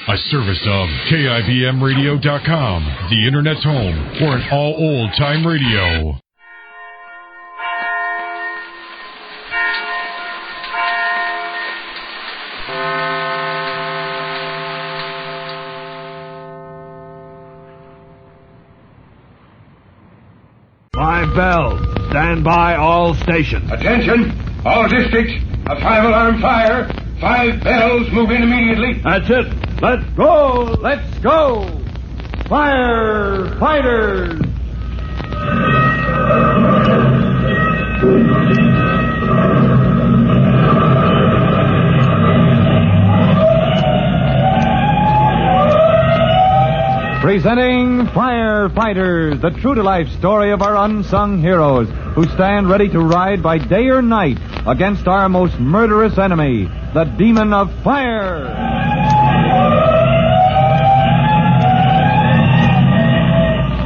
A service of KIBMradio.com, the Internet's home for an all old-time radio. Five bells. Stand by all stations. Attention, all districts. A 5-alarm fire. 5 bells. Move in immediately. That's it. Let's go! Let's go! Firefighters! Presenting Firefighters, the true-to-life story of our unsung heroes who stand ready to ride by day or night against our most murderous enemy, the demon of fire.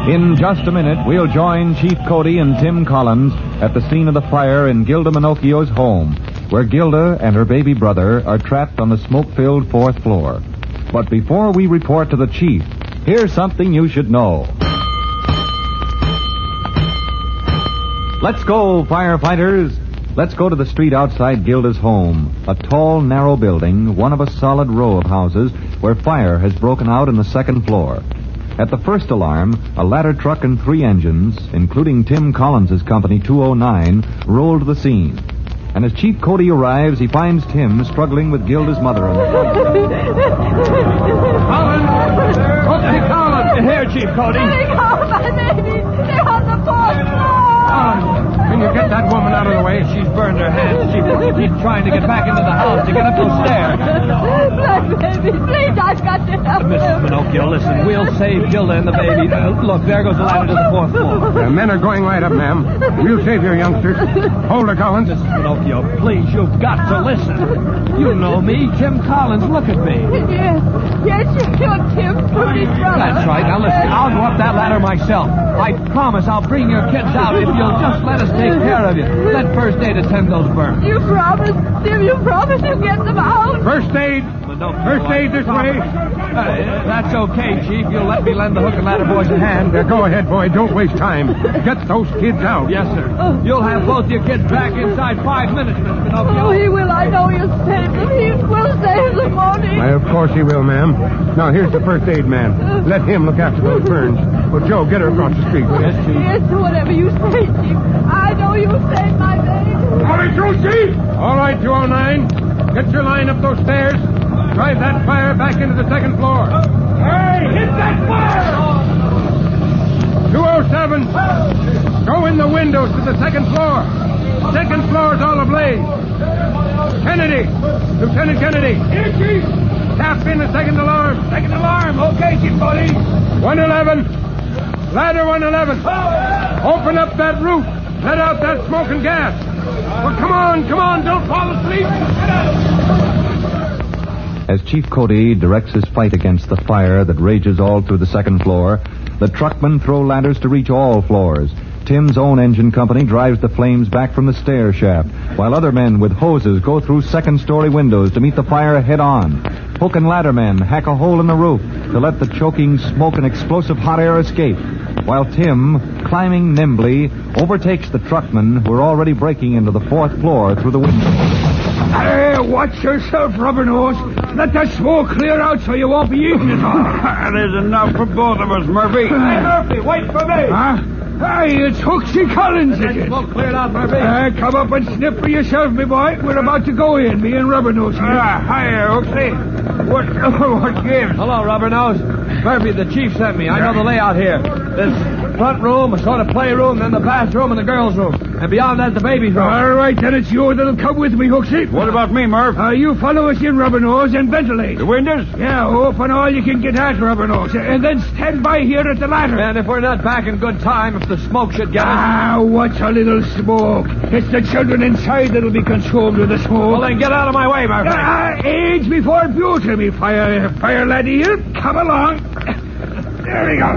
In just a minute, we'll join Chief Cody and Tim Collins at the scene of the fire in Gilda Minocchio's home, where Gilda and her baby brother are trapped on the smoke-filled 4th floor. But before we report to the chief, here's something you should know. Let's go, firefighters. Let's go to the street outside Gilda's home, a tall, narrow building, one of a solid row of houses where fire has broken out in the 2nd floor. At the first alarm, a ladder truck and 3 engines, including Tim Collins' company 209, roll to the scene. And as Chief Cody arrives, he finds Tim struggling with Gilda's mother in the front. Collins! Hey, Collins! Here, Chief Cody. Let me go, my baby. They're on the 4th floor. Can you get that woman out of the way? She's burned her hands. She's trying to get back into the house to get up those stairs. My baby, please, I've got to help Mrs. Minocchio, listen, we'll save Gilda and the baby. Look, there goes the ladder to the 4th floor. The men are going right up, ma'am. We'll save your youngsters. Hold her, Collins. Mrs. Minocchio, please, you've got to listen. You know me, Tim Collins. Look at me. Yes, you killed Tim, Cody's brother. That's right. Now listen, I'll go up that ladder myself. I promise I'll bring your kids out if you'll just let us take care of you. Let first aid attend those burns. You promised, Tim, you promised to get them out. First aid. First aid this way. That's okay, Chief. You'll let me lend the hook and ladder boys a hand. Go ahead, boy. Don't waste time. Get those kids out. Yes, sir. You'll have both your kids back inside 5 minutes, Miss Minocchio. Oh, he will. I know you'll save them. He will save them, won't he? Of course he will, ma'am. Now, here's the first aid man. Let him look after those burns. Well, Joe, get her across the street, will you? Yes, Chief. Yes, whatever you say, Chief. I know you'll save my baby. All right, through, Chief. All right, 209. Get your line up those stairs. Drive that fire back into the 2nd floor. Hey, hit that fire! 207. Go in the windows to the 2nd floor. 2nd floor's all ablaze. Kennedy. Lieutenant Kennedy. Here, Chief. Tap in the 2nd alarm. 2nd alarm. Okay, Chief Cody. 111. Ladder 111. Open up that roof. Let out that smoke and gas. Well, come on. Don't fall asleep. As Chief Cody directs his fight against the fire that rages all through the 2nd floor, the truckmen throw ladders to reach all floors. Tim's own engine company drives the flames back from the stair shaft, while other men with hoses go through 2nd-story windows to meet the fire head-on. Hook and ladder men hack a hole in the roof to let the choking smoke and explosive hot air escape, while Tim, climbing nimbly, overtakes the truckmen who are already breaking into the 4th floor through the window. Hey, watch yourself, Rubber Nose. Let that smoke clear out so you won't be eating it all. There's enough for both of us, Murphy. Hey, Murphy, wait for me. Huh? Hey, it's Hooksy Collins again. Smoke cleared out, Murphy. Come up and sniff for yourself, me boy. We're about to go in, me and Rubber Nose here. Hiya, Hooksy. What gives? Hello, Rubber Nose. Murphy, the chief sent me. I know the layout here. There's front room, a sort of playroom, then the bathroom and the girls' room. And beyond that, the baby's room. All right, then it's you that'll come with me, Hooksy. What about me, Murph? You follow us in, Rubber Nose, and ventilate. The windows? Yeah, open all you can get at, Rubber Nose. And then stand by here at the ladder. And if we're not back in good time, if the smoke should get us... what's a little smoke? It's the children inside that'll be consumed with the smoke. Well, then get out of my way, Murphy. Age before beauty, me fire laddie here. Come along. There we go.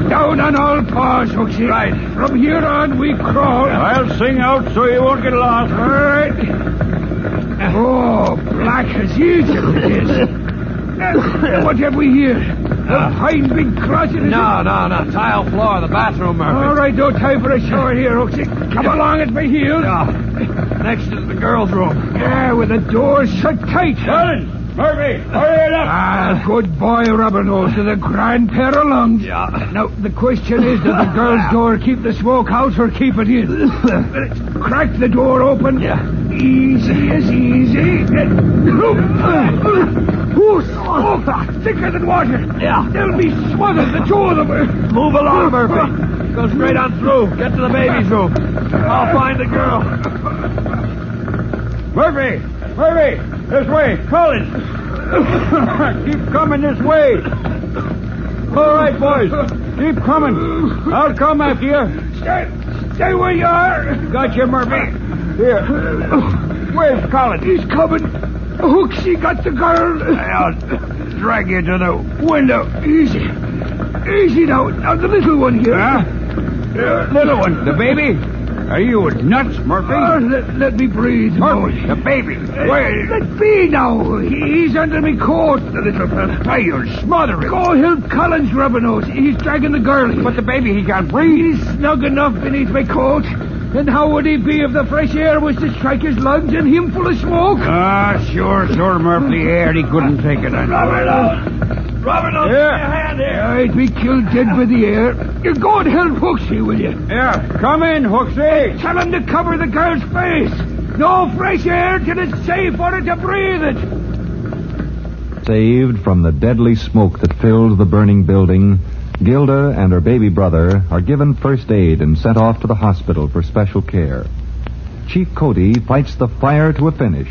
Down on all paws, Hooksy. Right. From here on, we crawl. I'll sing out so you won't get lost. All right. Oh, black as Egypt it is. What have we here? A fine big closet? No. Tile floor, the bathroom, Murphy. All right, no time for a shower here, Hooksy. Come along at my heels. Next is the girls' room. Yeah, with the door shut tight. Colin! Murphy, hurry it up! Good boy, Robin-Nose, to the grand pair of lungs. Yeah. Now, the question is, does the girl's door keep the smoke out or keep it in? Crack the door open. Yeah. Easy as easy. Smoke, thicker than water. Yeah. They'll be smothered, the two of them. Move along, Murphy. Go straight on through. Get to the baby's room. I'll find the girl. Murphy, this way. Colin. Keep coming this way. All right, boys. Keep coming. I'll come after you. Stay where you are. Got you, Murphy. Here. Where's Colin? He's coming. Hooksy got the girl. I'll drag you to the window. Easy now. Now the little one here. Little one. The baby? Are you nuts, Murphy? Let me breathe. Murphy, the baby. Where? Let be now. He's under me coat, the little fella. Hey, you'll smother him. Go help Collins, Robin-Nose. He's dragging the girl. But the baby, he can't breathe. He's snug enough beneath my coat. And how would he be if the fresh air was to strike his lungs and him full of smoke? Sure, Murphy. Air, he couldn't take it. Robin-Nose, give me a hand here. I'd be killed dead by the air. You go and help Hooksy, will you? Yeah, come in, Hooksy. Tell him to cover the girl's face. No fresh air till it's safe for her to breathe it. Saved from the deadly smoke that filled the burning building, Gilda and her baby brother are given first aid and sent off to the hospital for special care. Chief Cody fights the fire to a finish.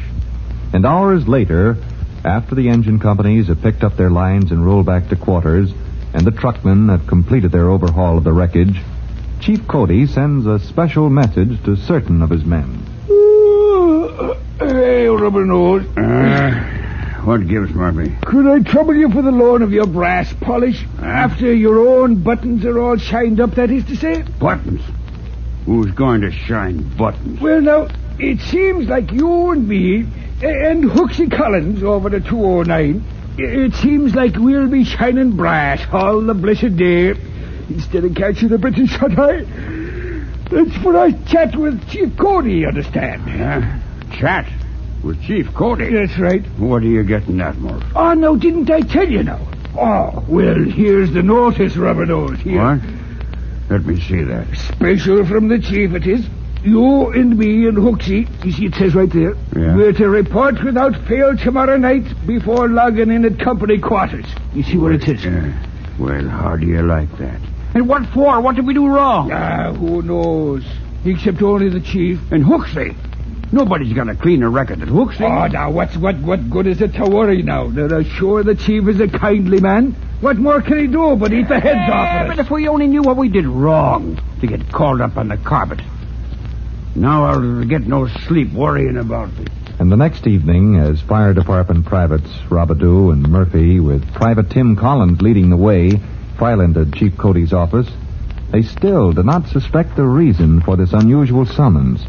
And hours later, after the engine companies have picked up their lines and rolled back to quarters, and the truckmen have completed their overhaul of the wreckage, Chief Cody sends a special message to certain of his men. Hey, Robin-Nose. What gives, Murphy? Could I trouble you for the loan of your brass polish? After your own buttons are all shined up, that is to say? Buttons? Who's going to shine buttons? Well, now, it seems like you and me and Hooksy Collins over the 209, it seems like we'll be shining brass all the blessed day instead of catching a British shut-eye. That's for us chat with Chief Cody, you understand? Chat? With Chief Cody? That's right. What are you getting at, Murph? Oh, no, didn't I tell you now? Oh, well, here's the notice, Robin-Nose. Here. What? Let me see that. Special from the chief, it is. You and me and Hooksy, you see it says right there, we're to report without fail tomorrow night before logging in at company quarters. You see what it says? Well, how do you like that? And what for? What did we do wrong? Who knows? Except only the chief. And Hooksy. Nobody's got a cleaner record than Hooksy. Oh, now, what good is it to worry now? They're sure the chief is a kindly man. What more can he do but eat the heads off of us? But if we only knew what we did wrong to get called up on the carpet. Now I'll get no sleep worrying about it. And the next evening, as fire department privates Robidoux and Murphy, with Private Tim Collins leading the way, file into Chief Cody's office, they still do not suspect the reason for this unusual summons,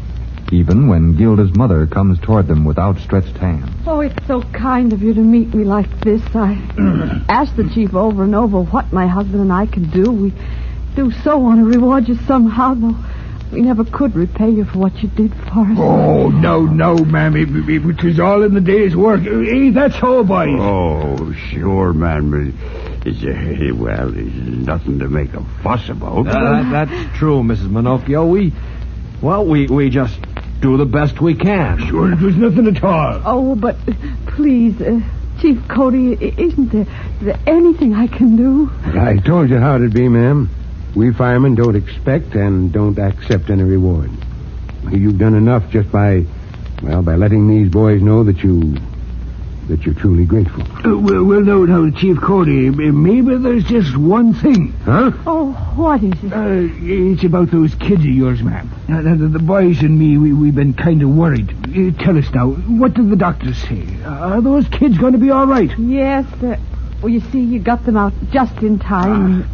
even when Gilda's mother comes toward them with outstretched hands. Oh, it's so kind of you to meet me like this. I asked the chief over and over what my husband and I can do. We do so want to reward you somehow, though we never could repay you for what you did for us. Oh, no, ma'am. It was all in the day's work. That's all, boys. Oh, sure, man. But there's nothing to make a fuss about. That's true, Mrs. Minocchio. We just do the best we can. Sure, it was nothing at all. Oh, but please, Chief Cody, isn't there anything I can do? I told you how it'd be, ma'am. We firemen don't expect and don't accept any reward. You've done enough just by letting these boys know that you're truly grateful. Well, no, Chief Cody, maybe there's just one thing. Huh? Oh, what is it? It's about those kids of yours, ma'am. The boys and me, we've been kind of worried. Tell us now, what did the doctors say? Are those kids going to be all right? Yes, well, you see, you got them out just in time.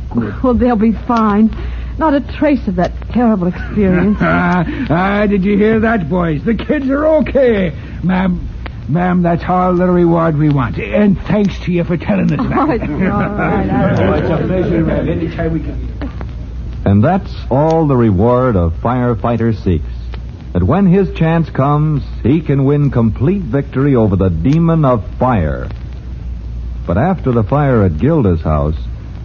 Well, they'll be fine. Not a trace of that terrible experience. Did you hear that, boys? The kids are okay. Ma'am, Ma'am, that's all the reward we want. And thanks to you for telling us that. Oh, it's all right. It's a pleasure, ma'am. Anytime we can... And that's all the reward a firefighter seeks. That when his chance comes, he can win complete victory over the demon of fire. But after the fire at Gilda's house,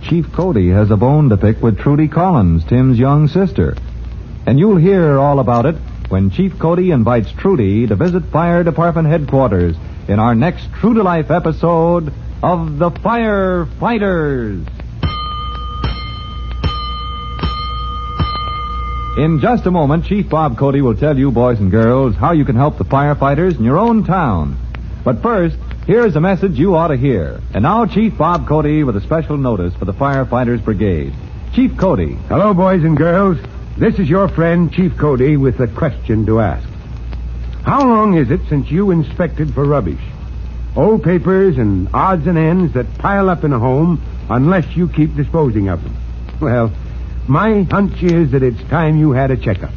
Chief Cody has a bone to pick with Trudy Collins, Tim's young sister. And you'll hear all about it when Chief Cody invites Trudy to visit Fire Department headquarters in our next true-to-life episode of The Firefighters. In just a moment, Chief Bob Cody will tell you, boys and girls, how you can help the firefighters in your own town. But first, here's a message you ought to hear. And now, Chief Bob Cody with a special notice for the Firefighters Brigade. Chief Cody. Hello, boys and girls. This is your friend, Chief Cody, with a question to ask. How long is it since you inspected for rubbish? Old papers and odds and ends that pile up in a home unless you keep disposing of them. Well, my hunch is that it's time you had a checkup.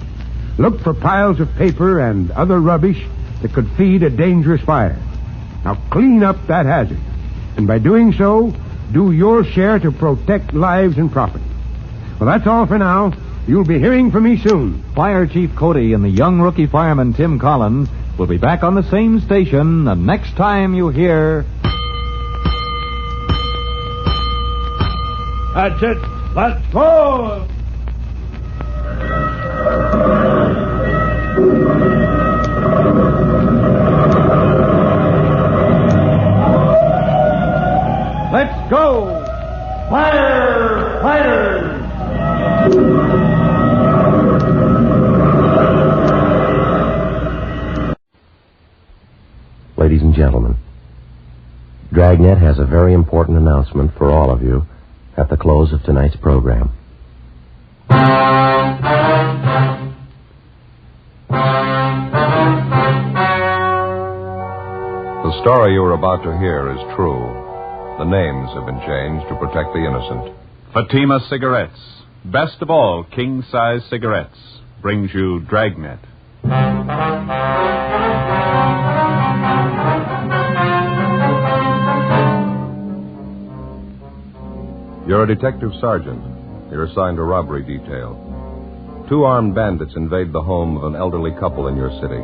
Look for piles of paper and other rubbish that could feed a dangerous fire. Now clean up that hazard. And by doing so, do your share to protect lives and property. Well, that's all for now. You'll be hearing from me soon. Fire Chief Cody and the young rookie fireman Tim Collins will be back on the same station the next time you hear... That's it. Let's go! Let's go! Firefighters! Ladies and gentlemen, Dragnet has a very important announcement for all of you at the close of tonight's program. The story you are about to hear is true. The names have been changed to protect the innocent. Fatima Cigarettes, best of all king-size cigarettes, brings you Dragnet. You're a detective sergeant. You're assigned a robbery detail. 2 armed bandits invade the home of an elderly couple in your city.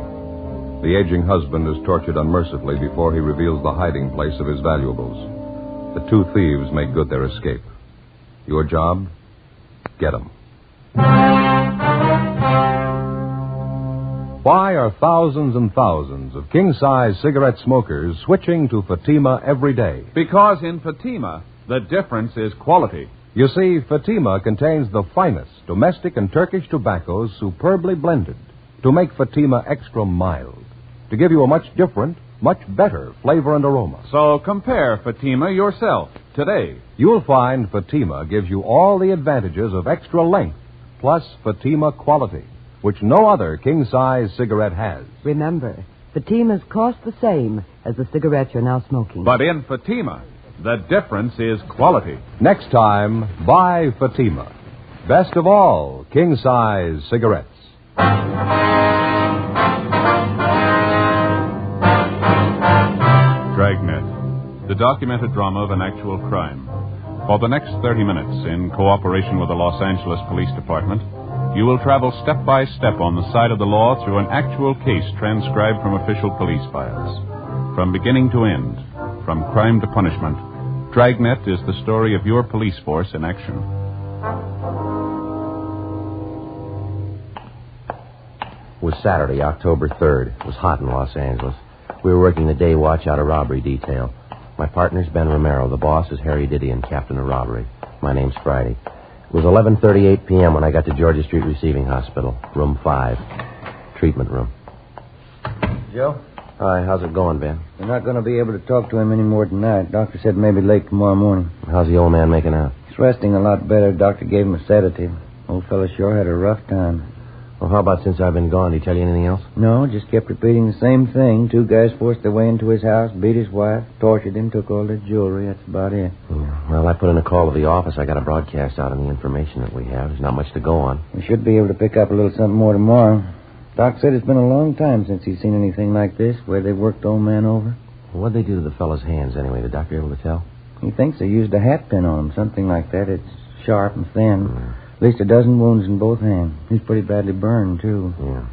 The aging husband is tortured unmercifully before he reveals the hiding place of his valuables. The 2 thieves make good their escape. Your job? Get them. Why are thousands and thousands of king-size cigarette smokers switching to Fatima every day? Because in Fatima, the difference is quality. You see, Fatima contains the finest domestic and Turkish tobaccos superbly blended to make Fatima extra mild, to give you a much different, much better flavor and aroma. So compare Fatima yourself today. You'll find Fatima gives you all the advantages of extra length, plus Fatima quality, which no other king-size cigarette has. Remember, Fatimas cost the same as the cigarettes you're now smoking. But in Fatima, the difference is quality. Next time, buy Fatima. Best of all, king-size cigarettes. Dragnet, the documented drama of an actual crime. For the next 30 minutes, in cooperation with the Los Angeles Police Department, you will travel step by step on the side of the law through an actual case transcribed from official police files. From beginning to end, from crime to punishment, Dragnet is the story of your police force in action. It was Saturday, October 3rd. It was hot in Los Angeles. We were working the day watch out of robbery detail. My partner's Ben Romero. The boss is Harry Didion, captain of robbery. My name's Friday. It was 11:38 p.m. when I got to Georgia Street Receiving Hospital, room 5, treatment room. Joe? Hi, how's it going, Ben? We're not going to be able to talk to him any more tonight. Doctor said maybe late tomorrow morning. How's the old man making out? He's resting a lot better. Doctor gave him a sedative. Old fella sure had a rough time. Well, how about since I've been gone? Did he tell you anything else? No, just kept repeating the same thing. 2 guys forced their way into his house, beat his wife, tortured him, took all their jewelry. That's about it. Yeah. Well, I put in a call to the office. I got a broadcast out on the information that we have. There's not much to go on. We should be able to pick up a little something more tomorrow. Doc said it's been a long time since he's seen anything like this, where they worked old man over. What'd they do to the fellow's hands, anyway? The doctor able to tell? He thinks they used a hat pin on him, something like that. It's sharp and thin. At least a dozen wounds in both hands. He's pretty badly burned, too. Yeah.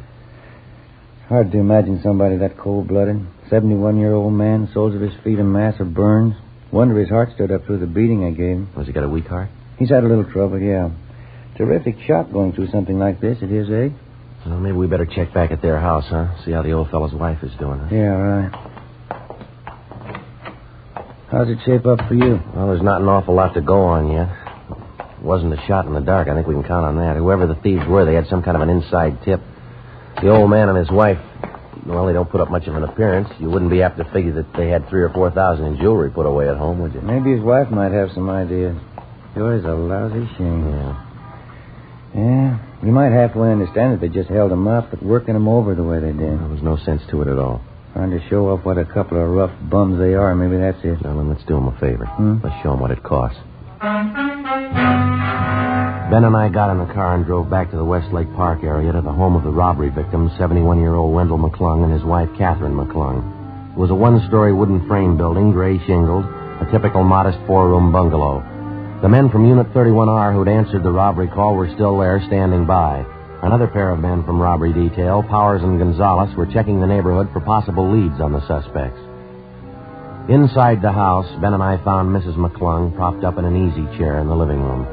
Hard to imagine somebody that cold-blooded. 71-year-old man, soles of his feet a mass of burns. Wonder his heart stood up through the beating I gave him. Has he got a weak heart? He's had a little trouble, yeah. Terrific shock going through something like this at his age. Well, maybe we better check back at their house, huh? See how the old fellow's wife is doing, huh? Yeah, right. How's it shape up for you? Well, there's not an awful lot to go on yet. It wasn't a shot in the dark. I think we can count on that. Whoever the thieves were, they had some kind of an inside tip. The old man and his wife, well, they don't put up much of an appearance. You wouldn't be apt to figure that they had $3,000 or $4,000 in jewelry put away at home, would you? Maybe his wife might have some ideas. Sure is a lousy shame. Yeah, you might halfway understand that they just held him up, but working him over the way they did. There was no sense to it at all. Trying to show off what a couple of rough bums they are. Maybe that's it. Well, then let's do them a favor. Let's show them what it costs. Ben and I got in the car and drove back to the Westlake Park area to the home of the robbery victim, 71-year-old Wendell McClung, and his wife, Catherine McClung. It was a one-story wooden frame building, gray shingled, a typical modest four-room bungalow. The men from Unit 31R who'd answered the robbery call were still there, standing by. Another pair of men from robbery detail, Powers and Gonzalez, were checking the neighborhood for possible leads on the suspects. Inside the house, Ben and I found Mrs. McClung propped up in an easy chair in the living room.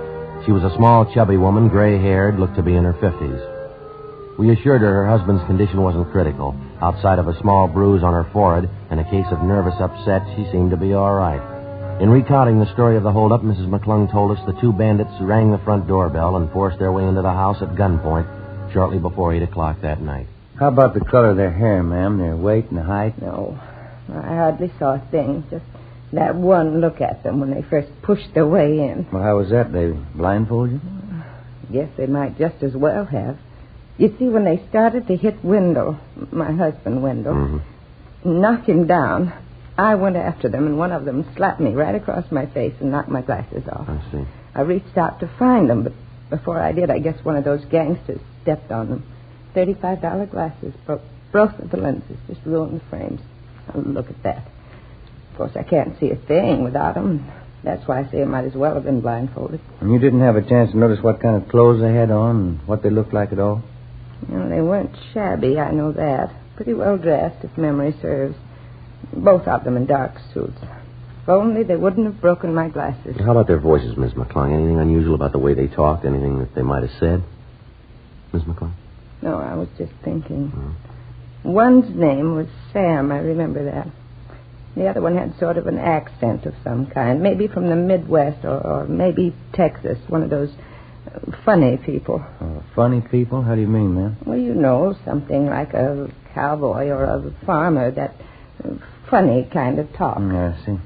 She was a small, chubby woman, gray-haired, looked to be in her 50s. We assured her husband's condition wasn't critical. Outside of a small bruise on her forehead and a case of nervous upset, she seemed to be all right. In recounting the story of the holdup, Mrs. McClung told us the two bandits rang the front doorbell and forced their way into the house at gunpoint shortly before 8 o'clock that night. How about the color of their hair, ma'am? Their weight and the height? No, I hardly saw a thing. Just that one look at them when they first pushed their way in. Well, how was that? They blindfolded you? Guess they might just as well have. You see, when they started to hit Wendell, my husband Wendell, knock him down, I went after them, and one of them slapped me right across my face and knocked my glasses off. I see. I reached out to find them, but before I did, I guess one of those gangsters stepped on them. $35 glasses, broke both of the lenses, just ruined the frames. Oh, look at that. Of course, I can't see a thing without them. That's why I say I might as well have been blindfolded. And you didn't have a chance to notice what kind of clothes they had on and what they looked like at all? No, they weren't shabby, I know that. Pretty well dressed, if memory serves. Both of them in dark suits. If only they wouldn't have broken my glasses. How about their voices, Miss McClung? Anything unusual about the way they talked? Anything that they might have said? Miss McClung? No, I was just thinking. One's name was Sam, I remember that. The other one had sort of an accent of some kind, maybe from the Midwest or maybe Texas, one of those funny people. Funny people? How do you mean, ma'am? Well, you know, something like a cowboy or a farmer, that funny kind of talk. I see.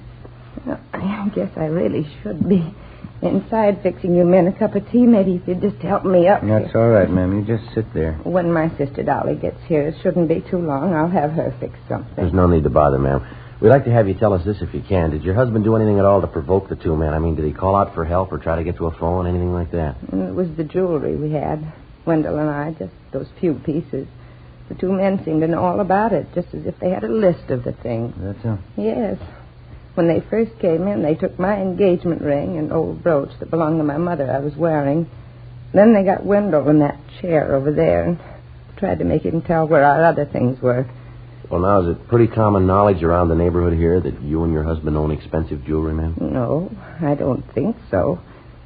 Well, I guess I really should be inside fixing you men a cup of tea. Maybe if you'd just help me up. That's all right, ma'am. You just sit there. When my sister Dolly gets here, it shouldn't be too long. I'll have her fix something. There's no need to bother, ma'am. We'd like to have you tell us this if you can. Did your husband do anything at all to provoke the two men? I mean, did he call out for help or try to get to a phone, anything like that? It was the jewelry we had, Wendell and I, just those few pieces. The two men seemed to know all about it, just as if they had a list of the things. That's so? Yes. When they first came in, they took my engagement ring and old brooch that belonged to my mother I was wearing. Then they got Wendell in that chair over there and tried to make him tell where our other things were. Well, now, is it pretty common knowledge around the neighborhood here that you and your husband own expensive jewelry, ma'am? No, I don't think so.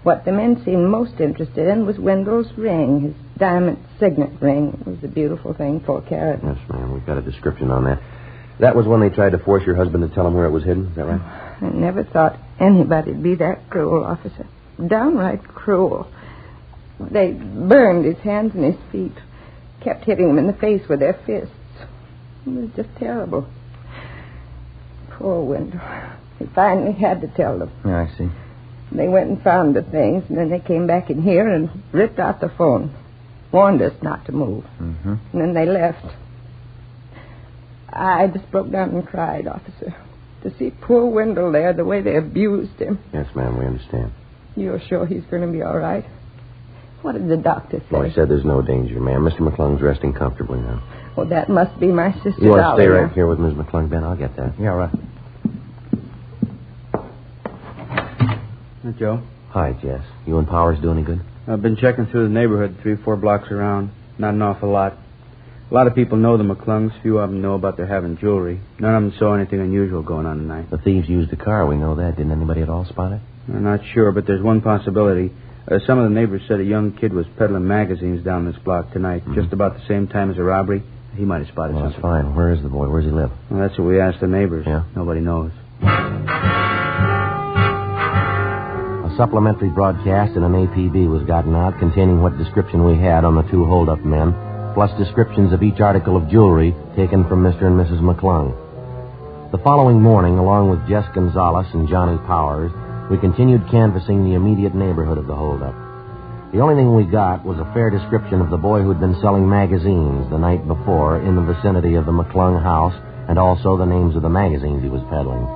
What the men seemed most interested in was Wendell's ring, his diamond signet ring. It was a beautiful thing, 4 carat. Yes, ma'am. We've got a description on that. That was when they tried to force your husband to tell them where it was hidden. Is that right? I never thought anybody'd be that cruel, officer. Downright cruel. They burned his hands and his feet, kept hitting him in the face with their fists. It was just terrible. Poor Wendell. He finally had to tell them. Yeah, I see. They went and found the things, and then they came back in here and ripped out the phone. Warned us not to move. Mm-hmm. And then they left. I just broke down and cried, officer. To see poor Wendell there, the way they abused him. Yes, ma'am, we understand. You're sure he's going to be all right? What did the doctor say? Well, he said there's no danger, ma'am. Mr. McClung's resting comfortably now. Well, that must be my sister You want to Dolly. stay right here with Ms. McClung, Ben? I'll get that. Yeah, right. Joe? Hi, Jess. You and Powers do any good? I've been checking through the neighborhood 3-4 blocks around. Not an awful lot. A lot of people know the McClungs. Few of them know about their having jewelry. None of them saw anything unusual going on tonight. The thieves used the car. We know that. Didn't anybody at all spot it? I'm not sure, but there's one possibility. Some of the neighbors said a young kid was peddling magazines down this block tonight, just about the same time as a robbery. He might have spotted Well, something. that's fine. Where is the boy? Where does he live? Well, that's what we asked the neighbors. Yeah? Nobody knows. A supplementary broadcast in an APB was gotten out containing what description we had on the two hold-up men, plus descriptions of each article of jewelry taken from Mr. and Mrs. McClung. The following morning, along with Jess Gonzalez and Johnny Powers, we continued canvassing the immediate neighborhood of the hold-up. The only thing we got was a fair description of the boy who'd been selling magazines the night before in the vicinity of the McClung house, and also the names of the magazines he was peddling.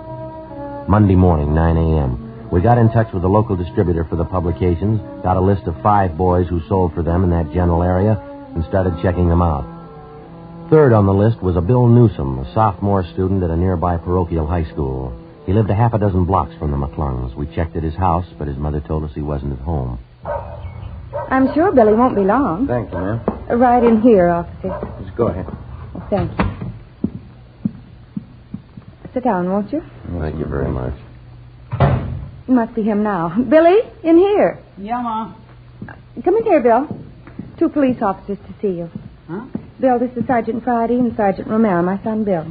Monday morning, 9 a.m., we got in touch with the local distributor for the publications, got a list of 5 boys who sold for them in that general area, and started checking them out. Third on the list was a Bill Newsom, a sophomore student at a nearby parochial high school. He lived a half a dozen blocks from the McClungs. We checked at his house, but his mother told us he wasn't at home. I'm sure Billy won't be long. Thank you, ma'am. Right in here, officer. Just go ahead. Well, thank you. Sit down, won't you? Thank you very much. You must be him now. Billy, in here. Yeah, Ma. Come in here, Bill. 2 police officers to see you. Huh? Bill, this is Sergeant Friday and Sergeant Romero, my son Bill.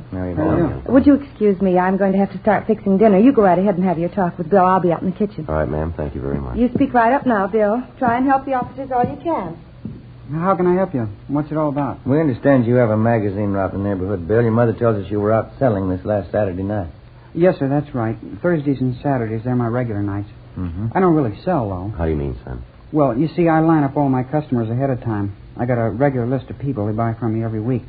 Would you excuse me? I'm going to have to start fixing dinner. You go right ahead and have your talk with Bill. I'll be out in the kitchen. All right, ma'am. Thank you very much. You speak right up now, Bill. Try and help the officers all you can. How can I help you? What's it all about? We understand you have a magazine route in the neighborhood, Bill. Your mother tells us you were out selling this last Saturday night. Yes, sir, that's right. Thursdays and Saturdays, they're my regular nights. Mm-hmm. I don't really sell, though. How do you mean, son? Well, you see, I line up all my customers ahead of time. I got a regular list of people who buy from me every week.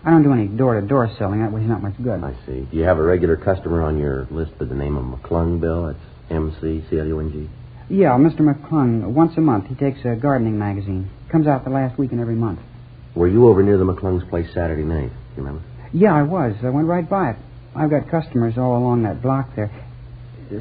I don't do any door-to-door selling. That was not much good. I see. Do you have a regular customer on your list by the name of McClung, Bill? It's McClung. Yeah, Mr. McClung. Once a month, he takes a gardening magazine. Comes out the last week in every month. Were you over near the McClung's place Saturday night? Do you remember? Yeah, I was. I went right by it. I've got customers all along that block there.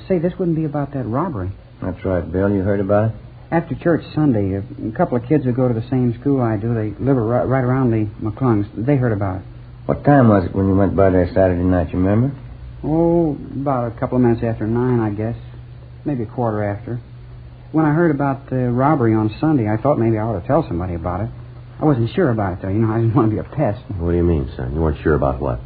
Say, this wouldn't be about that robbery. That's right, Bill. You heard about it? After church Sunday, a couple of kids who go to the same school I do, they live right around the McClungs. They heard about it. What time was it when you went by there Saturday night, you remember? Oh, about a couple of minutes after 9, I guess. Maybe a quarter after. When I heard about the robbery on Sunday, I thought maybe I ought to tell somebody about it. I wasn't sure about it, though. You know, I didn't want to be a pest. What do you mean, son? You weren't sure about what?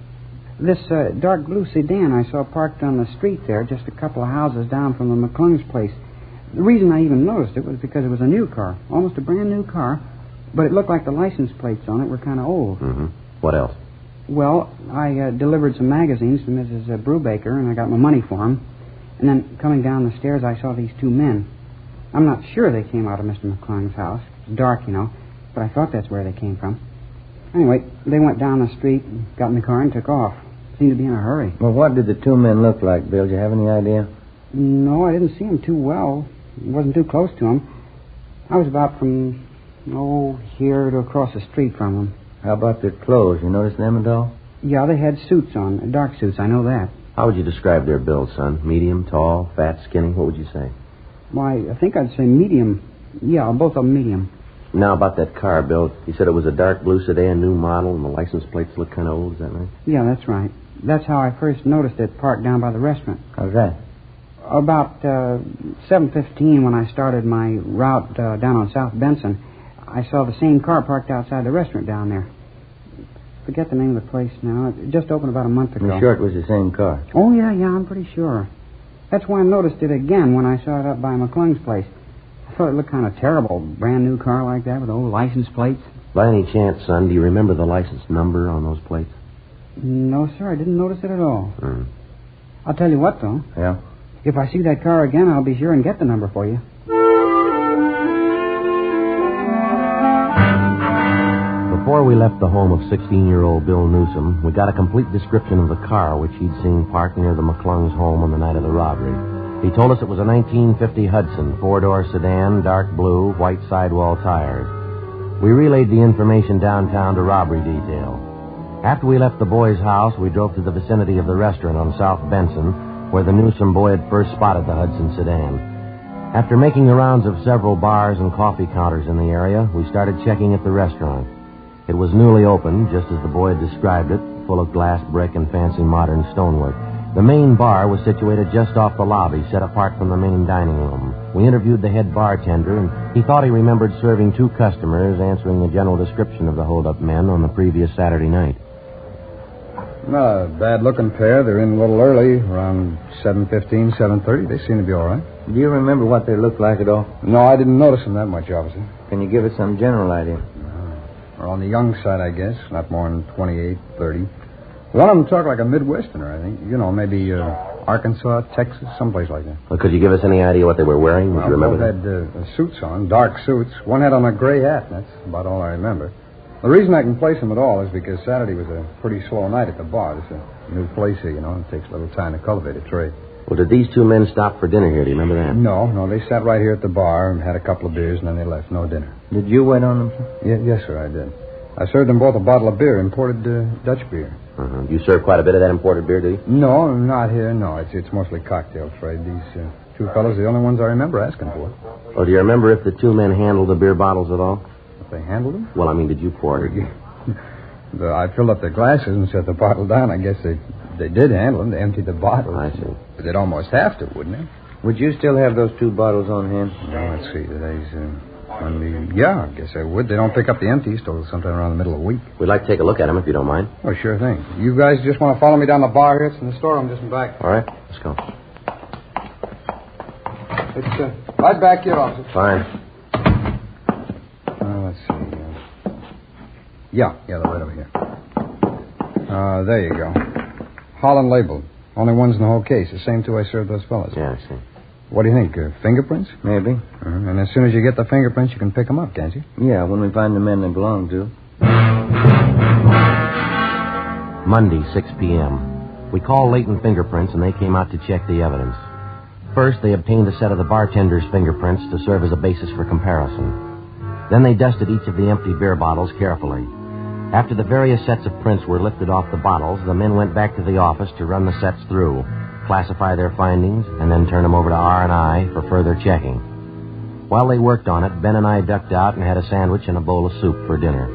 This dark blue sedan I saw parked on the street there, just a couple of houses down from the McClung's place. The reason I even noticed it was because it was a new car, almost a brand new car, but it looked like the license plates on it were kind of old. Mm-hmm. What else? Well, I delivered some magazines to Mrs. Brubaker, and I got my money for them. And then coming down the stairs, I saw these 2 men. I'm not sure they came out of Mr. McClung's house. It's dark, you know, but I thought that's where they came from. Anyway, they went down the street, and got in the car, and took off. Seemed to be in a hurry. Well, what did the 2 men look like, Bill? Do you have any idea? No, I didn't see them too well. I wasn't too close to them. I was about from, here to across the street from them. How about their clothes? You notice them at all? Yeah, they had suits on, dark suits, I know that. How would you describe their build, son? Medium, tall, fat, skinny? What would you say? Why, I think I'd say medium. Yeah, both of them medium. Now, about that car, Bill, you said it was a dark blue sedan, new model, and the license plates look kind of old, is that right? Yeah, that's right. That's how I first noticed it parked down by the restaurant. How's that? About 7:15 when I started my route down on South Benson, I saw the same car parked outside the restaurant down there. Forget the name of the place now. It just opened about a month ago. You're sure it was the same car? Oh, yeah, I'm pretty sure. That's why I noticed it again when I saw it up by McClung's place. I thought it looked kind of terrible. Brand new car like that with old license plates. By any chance, son, do you remember the license number on those plates? No, sir, I didn't notice it at all. Mm. I'll tell you what, though. Yeah? If I see that car again, I'll be sure and get the number for you. Before we left the home of 16-year-old Bill Newsom, we got a complete description of the car which he'd seen parked near the McClung's home on the night of the robbery. He told us it was a 1950 Hudson, four-door sedan, dark blue, white sidewall tires. We relayed the information downtown to robbery detail. After we left the boy's house, we drove to the vicinity of the restaurant on South Benson, where the Newsom boy had first spotted the Hudson sedan. After making the rounds of several bars and coffee counters in the area, we started checking at the restaurant. It was newly opened, just as the boy had described it, full of glass, brick, and fancy modern stonework. The main bar was situated just off the lobby, set apart from the main dining room. We interviewed the head bartender, and he thought he remembered serving 2 customers, answering the general description of the hold-up men on the previous Saturday night. Not a bad-looking pair. They're in a little early, around 7:15, 7:30. They seem to be all right. Do you remember what they looked like at all? No, I didn't notice them that much, officer. Can you give us some general idea? Or on the young side, I guess. Not more than 28, 30. One of them talked like a Midwesterner, I think. You know, maybe Arkansas, Texas, someplace like that. Well, could you give us any idea what they were wearing? Would you remember that? Both had suits on, dark suits. One had on a gray hat. That's about all I remember. The reason I can place them at all is because Saturday was a pretty slow night at the bar. It's a new place here, you know, and it takes a little time to cultivate a trade. Well, did these 2 men stop for dinner here? Do you remember that? No. They sat right here at the bar and had a couple of beers, and then they left. No dinner. Did you wait on them, sir? Yes, sir, I did. I served them both a bottle of beer, imported Dutch beer. Uh-huh. You serve quite a bit of that imported beer, do you? No, not here, no. It's mostly cocktails, Fred. These 2 fellows are the only ones I remember asking for. Well, do you remember if the 2 men handled the beer bottles at all? If they handled them? Well, I mean, did you pour it? I filled up their glasses and set the bottle down. I guess they did handle them. They emptied the bottles. I see. But they'd almost have to, wouldn't they? Would you still have those 2 bottles on hand? No, let's see. Today's Monday. Yeah, I guess I would. They don't pick up the empties till sometime around the middle of the week. We'd like to take a look at them if you don't mind. Oh, sure thing. You guys just want to follow me down the bar here? It's in the storeroom just in back. All right, let's go. It's right back here, officer. Fine. Let's see. Yeah, they're right over here. There you go. Holland labeled. Only ones in the whole case. The same 2 I served those fellas. Yeah, I see. What do you think? Fingerprints? Maybe. And as soon as you get the fingerprints, you can pick them up, can't you? Yeah, when we find the men they belong to. Monday, 6 p.m. We called Leighton Fingerprints, and they came out to check the evidence. First, they obtained a set of the bartender's fingerprints to serve as a basis for comparison. Then they dusted each of the empty beer bottles carefully. After the various sets of prints were lifted off the bottles, the men went back to the office to run the sets through, classify their findings, and then turn them over to R&I for further checking. While they worked on it, Ben and I ducked out and had a sandwich and a bowl of soup for dinner.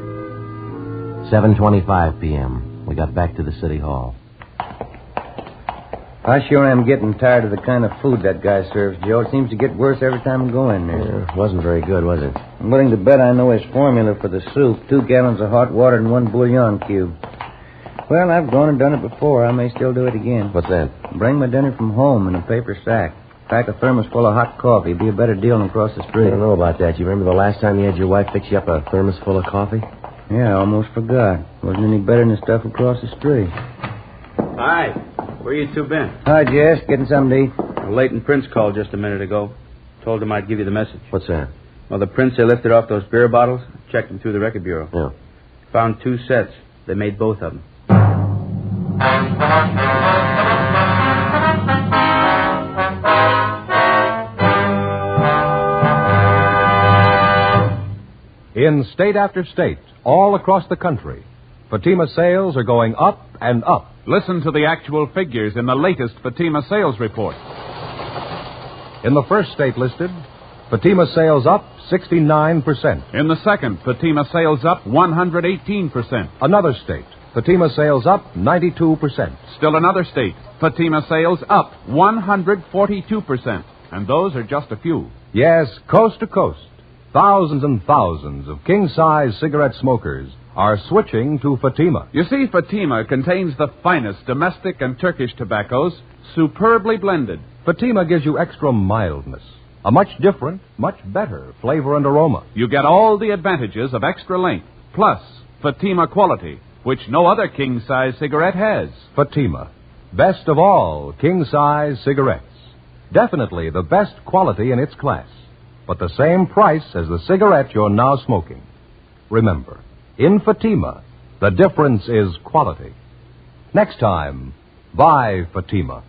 7:25 p.m. We got back to the city hall. I sure am getting tired of the kind of food that guy serves, Joe. It seems to get worse every time I go in there. Yeah, it wasn't very good, was it? I'm willing to bet I know his formula for the soup. 2 gallons of hot water and 1 bouillon cube. Well, I've gone and done it before. I may still do it again. What's that? Bring my dinner from home in a paper sack. Pack a thermos full of hot coffee. Be a better deal than across the street. I don't know about that. You remember the last time you had your wife fix you up a thermos full of coffee? Yeah, I almost forgot. Wasn't any better than the stuff across the street. Hi. Where you 2 been? Hi, Jess. Getting something to eat? Well, Leighton Prince called just a minute ago. Told him I'd give you the message. What's that? Well, the prints they lifted off those beer bottles, checked them through the record bureau. Yeah. Found 2 sets. They made both of them. In state after state, all across the country, Fatima sales are going up and up. Listen to the actual figures in the latest Fatima sales report. In the first state listed, Fatima sales up 69%. In the second, Fatima sales up 118%. Another state, Fatima sales up 92%. Still another state, Fatima sales up 142%. And those are just a few. Yes, coast to coast, thousands and thousands of king-size cigarette smokers are switching to Fatima. You see, Fatima contains the finest domestic and Turkish tobaccos, superbly blended. Fatima gives you extra mildness, a much different, much better flavor and aroma. You get all the advantages of extra length, plus Fatima quality, which no other king-size cigarette has. Fatima, best of all king-size cigarettes. Definitely the best quality in its class, but the same price as the cigarette you're now smoking. Remember, in Fatima, the difference is quality. Next time, buy Fatima.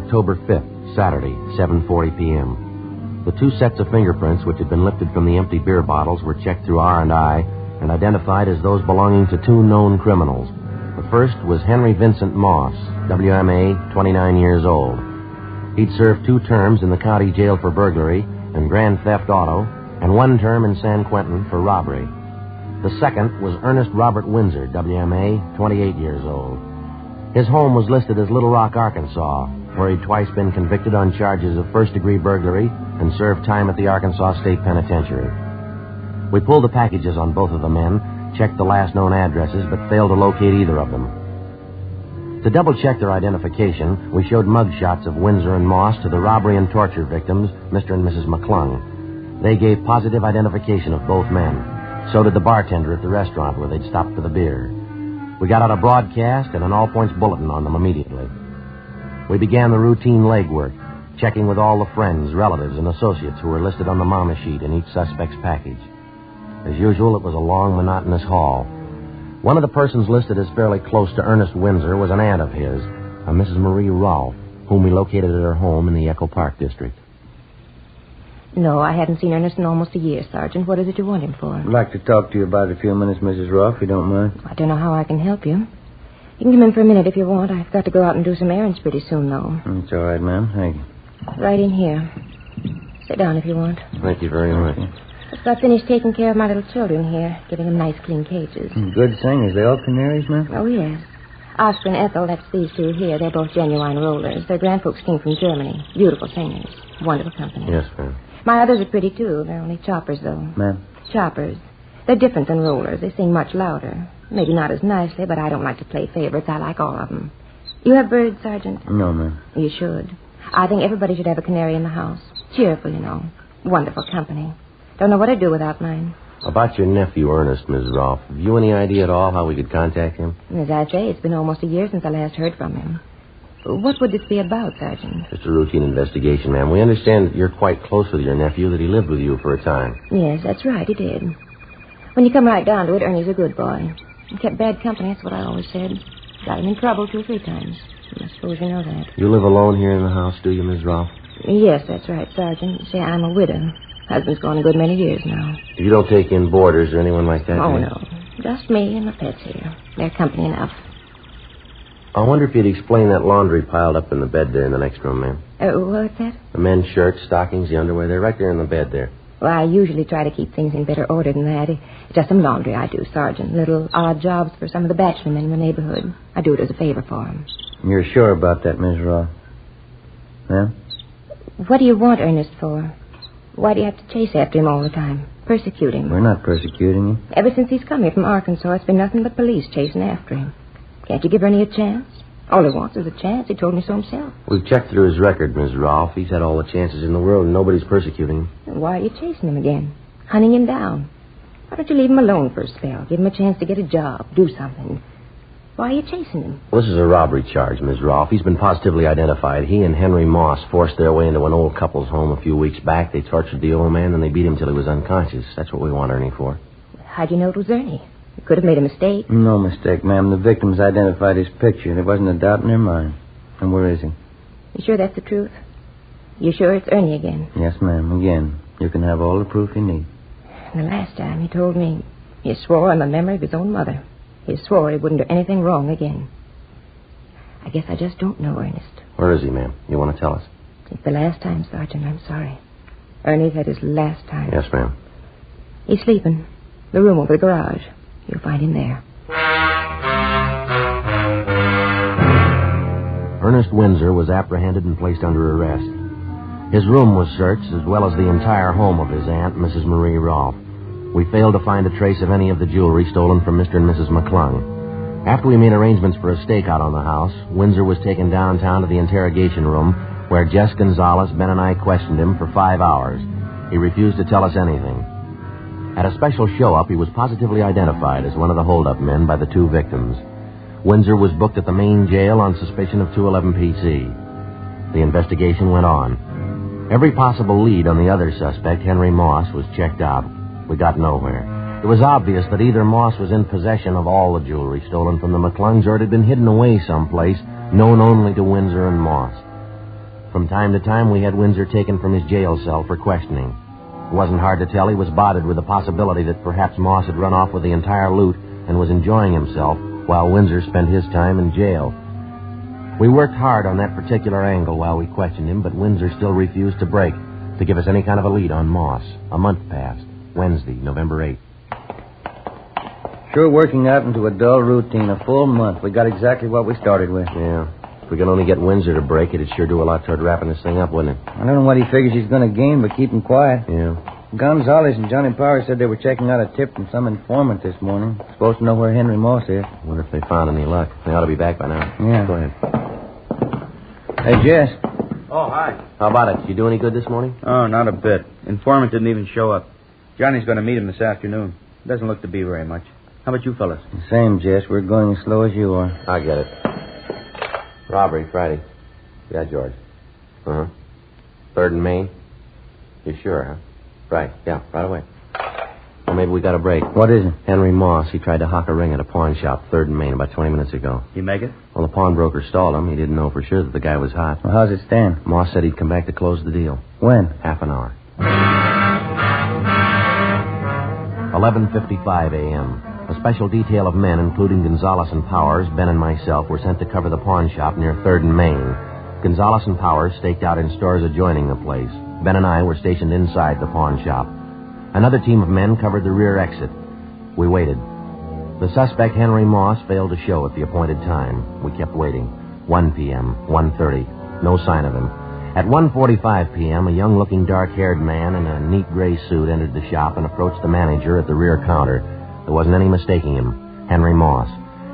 October 5th, Saturday, 7:40 p.m. The two sets of fingerprints which had been lifted from the empty beer bottles were checked through R&I and identified as those belonging to two known criminals. The first was Henry Vincent Moss, WMA, 29 years old. He'd served 2 terms in the county jail for burglary and grand theft auto, and 1 term in San Quentin for robbery. The second was Ernest Robert Windsor, WMA, 28 years old. His home was listed as Little Rock, Arkansas, where he'd twice been convicted on charges of first-degree burglary and served time at the Arkansas State Penitentiary. We pulled the packages on both of the men, checked the last known addresses, but failed to locate either of them. To double-check their identification, we showed mug shots of Windsor and Moss to the robbery and torture victims, Mr. and Mrs. McClung. They gave positive identification of both men. So did the bartender at the restaurant where they'd stopped for the beer. We got out a broadcast and an all-points bulletin on them immediately. We began the routine legwork, checking with all the friends, relatives, and associates who were listed on the mama sheet in each suspect's package. As usual, it was a long, monotonous haul. One of the persons listed as fairly close to Ernest Windsor was an aunt of his, a Mrs. Marie Rolfe, whom we located at her home in the Echo Park district. No, I haven't seen Ernest in almost a year, Sergeant. What is it you want him for? I'd like to talk to you about it a few minutes, Mrs. Rolfe, if you don't mind. I don't know how I can help you. You can come in for a minute if you want. I've got to go out and do some errands pretty soon, though. It's all right, ma'am. Thank you. Right in here. Sit down if you want. Thank you very much. Just got finished taking care of my little children here, giving them nice, clean cages. Good singers. They all canaries, ma'am? Oh, yes. Oscar and Ethel, that's these two here. They're both genuine rollers. Their grandfolks came from Germany. Beautiful singers. Wonderful company. Yes, ma'am. My others are pretty, too. They're only choppers, though. Ma'am? Choppers. They're different than rollers. They sing much louder. Maybe not as nicely, but I don't like to play favorites. I like all of them. You have birds, Sergeant? No, ma'am. You should. I think everybody should have a canary in the house. Cheerful, you know. Wonderful company. Don't know what I'd do without mine. About your nephew, Ernest, Ms. Rolfe. Have you any idea at all how we could contact him? As I say, it's been almost a year since I last heard from him. What would this be about, Sergeant? Just a routine investigation, ma'am. We understand that you're quite close with your nephew, that he lived with you for a time. Yes, that's right, he did. When you come right down to it, Ernie's a good boy. He kept bad company, that's what I always said. Got him in trouble 2 or 3 times. I suppose you know that. You live alone here in the house, do you, Ms. Rolfe? Yes, that's right, Sergeant. See, I'm a widow. Husband's gone a good many years now. You don't take in boarders or anyone like that, Oh, do you? no. Just me and the pets here. They're company enough. I wonder if you'd explain that laundry piled up in the bed there in the next room, ma'am. What's that? The men's shirts, stockings, the underwear, they're right there in the bed there. Well, I usually try to keep things in better order than that. It's just some laundry I do, Sergeant. Little odd jobs for some of the bachelor men in the neighborhood. I do it as a favor for them. You're sure about that, Miss Rolfe? Ma'am? What do you want Ernest for? Why do you have to chase after him all the time? Persecute him? We're not persecuting you. Ever since he's come here from Arkansas, it's been nothing but police chasing after him. Can't you give Ernie a chance? All he wants is a chance. He told me so himself. We've checked through his record, Ms. Rolfe. He's had all the chances in the world, and nobody's persecuting him. Then why are you chasing him again? Hunting him down? Why don't you leave him alone for a spell? Give him a chance to get a job, do something. Why are you chasing him? Well, this is a robbery charge, Ms. Rolfe. He's been positively identified. He and Henry Moss forced their way into an old couple's home a few weeks back. They tortured the old man, and they beat him till he was unconscious. That's what we want Ernie for. How'd you know it was Ernie? You could have made a mistake. No mistake, ma'am. The victims identified his picture. There wasn't a doubt in their mind. And where is he? You sure that's the truth? You sure it's Ernie again? Yes, ma'am. Again. You can have all the proof you need. And the last time he told me he swore on the memory of his own mother. He swore he wouldn't do anything wrong again. I guess I just don't know Ernest. Where is he, ma'am? You want to tell us? It's the last time, Sergeant. I'm sorry. Ernie's had his last time. Yes, ma'am. He's sleeping. The room over the garage. You'll find him there. Ernest Windsor was apprehended and placed under arrest. His room was searched, as well as the entire home of his aunt, Mrs. Marie Rolfe. We failed to find a trace of any of the jewelry stolen from Mr. and Mrs. McClung. After we made arrangements for a stakeout on the house, Windsor was taken downtown to the interrogation room, where Jess Gonzalez, Ben, and I questioned him for 5 hours. He refused to tell us anything. At a special show-up, he was positively identified as one of the hold-up men by the 2 victims. Windsor was booked at the main jail on suspicion of 211 PC. The investigation went on. Every possible lead on the other suspect, Henry Moss, was checked out. We got nowhere. It was obvious that either Moss was in possession of all the jewelry stolen from the McClungs, or it had been hidden away someplace, known only to Windsor and Moss. From time to time, we had Windsor taken from his jail cell for questioning. It wasn't hard to tell he was bothered with the possibility that perhaps Moss had run off with the entire loot and was enjoying himself while Windsor spent his time in jail. We worked hard on that particular angle while we questioned him, but Windsor still refused to break, to give us any kind of a lead on Moss. A month passed. Wednesday, November 8th. Sure working out into a dull routine. A full month. We got exactly what we started with. Yeah. If we could only get Windsor to break, it'd sure do a lot toward wrapping this thing up, wouldn't it? I don't know what he figures he's going to gain, but keep him quiet. Yeah. Gonzalez and Johnny Power said they were checking out a tip from some informant this morning. Supposed to know where Henry Moss is. Wonder if they found any luck. They ought to be back by now. Yeah. Go ahead. Hey, Jess. Oh, hi. How about it? Did you do any good this morning? Oh, not a bit. Informant didn't even show up. Johnny's going to meet him this afternoon. Doesn't look to be very much. How about you fellas? Same, Jess. We're going as slow as you are. I get it. Robbery, Friday. Yeah, George. Uh-huh. 3rd and Main? You sure, huh? Right. Yeah, right away. Well, maybe we got a break. What is it? Henry Moss. He tried to hock a ring at a pawn shop, 3rd and Main, about 20 minutes ago. You make it? Well, the pawnbroker stalled him. He didn't know for sure that the guy was hot. Well, how's it stand? Moss said he'd come back to close the deal. When? Half an hour. 11:55 a.m. A special detail of men, including Gonzalez and Powers, Ben and myself, were sent to cover the pawn shop near 3rd and Main. Gonzalez and Powers staked out in stores adjoining the place. Ben and I were stationed inside the pawn shop. Another team of men covered the rear exit. We waited. The suspect, Henry Moss, failed to show at the appointed time. We kept waiting. 1 p.m., 1:30. No sign of him. At 1:45 p.m., a young-looking, dark-haired man in a neat gray suit entered the shop and approached the manager at the rear counter. There wasn't any mistaking him. Henry Moss.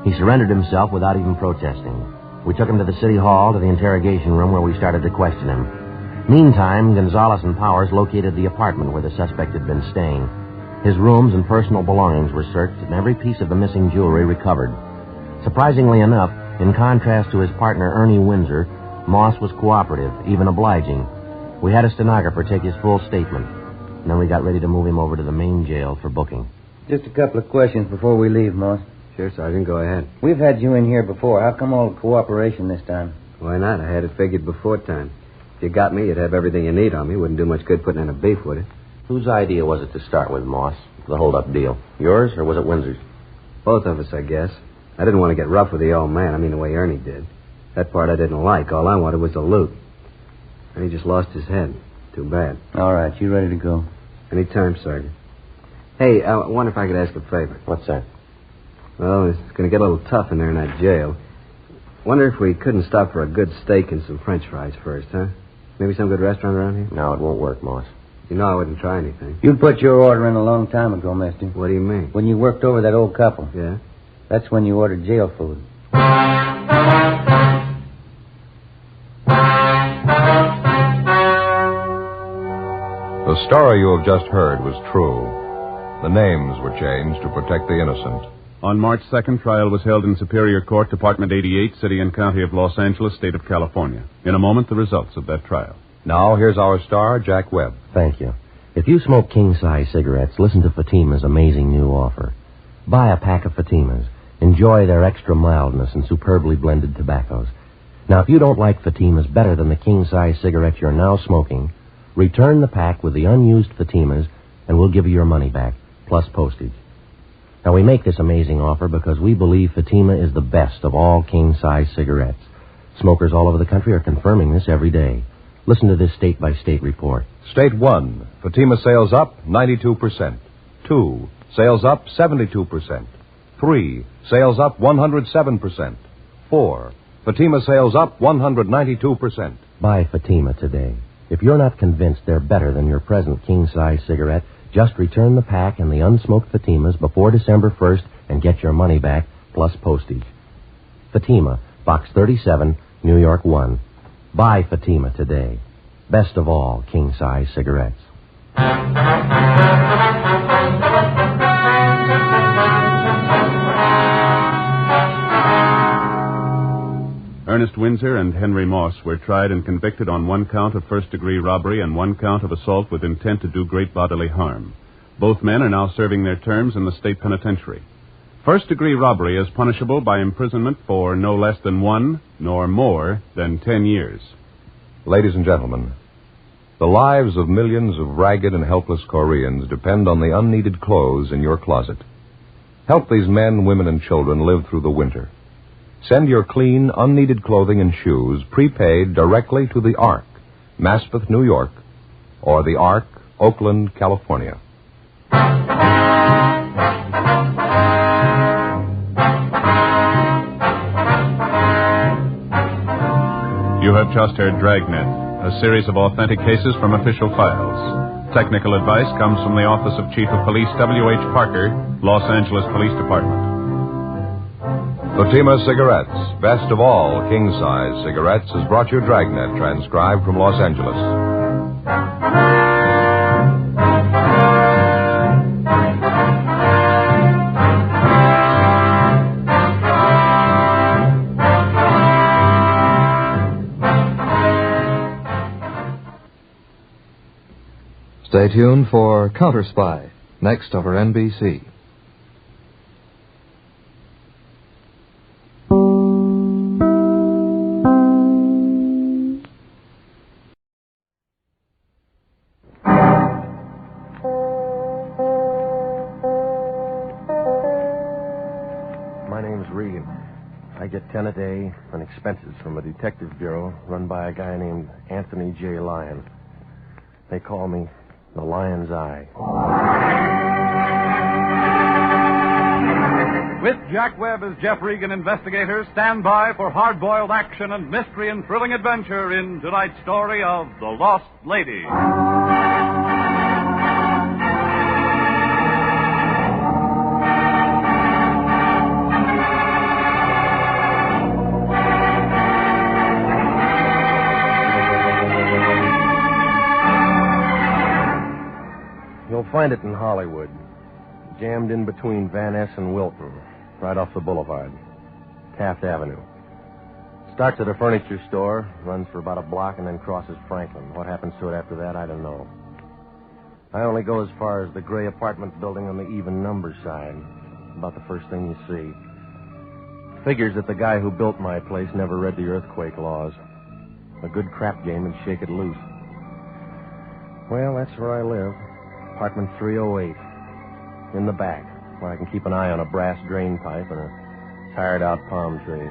He surrendered himself without even protesting. We took him to the city hall, to the interrogation room, where we started to question him. Meantime, Gonzalez and Powers located the apartment where the suspect had been staying. His rooms and personal belongings were searched, and every piece of the missing jewelry recovered. Surprisingly enough, in contrast to his partner, Ernie Windsor, Moss was cooperative, even obliging. We had a stenographer take his full statement, and then we got ready to move him over to the main jail for booking. Just a couple of questions before we leave, Moss. Sure, Sergeant. Go ahead. We've had you in here before. How come all the cooperation this time? Why not? I had it figured before time. If you got me, you'd have everything you need on me. Wouldn't do much good putting in a beef, would it? Whose idea was it to start with, Moss? The hold-up deal. Yours, or was it Windsor's? Both of us, I guess. I didn't want to get rough with the old man. I mean, the way Ernie did. That part I didn't like. All I wanted was the loot. And he just lost his head. Too bad. All right, you ready to go? Any time, Sergeant. Hey, I wonder if I could ask a favor. What's that? Well, it's going to get a little tough in there in that jail. Wonder if we couldn't stop for a good steak and some French fries first, huh? Maybe some good restaurant around here? No, it won't work, Moss. You know I wouldn't try anything. You put your order in a long time ago, mister. What do you mean? When you worked over that old couple. Yeah? That's when you ordered jail food. The story you have just heard was true. The names were changed to protect the innocent. On March 2nd, trial was held in Superior Court, Department 88, City and County of Los Angeles, State of California. In a moment, the results of that trial. Now, here's our star, Jack Webb. Thank you. If you smoke king-size cigarettes, listen to Fatima's amazing new offer. Buy a pack of Fatimas. Enjoy their extra mildness and superbly blended tobaccos. Now, if you don't like Fatimas better than the king-size cigarettes you're now smoking, return the pack with the unused Fatimas, and we'll give you your money back, plus postage. Now, we make this amazing offer because we believe Fatima is the best of all king-size cigarettes. Smokers all over the country are confirming this every day. Listen to this state-by-state report. State 1, Fatima sales up 92%. 2, sales up 72%. 3, sales up 107%. 4, Fatima sales up 192%. Buy Fatima today. If you're not convinced they're better than your present king-size cigarette, just return the pack and the unsmoked Fatimas before December 1st and get your money back, plus postage. Fatima, Box 37, New York 1. Buy Fatima today. Best of all king-size cigarettes. Ernest Windsor and Henry Moss were tried and convicted on one count of first-degree robbery and one count of assault with intent to do great bodily harm. Both men are now serving their terms in the state penitentiary. First-degree robbery is punishable by imprisonment for no less than 1 nor more than 10 years. Ladies and gentlemen, the lives of millions of ragged and helpless Koreans depend on the unneeded clothes in your closet. Help these men, women, and children live through the winter. Send your clean, unneeded clothing and shoes prepaid directly to the Ark, Maspeth, New York, or the Ark, Oakland, California. You have just heard Dragnet, a series of authentic cases from official files. Technical advice comes from the Office of Chief of Police W.H. Parker, Los Angeles Police Department. Fatima Cigarettes, best of all king-size cigarettes, has brought you Dragnet, transcribed from Los Angeles. Stay tuned for Counter Spy, next over NBC. My name's Regan. I get 10 a day on expenses from a detective bureau run by a guy named Anthony J. Lyon. They call me the Lion's Eye. With Jack Webb as Jeff Regan, Investigator, stand by for hard-boiled action and mystery and thrilling adventure in tonight's story of The Lost Lady. You'll find it in Hollywood, jammed in between Van Ness and Wilton, right off the boulevard, Taft Avenue. Starts at a furniture store, runs for about a block, and then crosses Franklin. What happens to it after that, I don't know. I only go as far as the gray apartment building on the even number side, about the first thing you see. Figures that the guy who built my place never read the earthquake laws. A good crap game and shake it loose. Well, that's where I live. Apartment 308. In the back, where I can keep an eye on a brass drain pipe and a tired-out palm tree.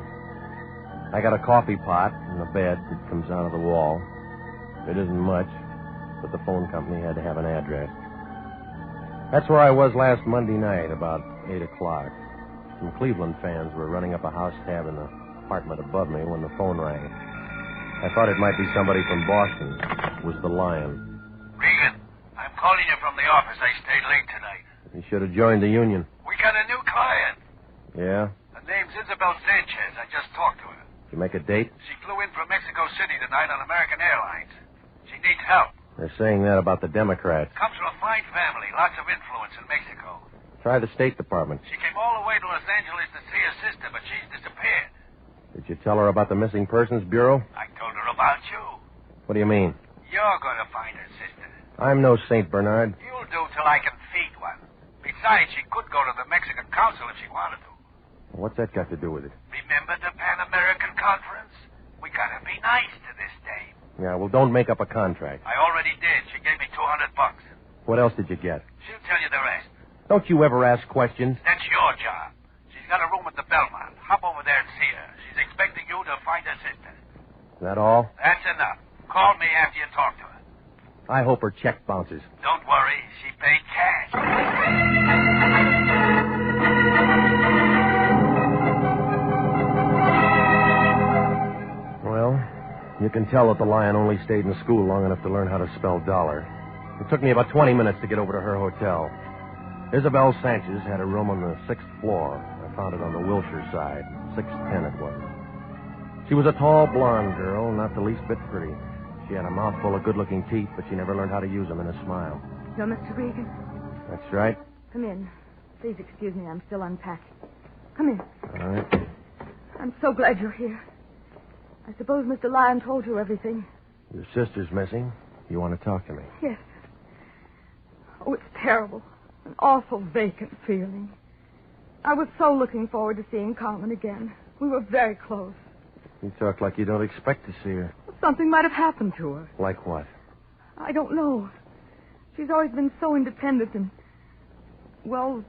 I got a coffee pot and a bed that comes out of the wall. It isn't much, but the phone company had to have an address. That's where I was last Monday night, about 8 o'clock. Some Cleveland fans were running up a house tab in the apartment above me when the phone rang. I thought it might be somebody from Boston. It was the Lion. Regan, I'm calling you from the office. I stayed late tonight. You should have joined the union. We got a new client. Yeah? Her name's Isabel Sanchez. I just talked to her. Did you make a date? She flew in from Mexico City tonight on American Airlines. She needs help. They're saying that about the Democrats. Comes from a fine family, lots of influence in Mexico. Try the State Department. She came all the way to Los Angeles to see her sister, but she's disappeared. Did you tell her about the Missing Persons Bureau? I told her about you. What do you mean? You're going to find her sister. I'm no Saint Bernard. You'll do till I can feed one. Besides, she could go to the Mexican Council if she wanted to. What's that got to do with it? Remember the Pan-American Conference? We gotta be nice to this dame. Yeah, well, don't make up a contract. I already did. She gave me $200. What else did you get? She'll tell you the rest. Don't you ever ask questions? That's your job. She's got a room at the Belmont. Hop over there and see her. She's expecting you to find her sister. Is that all? That's enough. Call me after you talk to her. I hope her check bounces. Don't worry. She paid cash. Well, you can tell that the Lion only stayed in school long enough to learn how to spell dollar. It took me about 20 minutes to get over to her hotel. Isabel Sanchez had a room on the 6th floor. I found it on the Wilshire side. 610 it was. She was a tall, blonde girl, not the least bit pretty. She had a mouthful of good-looking teeth, but she never learned how to use them in a smile. You're Mr. Regan? That's right. Come in. Please excuse me. I'm still unpacking. Come in. All right. I'm so glad you're here. I suppose Mr. Lyon told you everything. Your sister's missing. You want to talk to me? Yes. Oh, it's terrible. An awful vacant feeling. I was so looking forward to seeing Carmen again. We were very close. You talk like you don't expect to see her. Something might have happened to her. Like what? I don't know. She's always been so independent and, well,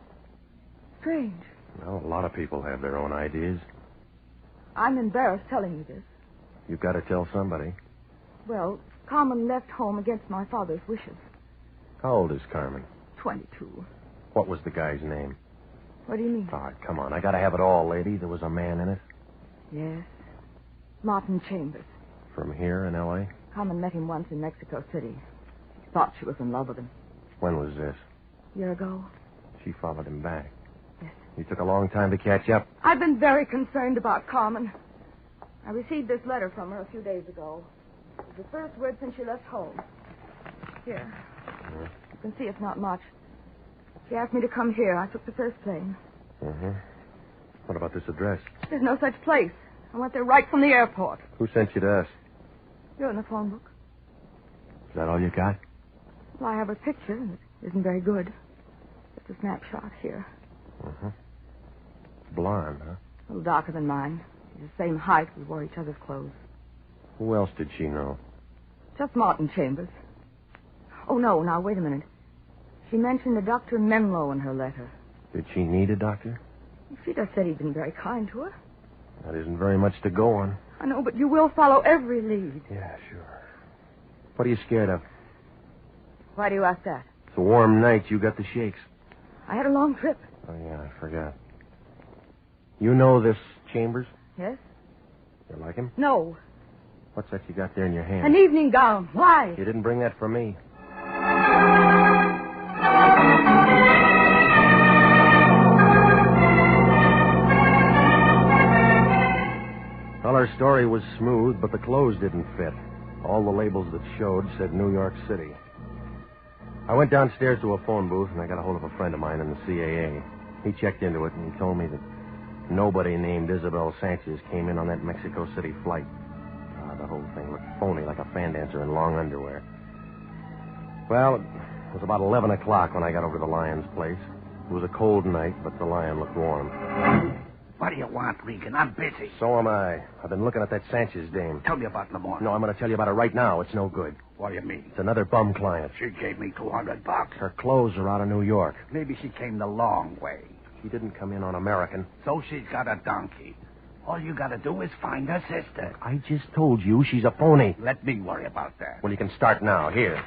strange. Well, a lot of people have their own ideas. I'm embarrassed telling you this. You've got to tell somebody. Well, Carmen left home against my father's wishes. How old is Carmen? 22. What was the guy's name? What do you mean? All right, come on. I got to have it all, lady. There was a man in it. Yes. Martin Chambers. From here in L.A.? Carmen met him once in Mexico City. Thought she was in love with him. When was this? A year ago. She followed him back. Yes. You took a long time to catch up. I've been very concerned about Carmen. I received this letter from her a few days ago. It was the first word since she left home. Here. Yeah. You can see it's not much. She asked me to come here. I took the first plane. Mm-hmm. What about this address? There's no such place. I went there right from the airport. Who sent you to us? You're in the phone book. Is that all you got? Well, I have her picture, and it isn't very good. Just a snapshot here. Mm-hmm. Blonde, huh? A little darker than mine. She's the same height. We wore each other's clothes. Who else did she know? Just Martin Chambers. Oh, no, now, wait a minute. She mentioned a Dr. Menlo in her letter. Did she need a doctor? She just said he'd been very kind to her. That isn't very much to go on. I know, but you will follow every lead. Yeah, sure. What are you scared of? Why do you ask that? It's a warm night. You got the shakes. I had a long trip. Oh, yeah, I forgot. You know this Chambers? Yes? You like him? No. What's that you got there in your hand? An evening gown. Why? You didn't bring that for me. Well, her story was smooth, but the clothes didn't fit. All the labels that showed said New York City. I went downstairs to a phone booth, and I got a hold of a friend of mine in the CAA. He checked into it, and he told me that nobody named Isabel Sanchez came in on that Mexico City flight. The whole thing looked phony, like a fan dancer in long underwear. Well, it was about 11 o'clock when I got over to the Lion's place. It was a cold night, but the Lion looked warm. What do you want, Regan? I'm busy. So am I. I've been looking at that Sanchez dame. Tell me about it in the morning. No, I'm going to tell you about it right now. It's no good. What do you mean? It's another bum client. She gave me $200. Her clothes are out of New York. Maybe she came the long way. She didn't come in on American. So she's got a donkey. All you got to do is find her sister. I just told you she's a phony. Let me worry about that. Well, you can start now. Here.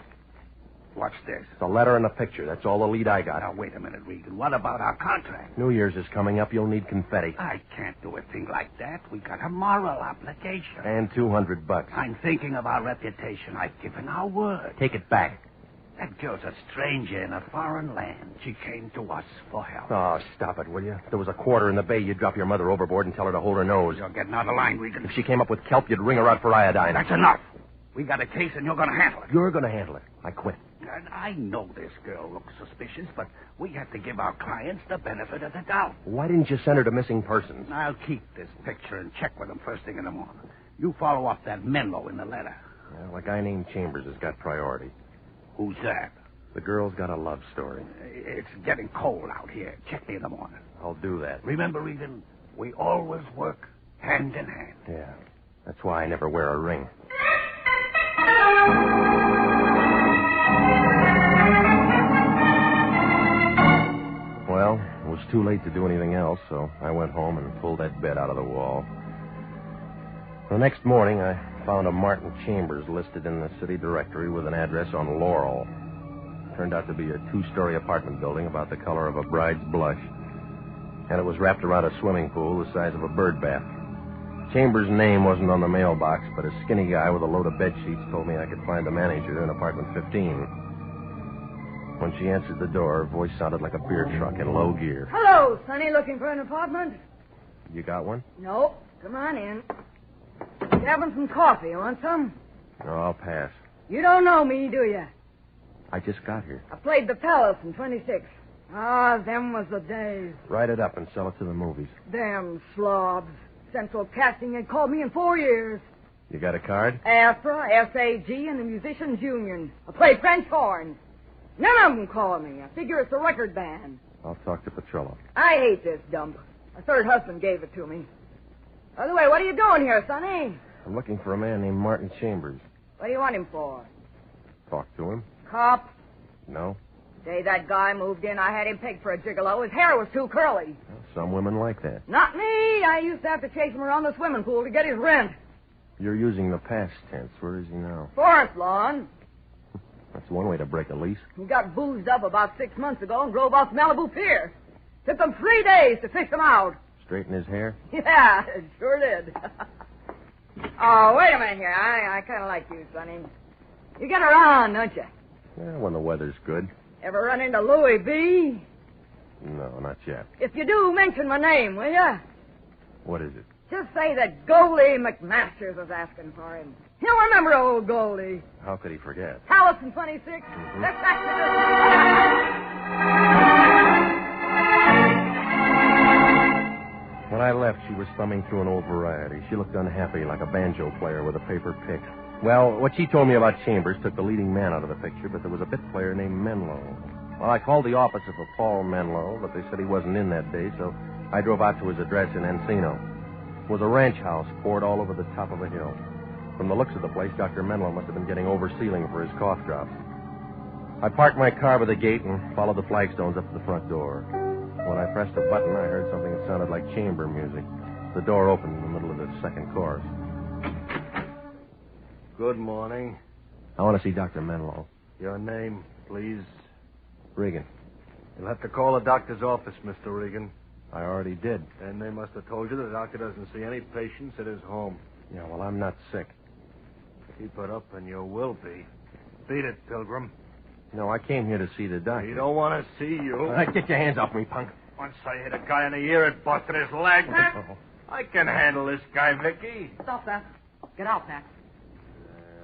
What's this? It's a letter and a picture. That's all the lead I got. Now, wait a minute, Regan. What about our contract? New Year's is coming up. You'll need confetti. I can't do a thing like that. We got a moral obligation. And $200. I'm thinking of our reputation. I've given our word. Take it back. That girl's a stranger in a foreign land. She came to us for help. Oh, stop it, will you? If there was a quarter in the bay, you'd drop your mother overboard and tell her to hold her nose. You're getting out of line, Regan. If she came up with kelp, you'd ring her out for iodine. That's enough. We got a case, and you're going to handle it. You're going to handle it. I quit. And I know this girl looks suspicious, but we have to give our clients the benefit of the doubt. Why didn't you send her to missing persons? I'll keep this picture and check with them first thing in the morning. You follow up that Menlo in the letter. Well, a guy named Chambers has got priority. Who's that? The girl's got a love story. It's getting cold out here. Check me in the morning. I'll do that. Remember, Regan, we always work hand in hand. Yeah. That's why I never wear a ring. Well, it was too late to do anything else, so I went home and pulled that bed out of the wall. The next morning, I found a Martin Chambers listed in the city directory with an address on Laurel. Turned out to be a 2-story apartment building about the color of a bride's blush. And it was wrapped around a swimming pool the size of a bird bath. Chambers' name wasn't on the mailbox, but a skinny guy with a load of bed sheets told me I could find the manager in apartment 15. When she answered the door, her voice sounded like a beer truck in low gear. Hello, Sonny. Looking for an apartment? You got one? No. Come on in. Having some coffee. You want some? No, I'll pass. You don't know me, do you? I just got here. I played the Palace in 26. Ah, them was the days. Write it up and sell it to the movies. Them slobs. Central Casting had called me in 4 years. You got a card? AFRA, SAG, and the Musicians Union. I play French horn. None of them call me. I figure it's a record band. I'll talk to Petrillo. I hate this dump. My third husband gave it to me. By the way, what are you doing here, Sonny? I'm looking for a man named Martin Chambers. What do you want him for? Talk to him. Cop? No. Day that guy moved in, I had him pegged for a gigolo. His hair was too curly. Some women like that. Not me. I used to have to chase him around the swimming pool to get his rent. You're using the past tense. Where is he now? Forest lawn. That's one way to break a lease. He got boozed up about 6 months ago and drove off Malibu Pier. Took them 3 days to fish him out. Straighten his hair? Yeah, it sure did. Oh, wait a minute here. I kind of like you, Sonny. You get around, don't you? Yeah, when the weather's good. Ever run into Louis B? No, not yet. If you do, mention my name, will you? What is it? Just say that Goldie McMasters was asking for him. He'll remember old Goldie. How could he forget? Allison 26. Let's back When I left, she was thumbing through an old variety. She looked unhappy, like a banjo player with a paper pick. Well, what she told me about Chambers took the leading man out of the picture, but there was a bit player named Menlo. Well, I called the office of a Paul Menlo, but they said he wasn't in that day, so I drove out to his address in Encino. It was a ranch house poured all over the top of a hill. From the looks of the place, Dr. Menlo must have been getting oversealing for his cough drops. I parked my car by the gate and followed the flagstones up to the front door. When I pressed a button, I heard something that sounded like chamber music. The door opened in the middle of the second chorus. Good morning. I want to see Dr. Menlo. Your name, please? Regan. You'll have to call the doctor's office, Mr. Regan. I already did. And they must have told you the doctor doesn't see any patients at his home. Yeah, well, I'm not sick. Keep it up and you will be. Beat it, Pilgrim. No, I came here to see the doctor. He don't want to see you. All right, get your hands off me, punk. Once I hit a guy in the ear, it busted his leg. I can handle this guy, Vicky. Stop that. Get out, Max.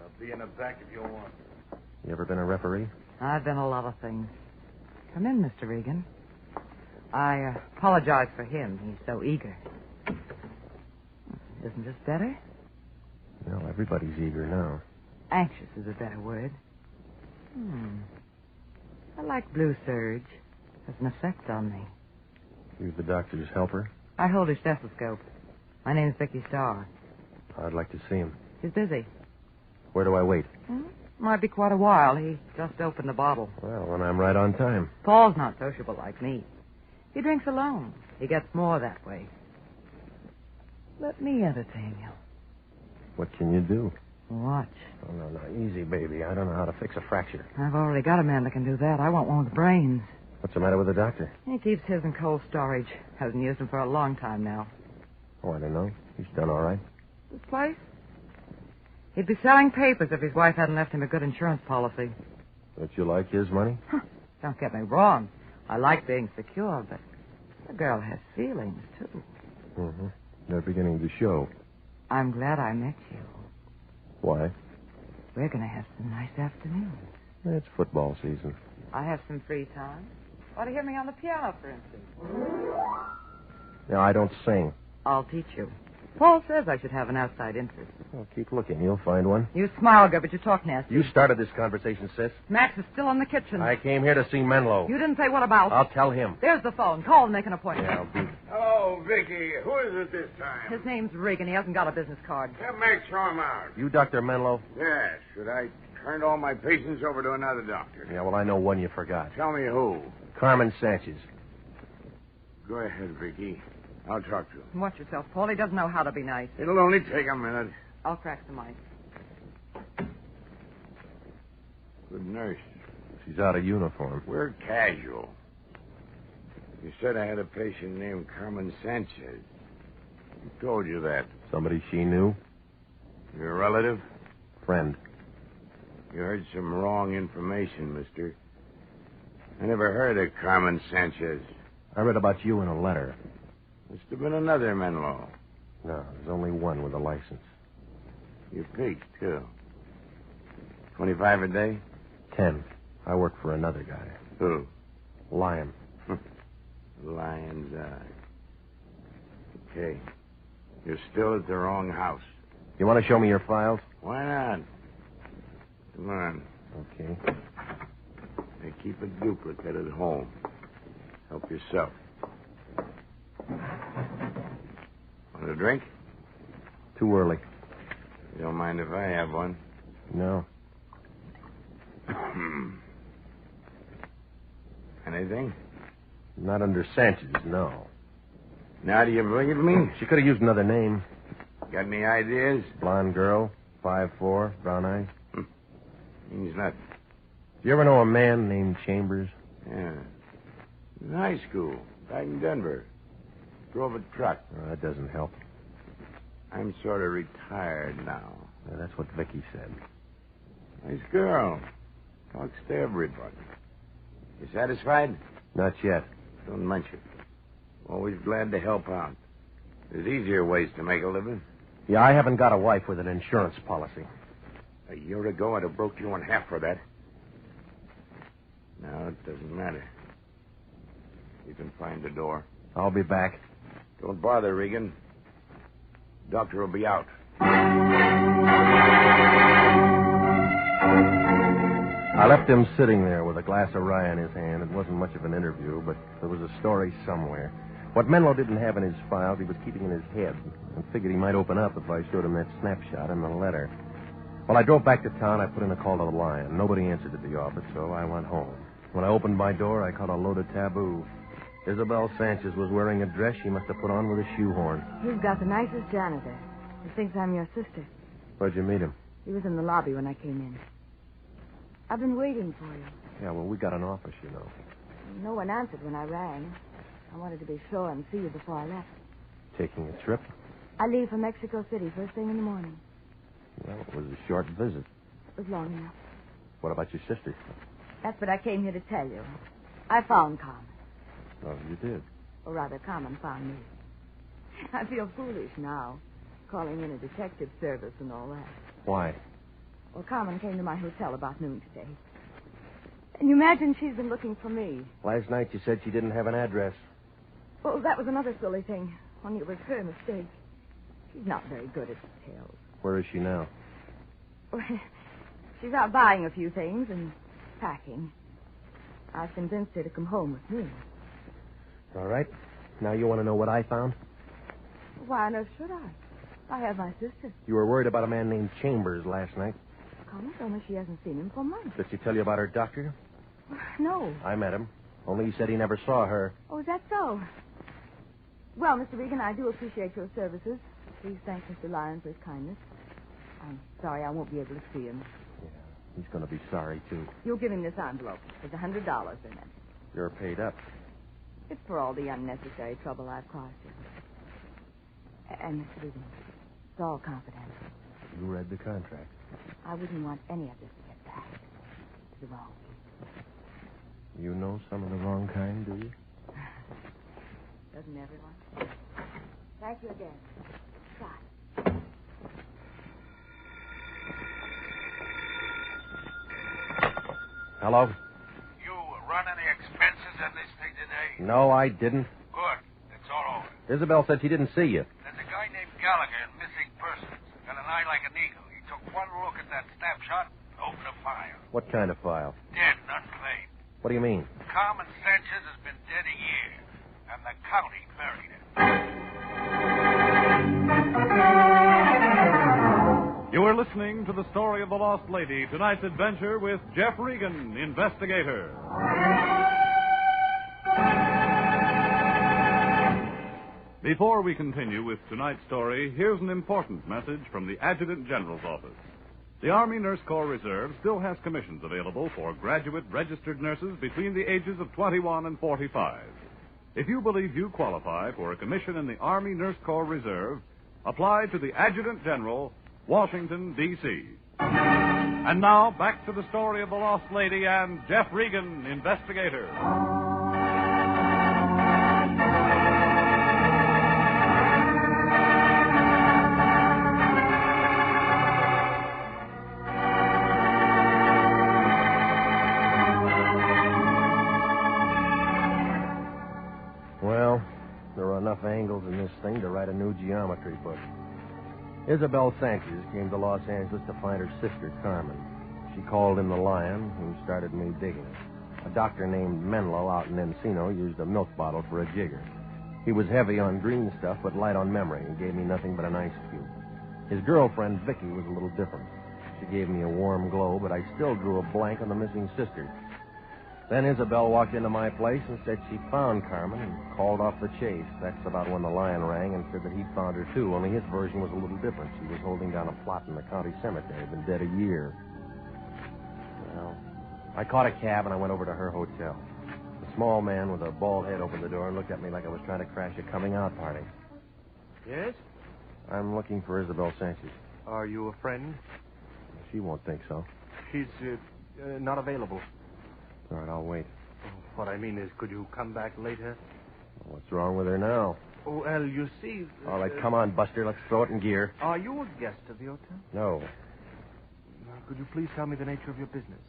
I'll be in the back if you want. You ever been a referee? I've been a lot of things. Come in, Mr. Regan. I apologize for him. He's so eager. Isn't this better? No, everybody's eager now. Anxious is a better word. I like Blue Surge. Has an effect on me. You're the doctor's helper? I hold his stethoscope. My name's Vicky Starr. I'd like to see him. He's busy. Where do I wait? Might be quite a while. He just opened the bottle. Well, then I'm right on time. Paul's not sociable like me. He drinks alone. He gets more that way. Let me entertain you. What can you do? Watch. Oh, no, easy, baby. I don't know how to fix a fracture. I've already got a man that can do that. I want one with brains. What's the matter with the doctor? He keeps his in cold storage. Hasn't used them for a long time now. Oh, I don't know. He's done all right. This place? He'd be selling papers if his wife hadn't left him a good insurance policy. Don't you like his money? Don't get me wrong. I like being secure, but the girl has feelings, too. Mm-hmm. They're beginning to show. I'm glad I met you. Why? We're going to have some nice afternoons. It's football season. I have some free time. Want to hear me on the piano, for instance? No, I don't sing. I'll teach you. Paul says I should have an outside interest. Well, keep looking. You'll find one. You smile good, but you talk nasty. You started this conversation, sis. Max is still in the kitchen. I came here to see Menlo. You didn't say what about? I'll tell him. There's the phone. Call and make an appointment. Yeah, I'll do. Hello, Vicky. Who is it this time? His name's Regan. He hasn't got a business card. Make sure I'm out. You Dr. Menlo? Yes, but I turned all my patients over to another doctor. Yeah, well, I know one you forgot. Tell me who. Carmen Sanchez. Go ahead, Vicky. I'll talk to him. Watch yourself, Paul. He doesn't know how to be nice. It'll only take a minute. I'll crack the mic. Good nurse. She's out of uniform. We're casual. You said I had a patient named Carmen Sanchez. Who told you that? Somebody she knew? Your relative? Friend. You heard some wrong information, mister. I never heard of Carmen Sanchez. I read about you in a letter. Must have been another Menlo. No, there's only one with a license. You peaked, too. 25 a day? 10. I work for another guy. Who? Lion. Lion's Eye. Okay. You're still at the wrong house. You want to show me your files? Why not? Come on. Okay. They keep a duplicate at home. Help yourself. Want a drink? Too early. You don't mind if I have one? No. Anything? Not under Sanchez, no. Now do you believe me? She could have used another name. Got any ideas? Blonde girl, 5'4", brown eyes. Means nothing. Do you ever know a man named Chambers? Yeah. In high school, back in Denver. Drove a truck. Oh, that doesn't help. I'm sort of retired now. Yeah, that's what Vicky said. Nice girl. Talks to everybody. You satisfied? Not yet. Don't mention it. Always glad to help out. There's easier ways to make a living. Yeah, I haven't got a wife with an insurance policy. A year ago, I'd have broke you in half for that. Now it doesn't matter. You can find the door. I'll be back. Don't bother, Regan. Doctor will be out. I left him sitting there with a glass of rye in his hand. It wasn't much of an interview, but there was a story somewhere. What Menlo didn't have in his files, he was keeping in his head, and figured he might open up if I showed him that snapshot in the letter. Well, I drove back to town. I put in a call to the Lion. Nobody answered at the office, so I went home. When I opened my door, I caught a load of taboo. Isabel Sanchez was wearing a dress she must have put on with a shoehorn. You've got the nicest janitor. He thinks I'm your sister. Where'd you meet him? He was in the lobby when I came in. I've been waiting for you. Yeah, well, we got an office, you know. No one answered when I rang. I wanted to be sure and see you before I left. Taking a trip? I leave for Mexico City first thing in the morning. Well, it was a short visit. It was long enough. What about your sister? That's what I came here to tell you. I found Carmen. Oh, you did? Or rather, Carmen found me. I feel foolish now, calling in a detective service and all that. Why? Well, Carmen came to my hotel about noon today. And you imagine she's been looking for me. Last night you said she didn't have an address. Well, that was another silly thing. Only it was her mistake. She's not very good at details. Where is she now? Well, she's out buying a few things and packing. I've convinced her to come home with me. All right. Now you want to know what I found? Why on earth should I? I have my sister. You were worried about a man named Chambers last night. Carmen told me she hasn't seen him for months. Did she tell you about her doctor? No. I met him. Only he said he never saw her. Oh, is that so? Well, Mr. Regan, I do appreciate your services. Please thank Mr. Lyon for his kindness. I'm sorry I won't be able to see him. Yeah, he's going to be sorry, too. You'll give him this envelope. There's $100 in it. You're paid up. It's for all the unnecessary trouble I've caused you. And, Mr. Regan, it's all confidential. You read the contract. I wouldn't want any of this to get back to the wrong people. You know some of the wrong kind, do you? Doesn't everyone? Thank you again. Bye. Hello? You run any expenses on this thing today? No, I didn't. Good. It's all over. Isabel said she didn't see you. There's a guy named Gallagher in missing persons. Got an eye like an eagle. He took one look at that snapshot and opened a file. What kind of file? Dead and unclaimed. What do you mean? Carmen Sanchez has been dead a year, and the county buried her. You are listening to the story of the lost lady, tonight's adventure with Jeff Regan, Investigator. Before we continue with tonight's story, here's an important message from the Adjutant General's office. The Army Nurse Corps Reserve still has commissions available for graduate registered nurses between the ages of 21 and 45. If you believe you qualify for a commission in the Army Nurse Corps Reserve, apply to the Adjutant General, Washington, D.C. And now, back to the story of the lost lady and Jeff Regan, Investigator. Well, there are enough angles in this thing to write a new geometry book. Isabel Sanchez came to Los Angeles to find her sister, Carmen. She called in the Lion, who started me digging. A doctor named Menlo out in Encino used a milk bottle for a jigger. He was heavy on green stuff, but light on memory, and gave me nothing but an ice cube. His girlfriend, Vicky, was a little different. She gave me a warm glow, but I still drew a blank on the missing sister. Then Isabel walked into my place and said she found Carmen and called off the chase. That's about when the lion rang and said that he'd found her, too, only his version was a little different. She was holding down a plot in the county cemetery, been dead a year. Well, I caught a cab and I went over to her hotel. A small man with a bald head opened the door and looked at me like I was trying to crash a coming-out party. Yes? I'm looking for Isabel Sanchez. Are you a friend? She won't think so. She's not available. All right, I'll wait. What I mean is, could you come back later? What's wrong with her now? Oh, well, you see... All right, come on, Buster. Let's throw it in gear. Are you a guest of the hotel? No. Could you please tell me the nature of your business?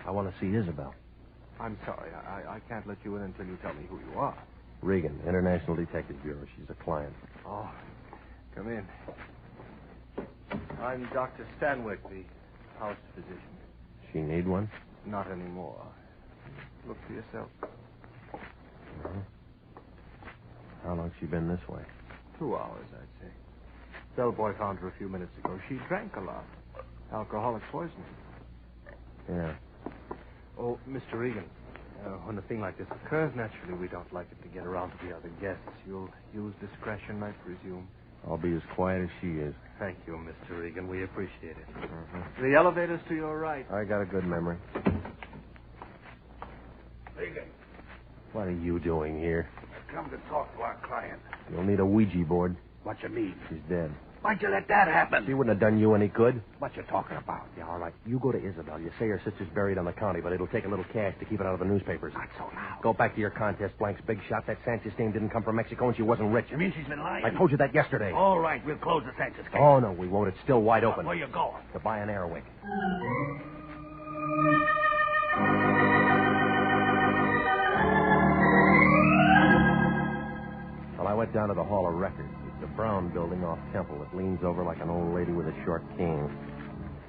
I want to see Isabel. I'm sorry. I can't let you in until you tell me who you are. Regan, International Detective Bureau. She's a client. Oh, come in. I'm Dr. Stanwyck, the house physician. She need one? Not anymore. Look for yourself. Uh-huh. How long's she been this way? 2 hours, I'd say. Bellboy found her a few minutes ago. She drank a lot. Alcoholic poisoning. Yeah. Oh, Mr. Regan, when a thing like this occurs, naturally, we don't like it to get around to the other guests. You'll use discretion, I presume. I'll be as quiet as she is. Thank you, Mr. Regan. We appreciate it. Uh-huh. The elevator's to your right. I got a good memory. Regan, What are you doing here? I've come to talk to our client. You'll need a Ouija board. What you mean? She's dead. Why'd you let that happen? She wouldn't have done you any good. What you talking about? Yeah, all right. You go to Isabel. You say her sister's buried on the county, but it'll take a little cash to keep it out of the newspapers. Not so loud. Go back to your contest blanks, Big Shot. That Sanchez dame didn't come from Mexico, and she wasn't rich. You mean she's been lying? I told you that yesterday. All right, we'll close the Sanchez case. Oh, no, we won't. It's still wide open. Where you going? To buy an Airwick. Well, I went down to the Hall of Records. It's a brown building off Temple that leans over like an old lady with a short cane.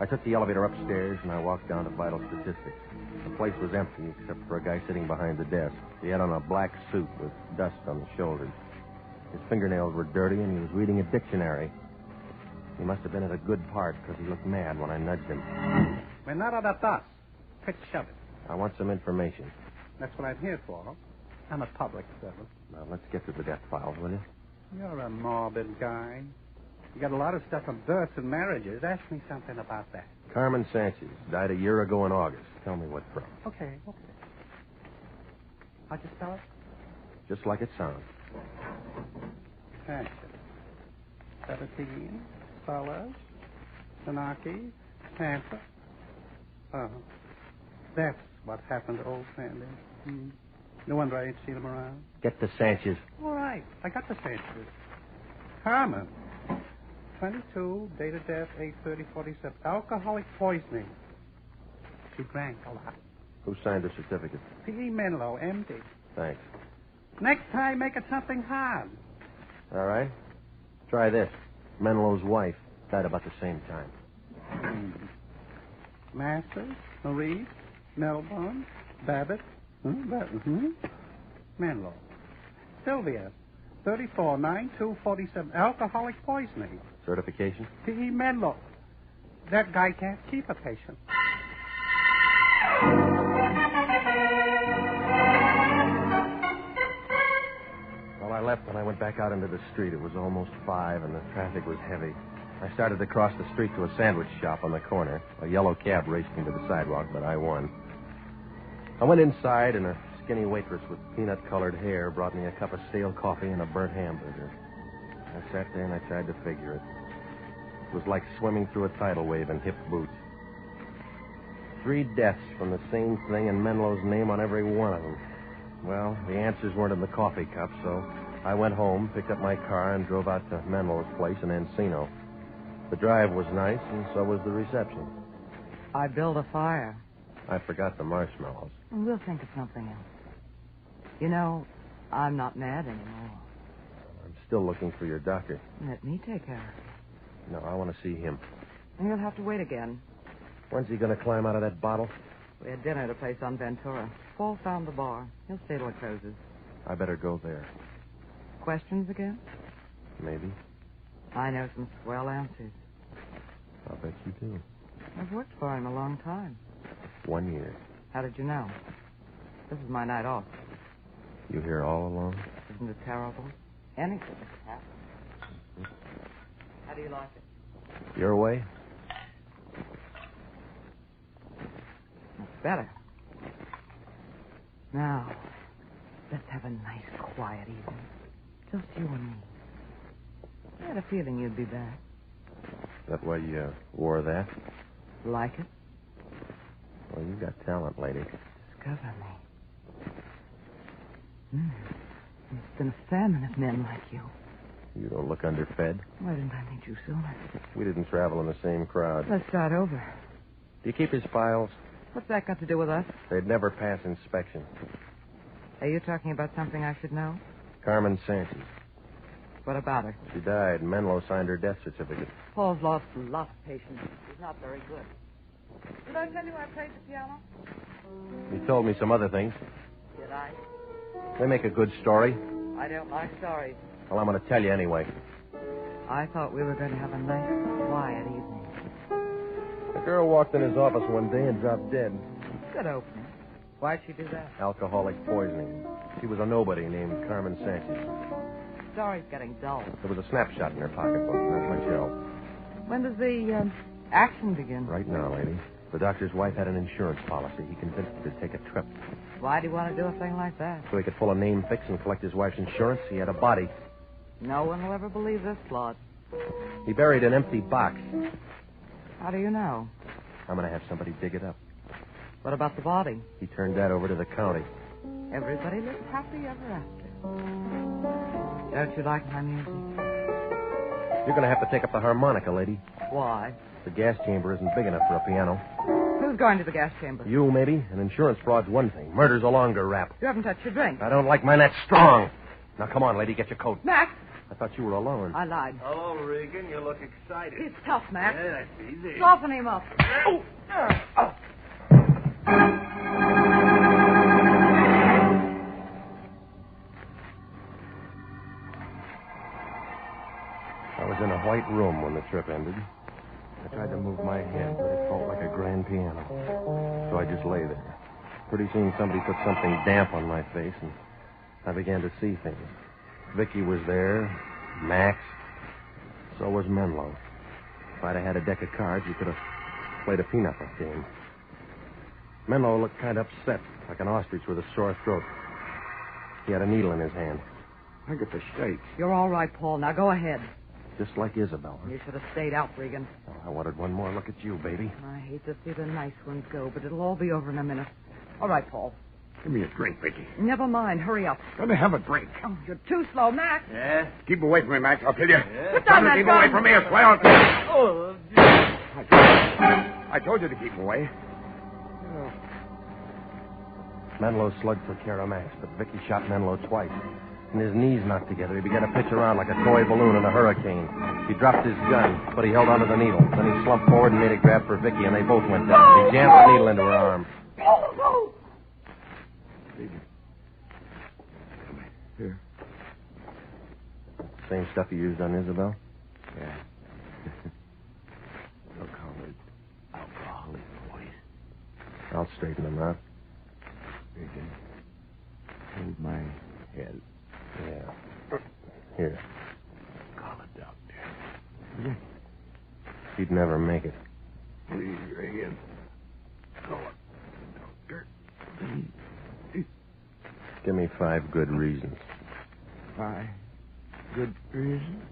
I took the elevator upstairs, and I walked down to vital statistics. The place was empty, except for a guy sitting behind the desk. He had on a black suit with dust on the shoulders. His fingernails were dirty, and he was reading a dictionary. He must have been at a good part, because he looked mad when I nudged him. Quick shove it. I want some information. That's what I'm here for. I'm a public servant. Now, let's get to the death files, will you? You're a morbid guy. You got a lot of stuff on births and marriages. Ask me something about that. Carmen Sanchez died a year ago in August. Tell me what from. Okay. How'd you spell it? Just like it sounds. Sanchez. 17, Solas, Sanaki, Tampa. Oh. That's what happened to old Sandy. No wonder I ain't seen him around. Get the Sanchez. All right. I got the Sanchez. Carmen. 22, date of death, 8/30/47. Alcoholic poisoning. She drank a lot. Who signed the certificate? P.E. Menlo, M.D. Thanks. Next time, make it something hard. All right. Try this. Menlo's wife died about the same time. Masters, Marie, Melbourne, Babbitt, Menlo. Sylvia, 34, 9/2/47. Alcoholic poisoning. Certification? P.E. Menlo. That guy can't keep a patient. Well, I left and I went back out into the street. It was almost 5 and the traffic was heavy. I started to cross the street to a sandwich shop on the corner. A yellow cab raced me to the sidewalk, but I won. I went inside, and a skinny waitress with peanut-colored hair brought me a cup of stale coffee and a burnt hamburger. I sat there and I tried to figure it. It was like swimming through a tidal wave in hip boots. 3 deaths from the same thing and Menlo's name on every one of them. Well, the answers weren't in the coffee cup, so I went home, picked up my car, and drove out to Menlo's place in Encino. The drive was nice, and so was the reception. I built a fire. I forgot the marshmallows. We'll think of something else. You know, I'm not mad anymore. I'm still looking for your doctor. Let me take care of it. No, I want to see him. You'll have to wait again. When's he going to climb out of that bottle? We had dinner at a place on Ventura. Paul found the bar. He'll stay till it closes. I better go there. Questions again? Maybe. I know some swell answers. I'll bet you do. I've worked for him a long time. 1 year. How did you know? This is my night off. You here all alone? Isn't it terrible? Anything could happen. How do you like it? Your way? That's better. Now, let's have a nice, quiet evening. Just you and me. I had a feeling you'd be back. Is that why you wore that? Like it? Well, you got talent, lady. Discover me. It's been a famine of men like you. You don't look underfed. Why didn't I meet you sooner? We didn't travel in the same crowd. Let's start over. Do you keep his files? What's that got to do with us? They'd never pass inspection. Are you talking about something I should know? Carmen Sanchez. What about her? She died. Menlo signed her death certificate. Paul's lost a lot of patience. He's not very good. Did I tell you I played the piano? He told me some other things. Did I? They make a good story. I don't like stories. Well, I'm going to tell you anyway. I thought we were going to have a nice, quiet evening. A girl walked in his office one day and dropped dead. Good opening. Why'd she do that? Alcoholic poisoning. She was a nobody named Carmen Sanchez. The story's getting dull. There was a snapshot in her pocketbook, not much else. When does the action begin? Right now, lady. The doctor's wife had an insurance policy. He convinced her to take a trip. Why'd he want to do a thing like that? So he could pull a name fix and collect his wife's insurance. He had a body. No one will ever believe this plot. He buried an empty box. How do you know? I'm going to have somebody dig it up. What about the body? He turned that over to the county. Everybody lives happy ever after. Don't you like my music? You're going to have to take up the harmonica, lady. Why? The gas chamber isn't big enough for a piano. Who's going to the gas chamber? You, maybe. An insurance fraud's one thing. Murder's a longer rap. You haven't touched your drink. I don't like mine that strong. Now, come on, lady, get your coat. Max! I thought you were alone. I lied. Hello, Regan. You look excited. He's tough, Max. Yeah, that's easy. Soften him up. Oh. I was in a white room when the trip ended. I tried to move my head, but it felt like a grand piano. So I just lay there. Pretty soon somebody put something damp on my face, and I began to see things. Vicky was there, Max. So was Menlo. If I'd have had a deck of cards, we could have played a pinochle game. Menlo looked kind of upset, like an ostrich with a sore throat. He had a needle in his hand. I get the shakes. You're all right, Paul. Now go ahead. Just like Isabel. You should have stayed out, Regan. Oh, I wanted one more look at you, baby. I hate to see the nice ones go, but it'll all be over in a minute. All right, Paul. Give me a drink, Vicky. Never mind. Hurry up. Let me have a drink. Oh, you're too slow, Max. Yeah? Keep away from me, Max. I'll kill you. Yeah. Put down that Keep gun. away from me, I swear I'll kill you. Oh, I told you to keep away. Menlo slugged for care of Max, but Vicky shot Menlo twice. And his knees knocked together. He began to pitch around like a toy balloon in a hurricane. He dropped his gun, but he held onto the needle. Then he slumped forward and made a grab for Vicky, and they both went down. He jammed the needle into her arm. Here. Same stuff you used on Isabel? Yeah. Alcoholic voice. I'll straighten him out. Regan, hold my head. Yeah. Here. Call a doctor. He'd never make it. Please, Regan. Call a doctor. Please. Give me 5 good reasons. 5 good reasons?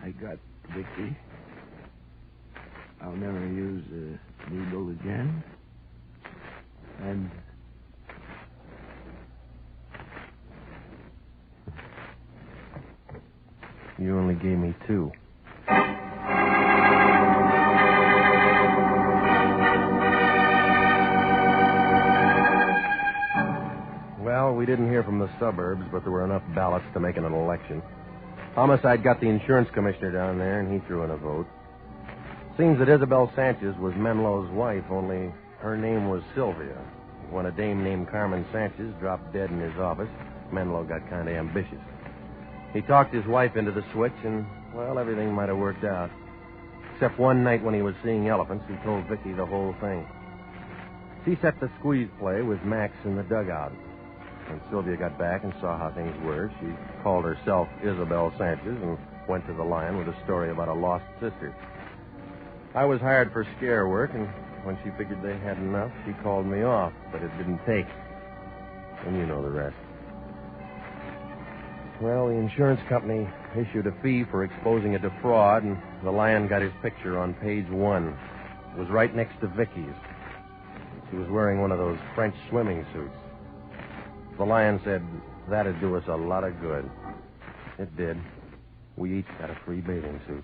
I got Vicky. I'll never use a needle again. And You only gave me 2. Well, we didn't hear from the suburbs, but there were enough ballots to make it an election. Homicide got the insurance commissioner down there, and he threw in a vote. Seems that Isabel Sanchez was Menlo's wife, only her name was Sylvia. When a dame named Carmen Sanchez dropped dead in his office, Menlo got kind of ambitious. He talked his wife into the switch, and, well, everything might have worked out. Except one night when he was seeing elephants, he told Vicky the whole thing. She set the squeeze play with Max in the dugout. When Sylvia got back and saw how things were, she called herself Isabel Sanchez and went to the Lion with a story about a lost sister. I was hired for scare work, and when she figured they had enough, she called me off, but it didn't take. And you know the rest. Well, the insurance company issued a fee for exposing it to fraud, and the Lion got his picture on page 1. It was right next to Vicky's. She was wearing one of those French swimming suits. The Lion said that'd do us a lot of good. It did. We each got a free bathing suit.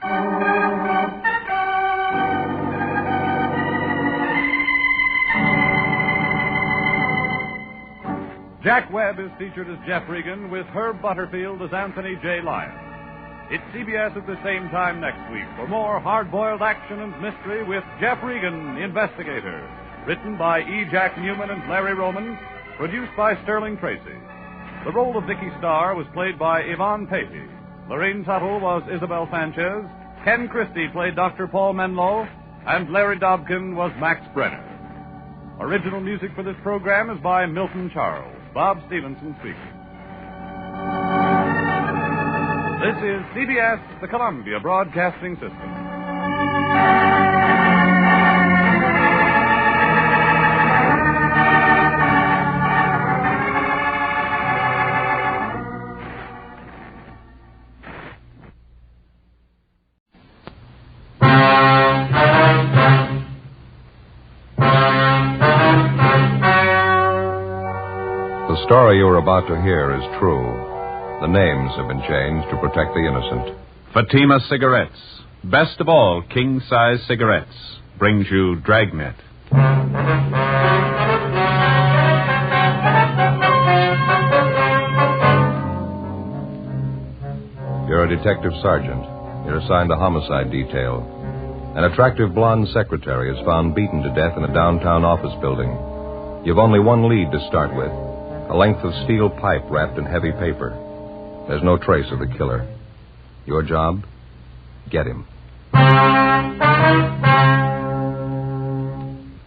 Jack Webb is featured as Jeff Regan, with Herb Butterfield as Anthony J. Lyon. It's CBS at the same time next week for more hard-boiled action and mystery with Jeff Regan, Investigator. Written by E. Jack Newman and Larry Roman. Produced by Sterling Tracy. The role of Vicky Starr was played by Yvonne Patey. Lorraine Tuttle was Isabel Sanchez. Ken Christie played Dr. Paul Menlo. And Larry Dobkin was Max Brenner. Original music for this program is by Milton Charles. Bob Stevenson speaking. This is CBS, the Columbia Broadcasting System. The story you are about to hear is true. The names have been changed to protect the innocent. Fatima Cigarettes, best of all king-size cigarettes, brings you Dragnet. You're a detective sergeant. You're assigned to homicide detail. An attractive blonde secretary is found beaten to death in a downtown office building. You've only one lead to start with. A length of steel pipe wrapped in heavy paper. There's no trace of the killer. Your job? Get him.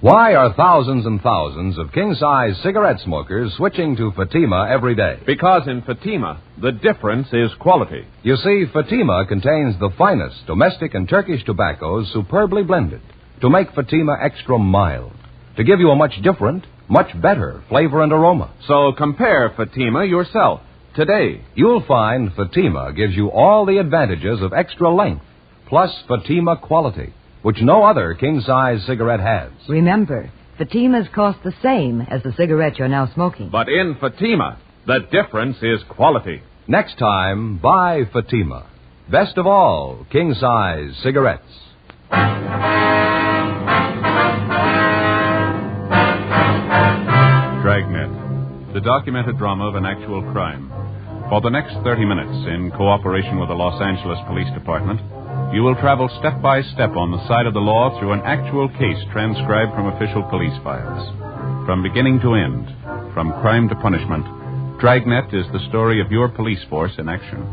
Why are thousands and thousands of king-size cigarette smokers switching to Fatima every day? Because in Fatima, the difference is quality. You see, Fatima contains the finest domestic and Turkish tobaccos superbly blended to make Fatima extra mild, to give you a much different, much better flavor and aroma. So compare Fatima yourself today. You'll find Fatima gives you all the advantages of extra length, plus Fatima quality, which no other king-size cigarette has. Remember, Fatimas cost the same as the cigarette you're now smoking. But in Fatima, the difference is quality. Next time, buy Fatima. Best of all, king-size cigarettes. Dragnet, the documented drama of an actual crime. For the next 30 minutes, in cooperation with the Los Angeles Police Department, you will travel step by step on the side of the law through an actual case transcribed from official police files. From beginning to end, from crime to punishment, Dragnet is the story of your police force in action.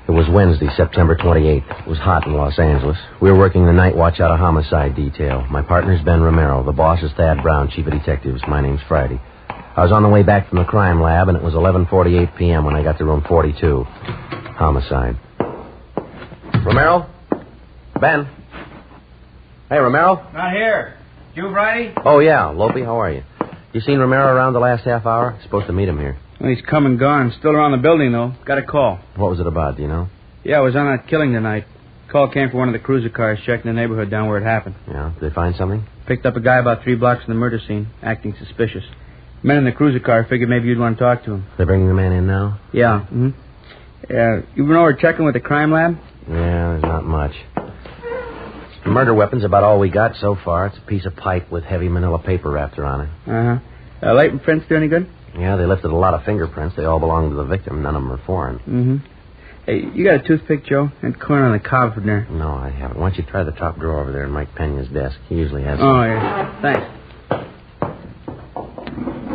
It was Wednesday, September 28th. It was hot in Los Angeles. We were working the night watch out of homicide detail. My partner's Ben Romero. The boss is Thad Brown, chief of detectives. My name's Friday. I was on the way back from the crime lab, and it was 11:48 p.m. when I got to room 42. Homicide. Romero? Ben? Hey, Romero? Not here. You, Friday? Oh, yeah. Lopey, how are you? You seen Romero around the last half hour? Supposed to meet him here. Well, he's come and gone. Still around the building, though. Got a call. What was it about, do you know? Yeah, I was on that killing tonight. Call came from one of the cruiser cars checking the neighborhood down where it happened. Yeah? Did they find something? Picked up a guy about 3 blocks from the murder scene, acting suspicious. Men in the cruiser car figured maybe you'd want to talk to him. They're bringing the man in now? Yeah. Mm-hmm. You been over checking with the crime lab? Yeah, there's not much. The murder weapon's about all we got so far. It's a piece of pipe with heavy manila paper wrapped around it. Uh-huh. Light prints do any good? Yeah, they lifted a lot of fingerprints. They all belong to the victim. None of them are foreign. Mm-hmm. Hey, you got a toothpick, Joe? And corn on the cob from there. No, I haven't. Why don't you try the top drawer over there in Mike Pena's desk? He usually has some. Oh, yeah. Thanks.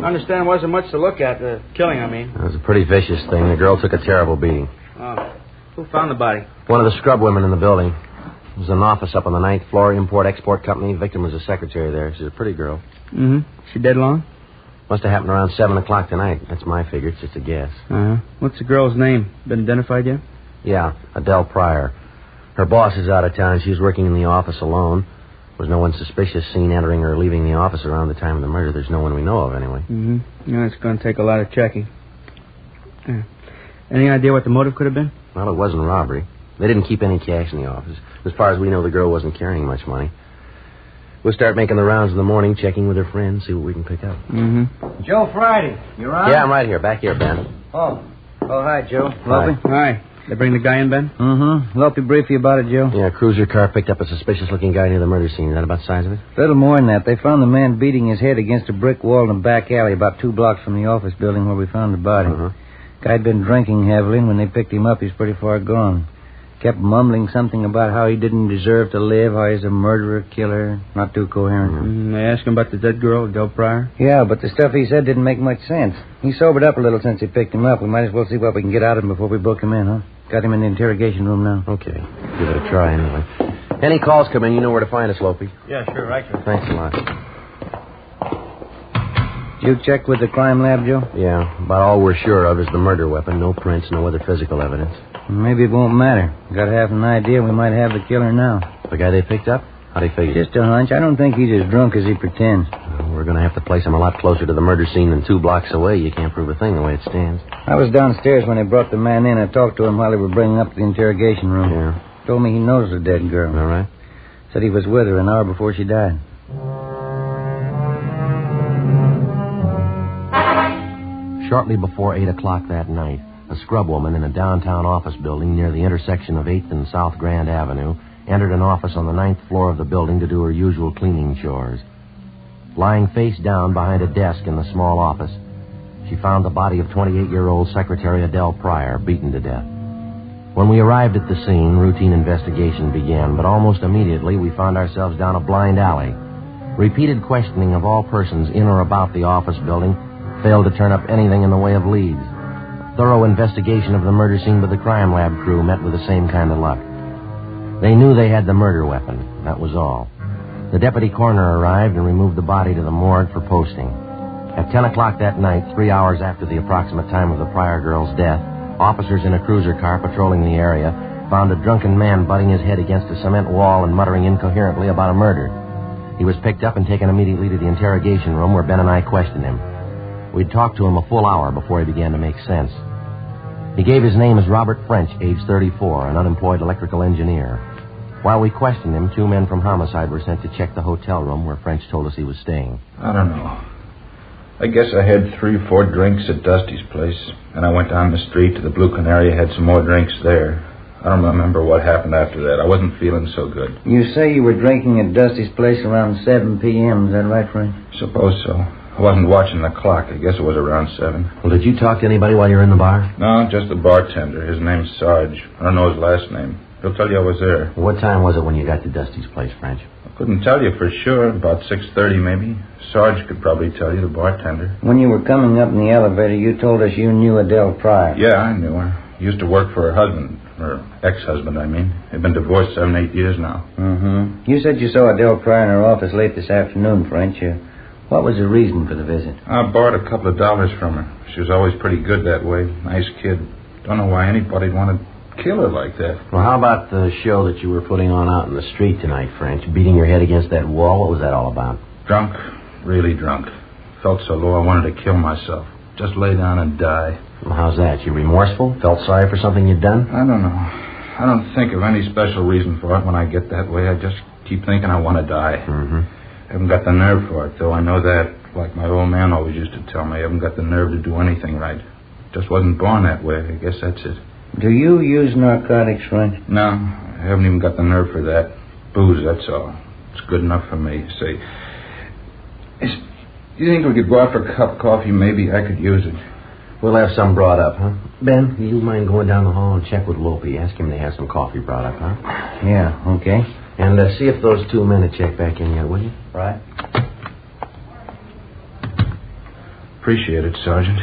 I understand it wasn't much to look at, the killing, I mean. It was a pretty vicious thing. The girl took a terrible beating. Oh. Who found the body? One of the scrub women in the building. It was an office up on the 9th floor, import-export company. The victim was a secretary there. She's a pretty girl. Mm-hmm. She dead long? Must have happened around 7 o'clock tonight. That's my figure. It's just a guess. Uh-huh. What's the girl's name? Been identified yet? Yeah, Adele Pryor. Her boss is out of town. She was working in the office alone. There was no one suspicious seen entering or leaving the office around the time of the murder. There's no one we know of, anyway. Mm-hmm. Yeah, it's going to take a lot of checking. Yeah. Any idea what the motive could have been? Well, it wasn't robbery. They didn't keep any cash in the office. As far as we know, the girl wasn't carrying much money. We'll start making the rounds in the morning, checking with her friends, see what we can pick up. Mm-hmm. Joe Friday, you on? Yeah, I'm right here. Back here, Ben. Oh, hi, Joe. Hi. Lopey? Hi. They bring the guy in, Ben? Mm-hmm. Lopey brief you about it, Joe? Yeah, a cruiser car picked up a suspicious-looking guy near the murder scene. Is that about the size of it? A little more than that. They found the man beating his head against a brick wall in a back alley about 2 blocks from the office building where we found the body. Uh-huh. Guy'd been drinking heavily, and when they picked him up, he's pretty far gone. Kept mumbling something about how he didn't deserve to live, how he's a murderer, killer. Not too coherent. Mm-hmm. They asked him about the dead girl, Adele Pryor? Yeah, but the stuff he said didn't make much sense. He sobered up a little since he picked him up. We might as well see what we can get out of him before we book him in, huh? Got him in the interrogation room now. Okay. Give it a try anyway. Any calls come in, you know where to find us, Lopey. Yeah, sure, right, sir. Thanks a lot. Did you check with the crime lab, Joe? Yeah, about all we're sure of is the murder weapon. No prints, no other physical evidence. Maybe it won't matter. Got half an idea we might have the killer now. The guy they picked up? How'd he figure? Just a hunch. I don't think he's as drunk as he pretends. Well, we're going to have to place him a lot closer to the murder scene than 2 blocks away. You can't prove a thing the way it stands. I was downstairs when they brought the man in. I talked to him while they were bringing up the interrogation room. Yeah. Told me he knows the dead girl. All right. Said he was with her an hour before she died. Shortly before 8 o'clock that night, a scrub woman in a downtown office building near the intersection of 8th and South Grand Avenue entered an office on the 9th floor of the building to do her usual cleaning chores. Lying face down behind a desk in the small office, she found the body of 28-year-old Secretary Adele Pryor beaten to death. When we arrived at the scene, routine investigation began, but almost immediately we found ourselves down a blind alley. Repeated questioning of all persons in or about the office building failed to turn up anything in the way of leads. Thorough investigation of the murder scene by the crime lab crew met with the same kind of luck. They knew they had the murder weapon. That was all. The deputy coroner arrived and removed the body to the morgue for posting. At 10 o'clock that night, 3 hours after the approximate time of the Pryor girl's death, officers in a cruiser car patrolling the area found a drunken man butting his head against a cement wall and muttering incoherently about a murder. He was picked up and taken immediately to the interrogation room where Ben and I questioned him. We'd talked to him a full hour before he began to make sense. He gave his name as Robert French, age 34, an unemployed electrical engineer. While we questioned him, 2 men from homicide were sent to check the hotel room where French told us he was staying. I don't know. I guess I had 3 or 4 drinks at Dusty's place. Then I went down the street to the Blue Canary, had some more drinks there. I don't remember what happened after that. I wasn't feeling so good. You say you were drinking at Dusty's place around 7 p.m., is that right, Frank? Suppose so. I wasn't watching the clock. I guess it was around 7. Well, did you talk to anybody while you were in the bar? No, just the bartender. His name's Sarge. I don't know his last name. He'll tell you I was there. What time was it when you got to Dusty's place, French? I couldn't tell you for sure. About 6:30 maybe. Sarge could probably tell you, the bartender. When you were coming up in the elevator, you told us you knew Adele Pryor. Yeah, I knew her. Used to work for her husband. Her ex-husband, I mean. They've been divorced 7, 8 years now. Mm-hmm. You said you saw Adele Pryor in her office late this afternoon, French. What was the reason for the visit? I borrowed a couple of dollars from her. She was always pretty good that way. Nice kid. Don't know why anybody'd want to kill her like that. Well, how about the show that you were putting on out in the street tonight, French? Beating your head against that wall? What was that all about? Drunk. Really drunk. Felt so low I wanted to kill myself. Just lay down and die. Well, how's that? You remorseful? Felt sorry for something you'd done? I don't know. I don't think of any special reason for it when I get that way. I just keep thinking I want to die. Mm-hmm. I haven't got the nerve for it, though. I know that. Like my old man always used to tell me, I haven't got the nerve to do anything right. Just wasn't born that way. I guess that's it. Do you use narcotics, French? No, I haven't even got the nerve for that. Booze, that's all. It's good enough for me. Say, you think we could go out for a cup of coffee? Maybe I could use it. We'll have some brought up, huh? Ben, do you mind going down the hall and check with Lopey? Ask him to have some coffee brought up, huh? Yeah, okay. And see if those 2 men have checked back in yet, will you? Right. Appreciate it, Sergeant.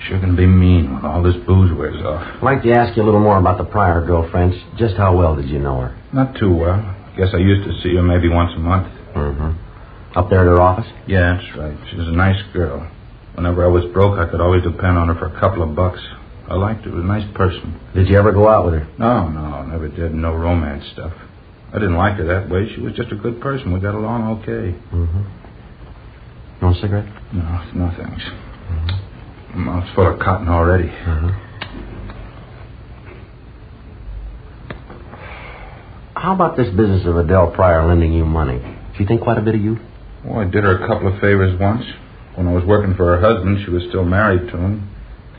Sure gonna be mean when all this booze wears off. I'd like to ask you a little more about the Pryor girl, French. Just how well did you know her? Not too well. Guess I used to see her maybe once a month. Mm-hmm. Up there at her office? Yeah, that's right. She was a nice girl. Whenever I was broke, I could always depend on her for a couple of bucks. I liked her. She was a nice person. Did you ever go out with her? No, never did. No romance stuff. I didn't like her that way. She was just a good person. We got along okay. Mm-hmm. You want a cigarette? No, thanks. My mouth's full of cotton already. How about this business of Adele Pryor lending you money? She think quite a bit of you? Well, I did her a couple of favors once. When I was working for her husband, she was still married to him.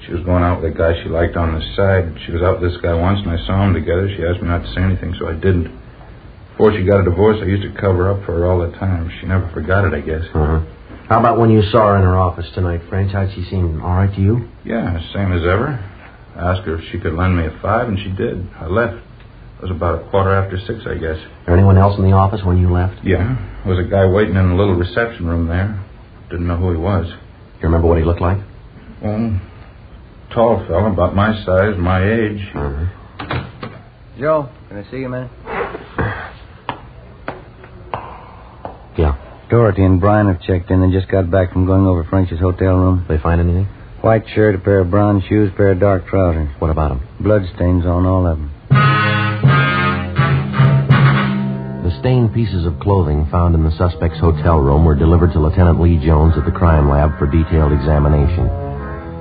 She was going out with a guy she liked on the side. She was out with this guy once, and I saw them together. She asked me not to say anything, so I didn't. Before she got a divorce, I used to cover up for her all the time. She never forgot it, I guess. How about when you saw her in her office tonight, French? How'd she seem? All right to you? Yeah, same as ever. I asked her if she could lend me a $5, and she did. I left. It was about 6:15, I guess. There anyone else in the office when you left? Yeah. There was a guy waiting in a little reception room there. Didn't know who he was. You remember what he looked like? Well, tall fella, about my size, my age. Joe, can I see you a minute? Yeah. Dorothy and Brian have checked in and just got back from going over French's hotel room. They find anything? White shirt, a pair of brown shoes, a pair of dark trousers. What about them? Bloodstains on all of them. The stained pieces of clothing found in the suspect's hotel room were delivered to Lieutenant Lee Jones at the crime lab for detailed examination.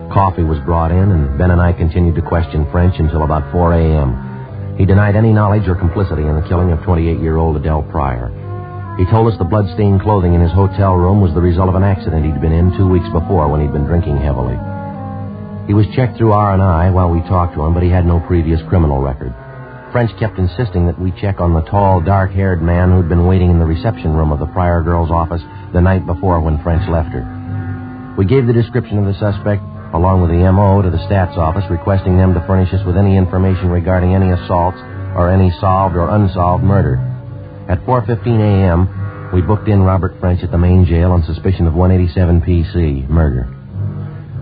Coffee was brought in, and Ben and I continued to question French until about 4 a.m. He denied any knowledge or complicity in the killing of 28-year-old Adele Pryor. He told us the blood-stained clothing in his hotel room was the result of an accident he'd been in 2 weeks before when he'd been drinking heavily. He was checked through R&I while we talked to him, but he had no previous criminal record. French kept insisting that we check on the tall, dark-haired man who'd been waiting in the reception room of the Pryor girl's office the night before when French left her. We gave the description of the suspect, along with the M.O., to the stats office, requesting them to furnish us with any information regarding any assaults or any solved or unsolved murder. At 4:15 a.m., we booked in Robert French at the main jail on suspicion of 187 PC, murder.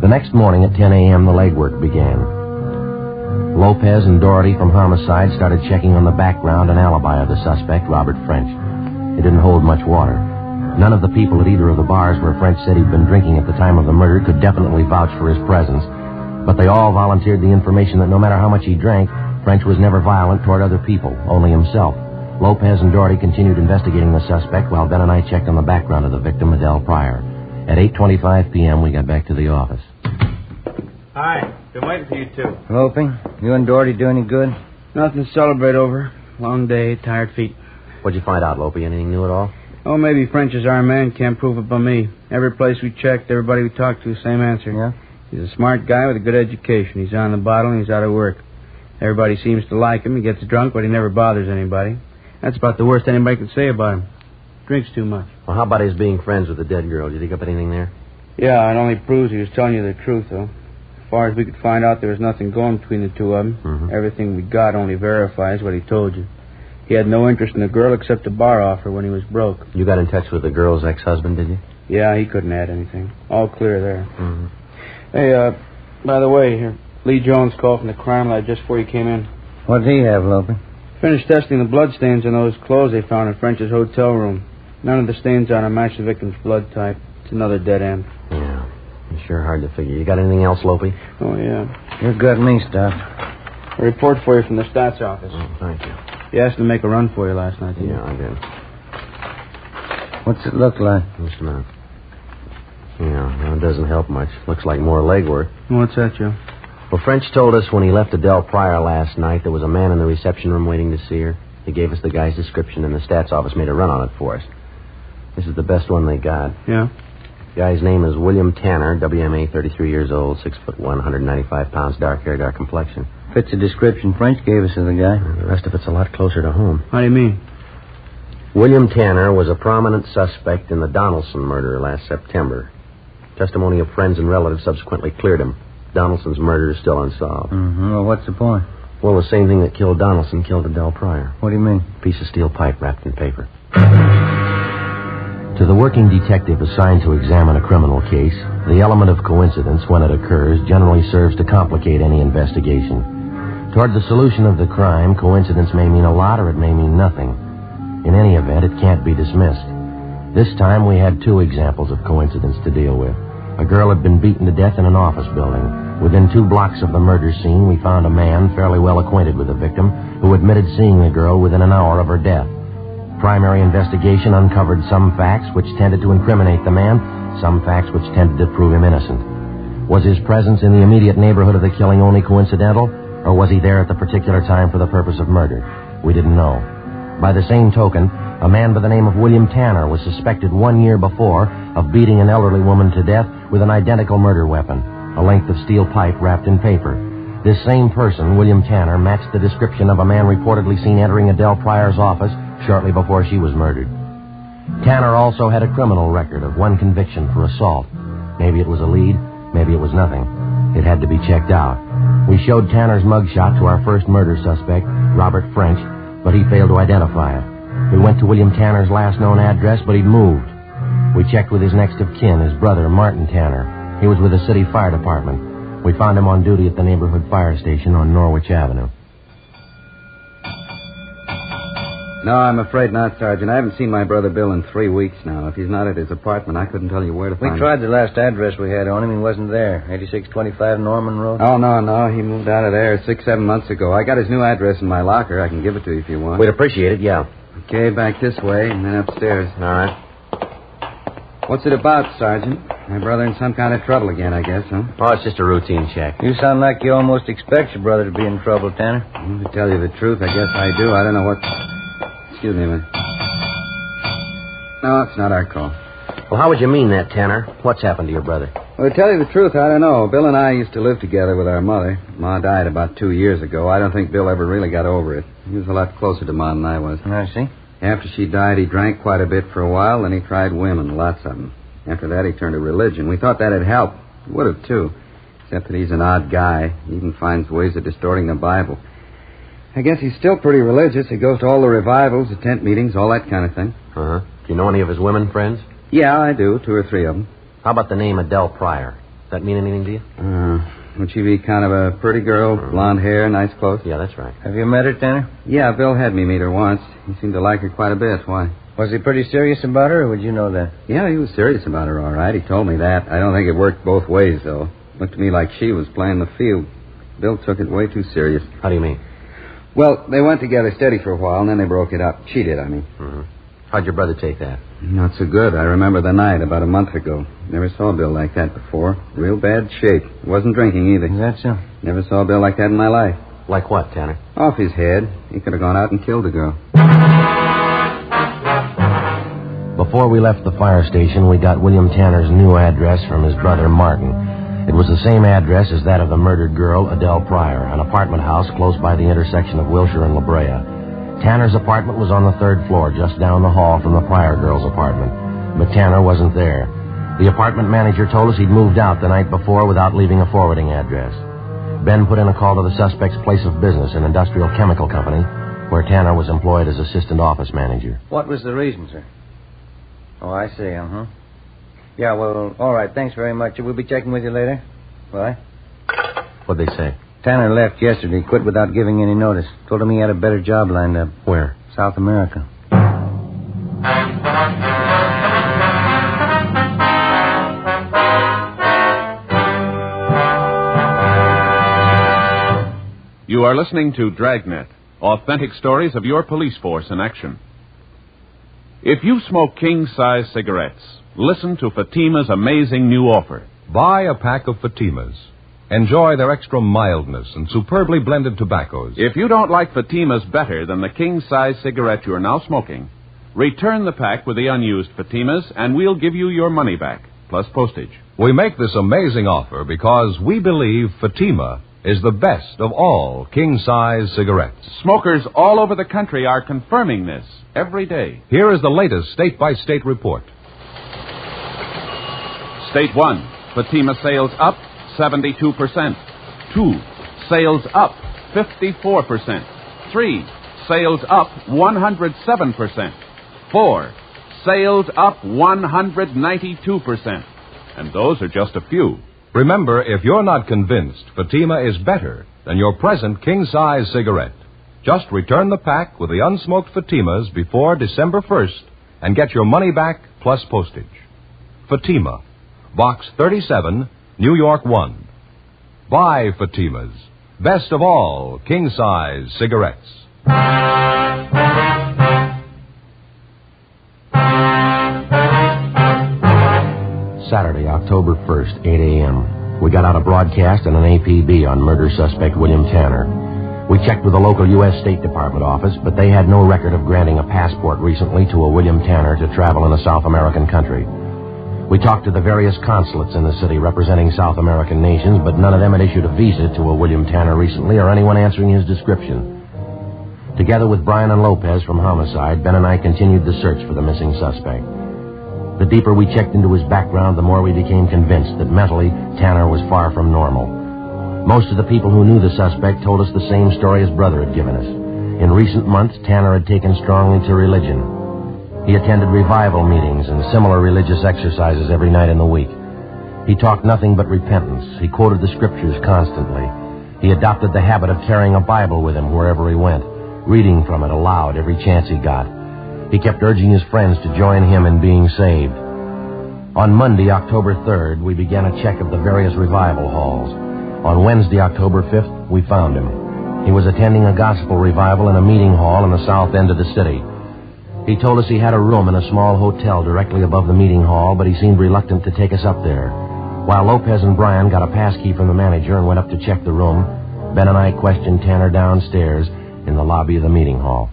The next morning at 10 a.m., the legwork began. Lopez and Doherty from Homicide started checking on the background and alibi of the suspect, Robert French. It didn't hold much water. None of the people at either of the bars where French said he'd been drinking at the time of the murder could definitely vouch for his presence, but they all volunteered the information that no matter how much he drank, French was never violent toward other people, only himself. Lopez and Doherty continued investigating the suspect while Ben and I checked on the background of the victim, Adele Pryor. At 8:25 p.m., we got back to the office. Hi. Been waiting for you, too. Loping, you and Doherty do any good? Nothing to celebrate over. Long day, tired feet. What'd you find out, Lopey? Anything new at all? Oh, maybe French is our man. Can't prove it by me. Every place we checked, everybody we talked to, same answer. Yeah? He's a smart guy with a good education. He's on the bottle and he's out of work. Everybody seems to like him. He gets drunk, but he never bothers anybody. That's about the worst anybody can say about him. Drinks too much. Well, how about his being friends with the dead girl? Did you dig up anything there? Yeah, it only proves he was telling you the truth, though. As far as we could find out, there was nothing going between the two of them. Mm-hmm. Everything we got only verifies what he told you. He had no interest in the girl except a bar offer when he was broke. You got in touch with the girl's ex-husband, did you? Yeah, he couldn't add anything. All clear there. Mm-hmm. Hey, by the way, here, Lee Jones called from the crime lab just before you came in. What did he have, Lopey? Finished testing the blood stains on those clothes they found in French's hotel room. None of the stains on them match the victim's blood type. It's another dead end. Yeah, it's sure hard to figure. You got anything else, Lopey? Oh, yeah. You got me stuff. A report for you from the stats office. Oh, thank you. He asked to make a run for you last night, didn't Yeah, I did. What's it look like? Just a minute. Yeah, well, it doesn't help much. Looks like more legwork. What's that, Joe? Well, French told us when he left Adele Pryor last night there was a man in the reception room waiting to see her. He gave us the guy's description, and the stats office made a run on it for us. This is the best one they got. Yeah? The guy's name is William Tanner, WMA, 33 years old, 6'1", 195 pounds, dark hair, dark complexion. Fits the description French gave us of the guy. The rest of it's a lot closer to home. How do you mean? William Tanner was a prominent suspect in the Donaldson murder last September. Testimony of friends and relatives subsequently cleared him. Donaldson's murder is still unsolved. Mm-hmm. Well, what's the point? Well, the same thing that killed Donaldson killed Adele Pryor. What do you mean? Piece of steel pipe wrapped in paper. To the working detective assigned to examine a criminal case, the element of coincidence, when it occurs, generally serves to complicate any investigation. Toward the solution of the crime, coincidence may mean a lot or it may mean nothing. In any event, it can't be dismissed. This time we had two examples of coincidence to deal with. A girl had been beaten to death in an office building. Within 2 blocks of the murder scene, we found a man fairly well acquainted with the victim who admitted seeing the girl within an hour of her death. Primary investigation uncovered some facts which tended to incriminate the man, some facts which tended to prove him innocent. Was his presence in the immediate neighborhood of the killing only coincidental, or was he there at the particular time for the purpose of murder? We didn't know. By the same token, a man by the name of William Tanner was suspected 1 year before of beating an elderly woman to death with an identical murder weapon, a length of steel pipe wrapped in paper. This same person, William Tanner, matched the description of a man reportedly seen entering Adele Pryor's office shortly before she was murdered. Tanner also had a criminal record of 1 conviction for assault. Maybe it was a lead, maybe it was nothing. It had to be checked out. We showed Tanner's mugshot to our first murder suspect, Robert French, but he failed to identify it. We went to William Tanner's last known address, but he'd moved. We checked with his next of kin, his brother, Martin Tanner. He was with the city fire department. We found him on duty at the neighborhood fire station on Norwich Avenue. No, I'm afraid not, Sergeant. I haven't seen my brother Bill in 3 weeks now. If he's not at his apartment, I couldn't tell you where to find him. We tried the last address we had on him. He wasn't there. 8625 Norman Road? Oh, no. He moved out of there 6-7 months ago. I got his new address in my locker. I can give it to you if you want. We'd appreciate it, yeah. Okay, back this way and then upstairs. All right. What's it about, Sergeant? My brother in some kind of trouble again, I guess, huh? Oh, it's just a routine check. You sound like you almost expect your brother to be in trouble, Tanner. Well, to tell you the truth, I guess I do. I don't know what... Excuse me a minute. No, it's not our call. Well, how would you mean that, Tanner? What's happened to your brother? Well, to tell you the truth, I don't know. Bill and I used to live together with our mother. Ma died about 2 years ago. I don't think Bill ever really got over it. He was a lot closer to Ma than I was. I see. After she died, he drank quite a bit for a while, then he tried women, lots of them. After that, he turned to religion. We thought that'd help. It would have, too. Except that he's an odd guy. He even finds ways of distorting the Bible. I guess he's still pretty religious. He goes to all the revivals, the tent meetings, all that kind of thing. Uh-huh. Do you know any of his women friends? Yeah, I do. 2 or 3 of them. How about the name Adele Pryor? Does that mean anything to you? Would she be kind of a pretty girl, blonde hair, nice clothes? Yeah, that's right. Have you met her, Tanner? Yeah, Bill had me meet her once. He seemed to like her quite a bit. Why? Was he pretty serious about her, or would you know that? Yeah, he was serious about her, all right. He told me that. I don't think it worked both ways, though. Looked to me like she was playing the field. Bill took it way too serious. How do you mean? Well, they went together steady for a while, and then they broke it up. She did, I mean. Mm-hmm. How'd your brother take that? Not so good. I remember the night about a month ago. Never saw Bill like that before. Real bad shape. Wasn't drinking either. Is that so? Never saw Bill like that in my life. Like what, Tanner? Off his head. He could have gone out and killed a girl. Before we left the fire station, we got William Tanner's new address from his brother, Martin. It was the same address as that of the murdered girl, Adele Pryor, an apartment house close by the intersection of Wilshire and La Brea. Tanner's apartment was on the 3rd floor, just down the hall from the Pryor girl's apartment. But Tanner wasn't there. The apartment manager told us he'd moved out the night before without leaving a forwarding address. Ben put in a call to the suspect's place of business, an industrial chemical company, where Tanner was employed as assistant office manager. What was the reason, sir? Oh, I see, uh-huh. Yeah, well, all right, thanks very much. We'll be checking with you later. Why? What'd they say? Tanner left yesterday, quit without giving any notice. Told him he had a better job lined up. Where? South America. You are listening to Dragnet, authentic stories of your police force in action. If you smoke king-size cigarettes, listen to Fatima's amazing new offer. Buy a pack of Fatimas. Enjoy their extra mildness and superbly blended tobaccos. If you don't like Fatimas better than the king-size cigarette you're now smoking, return the pack with the unused Fatimas and we'll give you your money back, plus postage. We make this amazing offer because we believe Fatima is the best of all king-size cigarettes. Smokers all over the country are confirming this every day. Here is the latest state-by-state report. State 1, Fatima sales up 72%. 2, sales up 54%. 3, sales up 107%. 4, sales up 192%. And those are just a few. Remember, if you're not convinced Fatima is better than your present king-size cigarette, just return the pack with the unsmoked Fatimas before December 1st and get your money back plus postage. Fatima, Box 37, New York 1. Buy Fatimas. Best of all, king-size cigarettes. Saturday, October 1st, 8 a.m. We got out a broadcast and an APB on murder suspect William Tanner. We checked with the local U.S. State Department office, but they had no record of granting a passport recently to a William Tanner to travel in a South American country. We talked to the various consulates in the city representing South American nations, but none of them had issued a visa to a William Tanner recently or anyone answering his description. Together with Brian and Lopez from Homicide, Ben and I continued the search for the missing suspect. The deeper we checked into his background, the more we became convinced that mentally, Tanner was far from normal. Most of the people who knew the suspect told us the same story his brother had given us. In recent months, Tanner had taken strongly to religion. He attended revival meetings and similar religious exercises every night in the week. He talked nothing but repentance. He quoted the scriptures constantly. He adopted the habit of carrying a Bible with him wherever he went, reading from it aloud every chance he got. He kept urging his friends to join him in being saved. On Monday, October 3rd, we began a check of the various revival halls. On Wednesday, October 5th, we found him. He was attending a gospel revival in a meeting hall in the south end of the city. He told us he had a room in a small hotel directly above the meeting hall, but he seemed reluctant to take us up there. While Lopez and Brian got a pass key from the manager and went up to check the room, Ben and I questioned Tanner downstairs in the lobby of the meeting hall.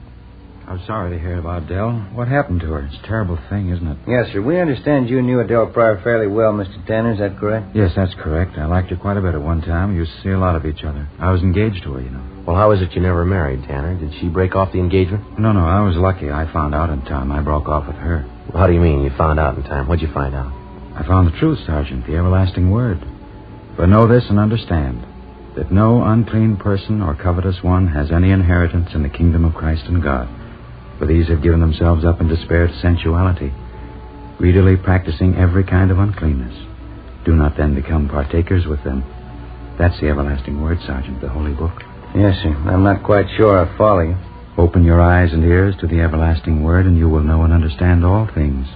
I'm sorry to hear about Adele. What happened to her? It's a terrible thing, isn't it? Yes, sir. We understand you knew Adele Pryor fairly well, Mr. Tanner. Is that correct? Yes, that's correct. I liked her quite a bit at one time. We used to see a lot of each other. I was engaged to her, you know. Well, how is it you never married, Tanner? Did she break off the engagement? No, I was lucky. I found out in time. I broke off with her. Well, how do you mean you found out in time? What'd you find out? I found the truth, Sergeant, the everlasting word. But know this and understand that no unclean person or covetous one has any inheritance in the kingdom of Christ and God. For these have given themselves up in despair to sensuality, greedily practicing every kind of uncleanness. Do not then become partakers with them. That's the everlasting word, Sergeant, the Holy Book. Yes, sir. I'm not quite sure I follow you. Open your eyes and ears to the everlasting word, and you will know and understand all things.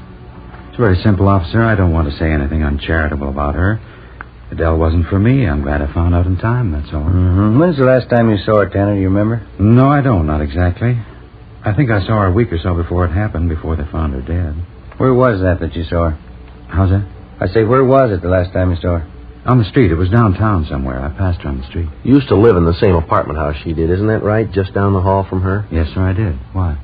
It's very simple, officer. I don't want to say anything uncharitable about her. Adele wasn't for me. I'm glad I found out in time, that's all. Mm-hmm. When's the last time you saw her, Tanner? Do you remember? No, I don't. Not exactly. I think I saw her a week or so before it happened, before they found her dead. Where was that you saw her? How's that? I say, where was it the last time you saw her? On the street. It was downtown somewhere. I passed her on the street. You used to live in the same apartment house she did, isn't that right? Just down the hall from her? Yes, sir, I did. Why?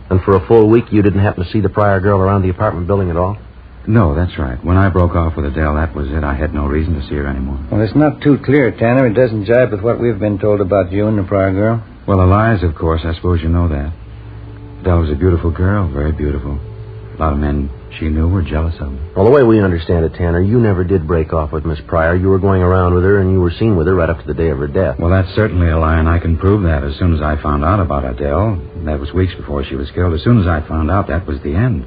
And for a full week, you didn't happen to see the Pryor girl around the apartment building at all? No, that's right. When I broke off with Adele, that was it. I had no reason to see her anymore. Well, it's not too clear, Tanner. It doesn't jibe with what we've been told about you and the Pryor girl. Well, the lies, of course. I suppose you know that. Adele was a beautiful girl, very beautiful. A lot of men she knew were jealous of her. Well, the way we understand it, Tanner, you never did break off with Miss Pryor. You were going around with her, and you were seen with her right up to the day of her death. Well, that's certainly a lie, and I can prove that. As soon as I found out about Adele, that was weeks before she was killed, as soon as I found out, that was the end.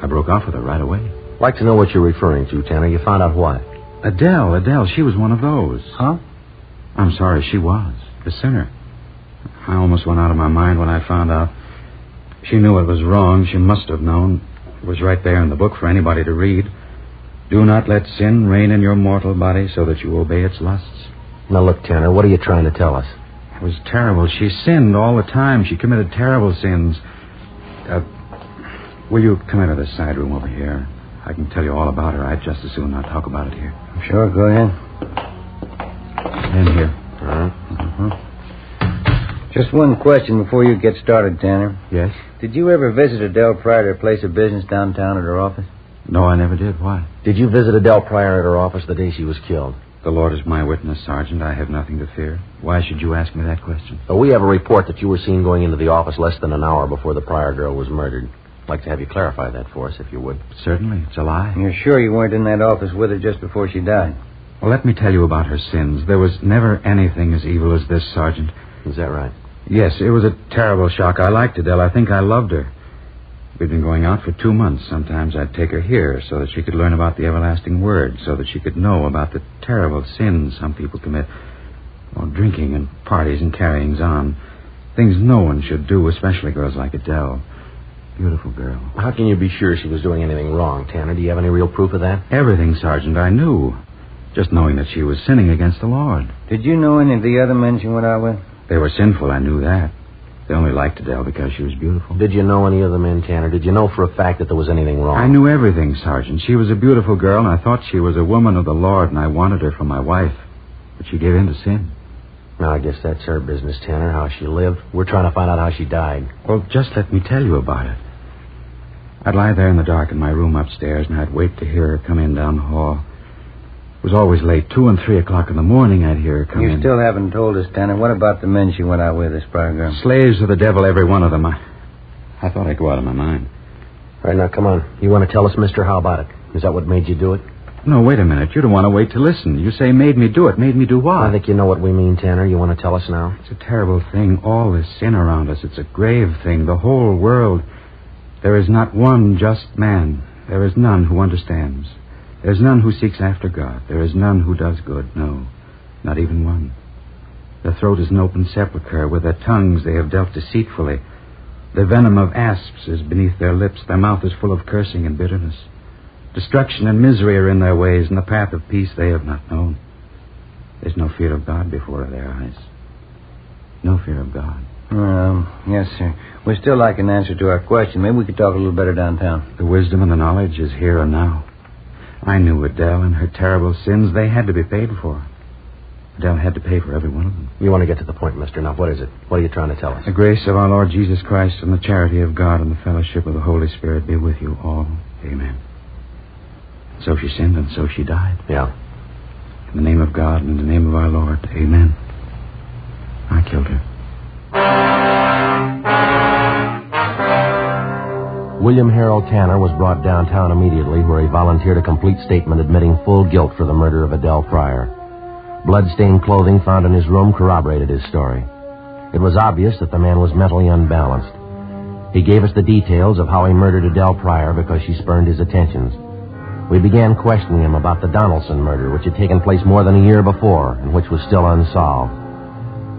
I broke off with her right away. I'd like to know what you're referring to, Tanner. You found out what? Adele, she was one of those. Huh? I'm sorry, she was. The sinner. I almost went out of my mind when I found out. She knew it was wrong. She must have known. It was right there in the book for anybody to read. Do not let sin reign in your mortal body so that you obey its lusts. Now, look, Tanner, what are you trying to tell us? It was terrible. She sinned all the time. She committed terrible sins. Will you come into this side room over here? I can tell you all about her. I'd just as soon not talk about it here. Sure, go ahead. In here. All right. Mm-hmm. Just one question before you get started, Tanner. Yes? Did you ever visit Adele Pryor at her place of business downtown at her office? No, I never did. Why? Did you visit Adele Pryor at her office the day she was killed? The Lord is my witness, Sergeant. I have nothing to fear. Why should you ask me that question? We have a report that you were seen going into the office less than an hour before the Pryor girl was murdered. I'd like to have you clarify that for us, if you would. Certainly. It's a lie. You're sure you weren't in that office with her just before she died? Well, let me tell you about her sins. There was never anything as evil as this, Sergeant. Is that right? Yes, it was a terrible shock. I liked Adele. I think I loved her. We'd been going out for 2 months. Sometimes I'd take her here so that she could learn about the everlasting word, so that she could know about the terrible sins some people commit. Oh, drinking and parties and carryings on. Things no one should do, especially girls like Adele. Beautiful girl. How can you be sure she was doing anything wrong, Tanner? Do you have any real proof of that? Everything, Sergeant, I knew. Just knowing that she was sinning against the Lord. Did you know any of the other men she went out with? They were sinful, I knew that. They only liked Adele because she was beautiful. Did you know any of the men, Tanner? Did you know for a fact that there was anything wrong? I knew everything, Sergeant. She was a beautiful girl, and I thought she was a woman of the Lord, and I wanted her for my wife. But she gave in to sin. Now, I guess that's her business, Tanner, how she lived. We're trying to find out how she died. Well, just let me tell you about it. I'd lie there in the dark in my room upstairs, and I'd wait to hear her come in down the hall. It was always late. 2 and 3 o'clock in the morning I'd hear her come in. You still haven't told us, Tanner. What about the men she went out with, this prior girl? Slaves of the devil, every one of them. I thought I'd go out of my mind. All right, now, come on. You want to tell us, mister, how about it? Is that what made you do it? No, wait a minute. You don't want to wait to listen. You say made me do it. Made me do what? I think you know what we mean, Tanner. You want to tell us now? It's a terrible thing. All this sin around us. It's a grave thing. The whole world. There is not one just man. There is none who understands. There is none who seeks after God. There is none who does good. No, not even one. Their throat is an open sepulchre. With their tongues they have dealt deceitfully. The venom of asps is beneath their lips. Their mouth is full of cursing and bitterness. Destruction and misery are in their ways, and the path of peace they have not known. There's no fear of God before their eyes. No fear of God. Yes, sir. We'd still like an answer to our question. Maybe we could talk a little better downtown. The wisdom and the knowledge is here and now. I knew Adele and her terrible sins. They had to be paid for. Adele had to pay for every one of them. You want to get to the point, mister. Now, what is it? What are you trying to tell us? The grace of our Lord Jesus Christ and the charity of God and the fellowship of the Holy Spirit be with you all. Amen. So she sinned and so she died. Yeah. In the name of God and in the name of our Lord. Amen. I killed her. William Harold Tanner was brought downtown immediately, where he volunteered a complete statement admitting full guilt for the murder of Adele Pryor. Blood-stained clothing found in his room corroborated his story. It was obvious that the man was mentally unbalanced. He gave us the details of how he murdered Adele Pryor because she spurned his attentions. We began questioning him about the Donaldson murder, which had taken place more than a year before and which was still unsolved.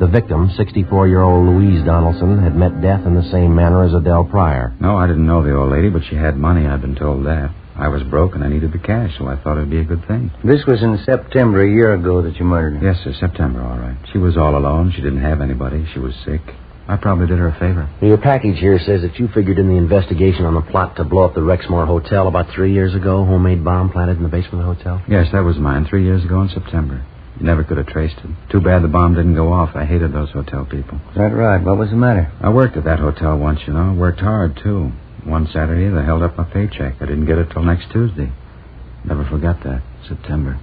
The victim, 64-year-old Louise Donaldson, had met death in the same manner as Adele Pryor. No, I didn't know the old lady, but she had money. I'd been told that. I was broke and I needed the cash, so I thought it'd be a good thing. This was in September, a year ago, that you murdered her. Yes, sir, September, all right. She was all alone. She didn't have anybody. She was sick. I probably did her a favor. Your package here says that you figured in the investigation on the plot to blow up the Rexmore Hotel about 3 years ago, homemade bomb planted in the basement of the hotel? Yes, that was mine, 3 years ago in September. You never could have traced it. Too bad the bomb didn't go off. I hated those hotel people. Is that right? What was the matter? I worked at that hotel once, you know. Worked hard, too. One Saturday, they held up my paycheck. I didn't get it till next Tuesday. Never forgot that. September.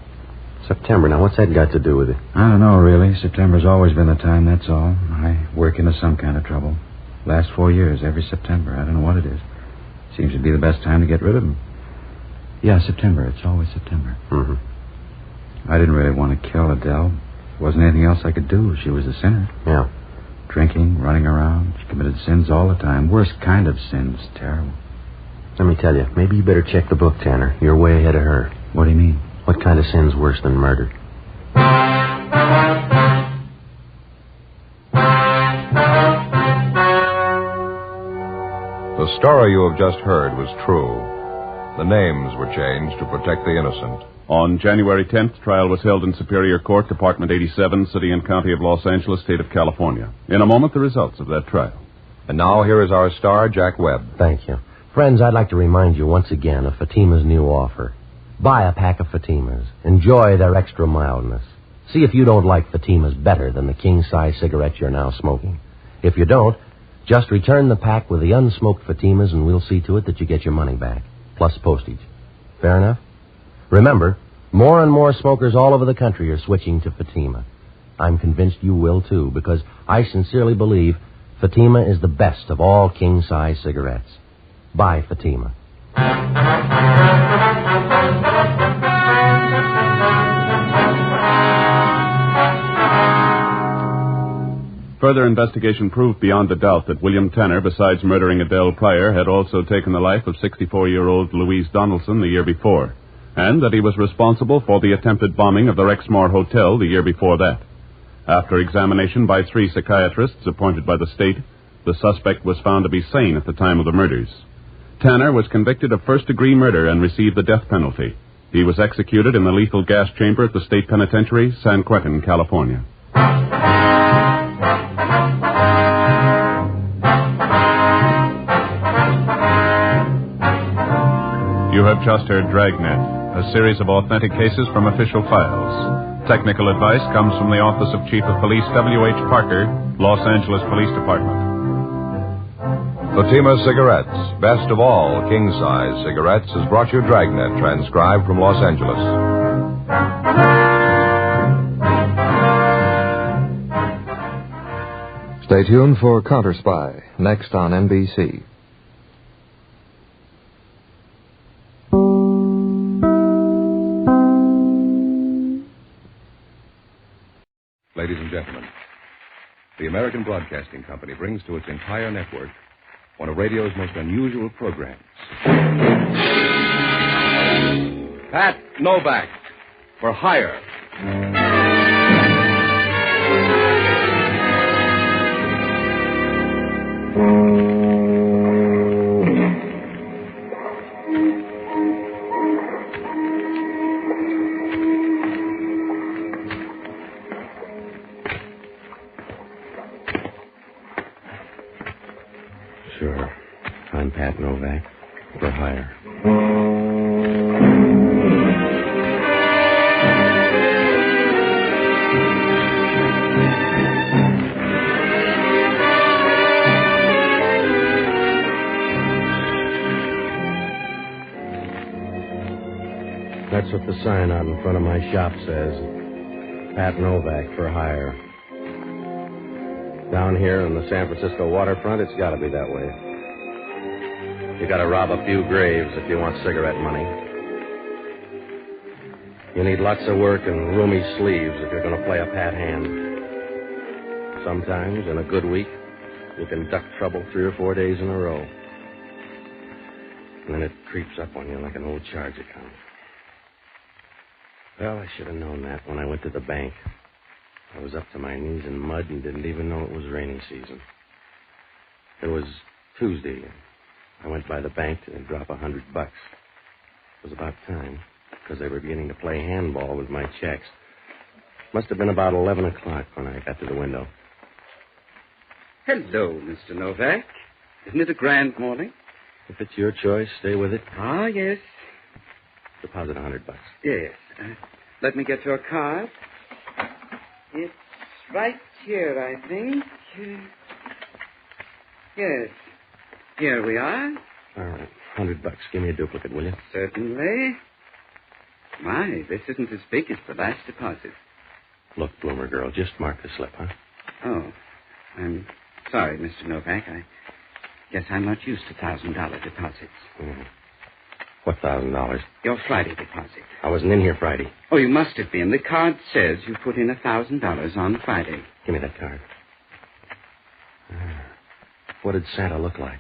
September. Now, what's that got to do with it? I don't know, really. September's always been the time, that's all. I work into some kind of trouble. Last 4 years, every September. I don't know what it is. Seems to be the best time to get rid of them. Yeah, September. It's always September. Mm-hmm. I didn't really want to kill Adele. There wasn't anything else I could do. She was a sinner. Yeah. Drinking, running around. She committed sins all the time. Worst kind of sins. Terrible. Let me tell you, maybe you better check the book, Tanner. You're way ahead of her. What do you mean? What kind of sin's worse than murder? The story you have just heard was true. The names were changed to protect the innocent. On January 10th, trial was held in Superior Court, Department 87, City and County of Los Angeles, State of California. In a moment, the results of that trial. And now here is our star, Jack Webb. Thank you. Friends, I'd like to remind you once again of Fatima's new offer. Buy a pack of Fatimas. Enjoy their extra mildness. See if you don't like Fatimas better than the king-size cigarettes you're now smoking. If you don't, just return the pack with the unsmoked Fatimas and we'll see to it that you get your money back, plus postage. Fair enough? Remember, more and more smokers all over the country are switching to Fatima. I'm convinced you will, too, because I sincerely believe Fatima is the best of all king-size cigarettes. Buy Fatima. Further investigation proved beyond a doubt that William Tanner, besides murdering Adele Pryor, had also taken the life of 64-year-old Louise Donaldson the year before, and that he was responsible for the attempted bombing of the Rexmoor Hotel the year before that. After examination by 3 psychiatrists appointed by the state, the suspect was found to be sane at the time of the murders. Tanner was convicted of first-degree murder and received the death penalty. He was executed in the lethal gas chamber at the state penitentiary, San Quentin, California. You have just heard Dragnet, a series of authentic cases from official files. Technical advice comes from the Office of Chief of Police W.H. Parker, Los Angeles Police Department. Fatima Cigarettes, best of all king-size cigarettes, has brought you Dragnet, transcribed from Los Angeles. Stay tuned for Counter Spy, next on NBC. Ladies and gentlemen, the American Broadcasting Company brings to its entire network one of radio's most unusual programs. Pat Novak, for hire. Sure. I'm Pat Novak, for hire. That's what the sign out in front of my shop says. Pat Novak, for hire. Down here on the San Francisco waterfront, it's got to be that way. You got to rob a few graves if you want cigarette money. You need lots of work and roomy sleeves if you're going to play a pat hand. Sometimes, in a good week, you can duck trouble 3 or 4 days in a row. And then it creeps up on you like an old charge account. Well, I should have known that when I went to the bank. I was up to my knees in mud and didn't even know it was rainy season. It was Tuesday. I went by the bank to drop $100. It was about time, because they were beginning to play handball with my checks. Must have been about 11 o'clock when I got to the window. Hello, Mr. Novak. Isn't it a grand morning? If it's your choice, stay with it. Ah, yes. Deposit $100. Yes. Let me get your card. It's right here, I think. Yes. Here we are. All right. $100. Give me a duplicate, will you? Certainly. My, this isn't as big as the last deposit. Look, Bloomer girl, just mark the slip, huh? Oh, I'm sorry, Mr. Novak. I guess I'm not used to $1,000 deposits. Mm. What $1,000? Your Friday deposit. I wasn't in here Friday. Oh, you must have been. The card says you put in $1,000 on Friday. Give me that card. What did Santa look like?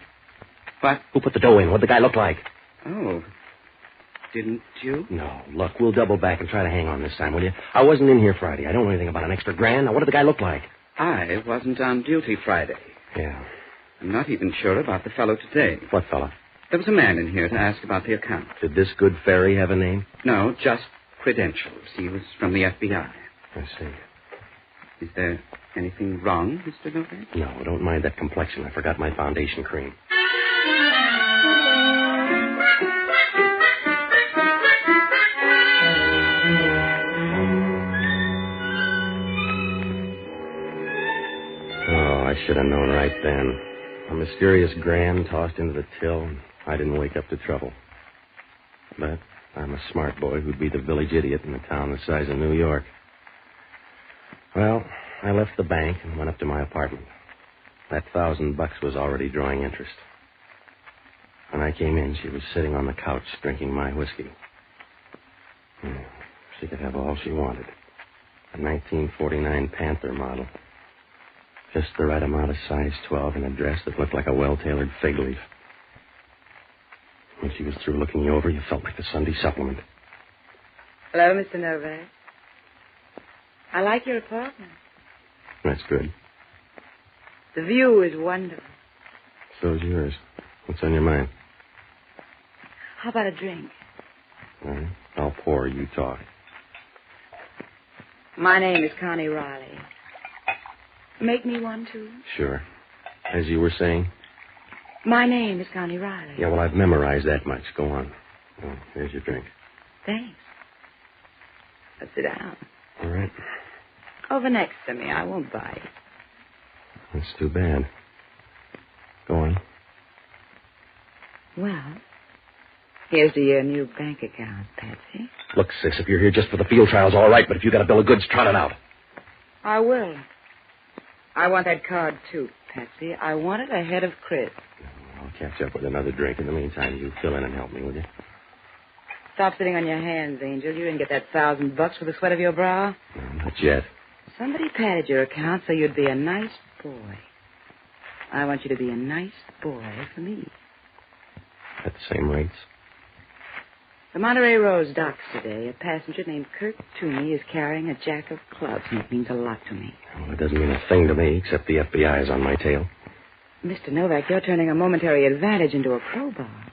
What? Who put the dough in? What'd the guy look like? Oh, didn't you? No. Look, we'll double back and try to hang on this time, will you? I wasn't in here Friday. I don't know anything about an extra grand. Now, what did the guy look like? I wasn't on duty Friday. Yeah. I'm not even sure about the fellow today. What fellow? There was a man in here to ask about the account. Did this good fairy have a name? No, just credentials. He was from the FBI. I see. Is there anything wrong, Mr. Novak? No, don't mind that complexion. I forgot my foundation cream. Oh, I should have known right then. A mysterious grand tossed into the till, and I didn't wake up to trouble. But I'm a smart boy who'd be the village idiot in a town the size of New York. Well, I left the bank and went up to my apartment. That $1,000 was already drawing interest. When I came in, she was sitting on the couch drinking my whiskey. She could have all she wanted. A 1949 Panther model. Just the right amount of size 12 in a dress that looked like a well-tailored fig leaf. When she was through looking you over, you felt like the Sunday supplement. Hello, Mr. Novak. I like your apartment. That's good. The view is wonderful. So's yours. What's on your mind? How about a drink? All right. I'll pour. You talk. My name is Connie Riley. Make me one, too? Sure. As you were saying? My name is Connie Riley. Yeah, well, I've memorized that much. Go on. Oh, here's your drink. Thanks. Let's sit down. All right. Over next to me. I won't bite. That's too bad. Go on. Well, here's to your new bank account, Patsy. Look, sis, if you're here just for the field trials, all right, but if you got a bill of goods, trot it out. I will. I want that card, too, Patsy. I want it ahead of Chris. I'll catch up with another drink. In the meantime, you fill in and help me, will you? Stop sitting on your hands, Angel. You didn't get that $1,000 for the sweat of your brow. No, not yet. Somebody padded your account so you'd be a nice boy. I want you to be a nice boy for me. At the same rates? The Monterey Rose docks today. A passenger named Kirk Toomey is carrying a jack of clubs, and it means a lot to me. Well, it doesn't mean a thing to me, except the FBI is on my tail. Mr. Novak, you're turning a momentary advantage into a crowbar.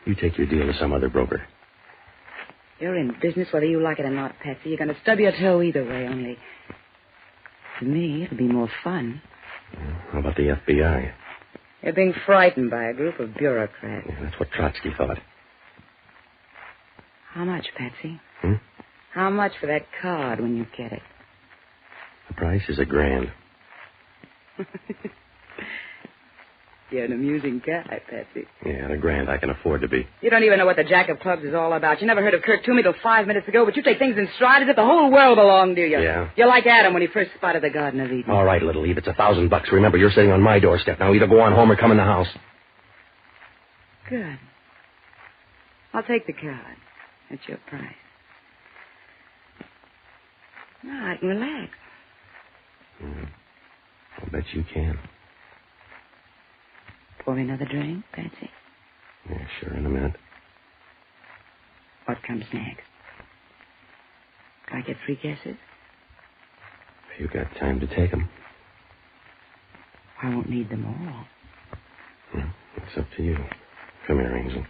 You take your deal to some other broker. You're in business whether you like it or not, Patsy. You're going to stub your toe either way, only... To me, it'll be more fun. How about the FBI? You're being frightened by a group of bureaucrats. Yeah, that's what Trotsky thought. How much, Patsy? Hmm? How much for that card when you get it? The price is $1,000. You're an amusing guy, Patsy. Yeah, $1,000 I can afford to be. You don't even know what the Jack of Clubs is all about. You never heard of Kirk Toomey till 5 minutes ago, but you take things in stride as if the whole world belonged to you. Yeah. You're like Adam when he first spotted the Garden of Eden. All right, little Eve, it's $1,000. Remember, you're sitting on my doorstep. Now either go on home or come in the house. Good. I'll take the card. That's your price. Now I can relax. I'll bet you can. Pour me another drink, Patsy? Yeah, sure, in a minute. What comes next? Can I get 3 guesses? If you got time to take them. I won't need them all. It's up to you. Come here, Angel.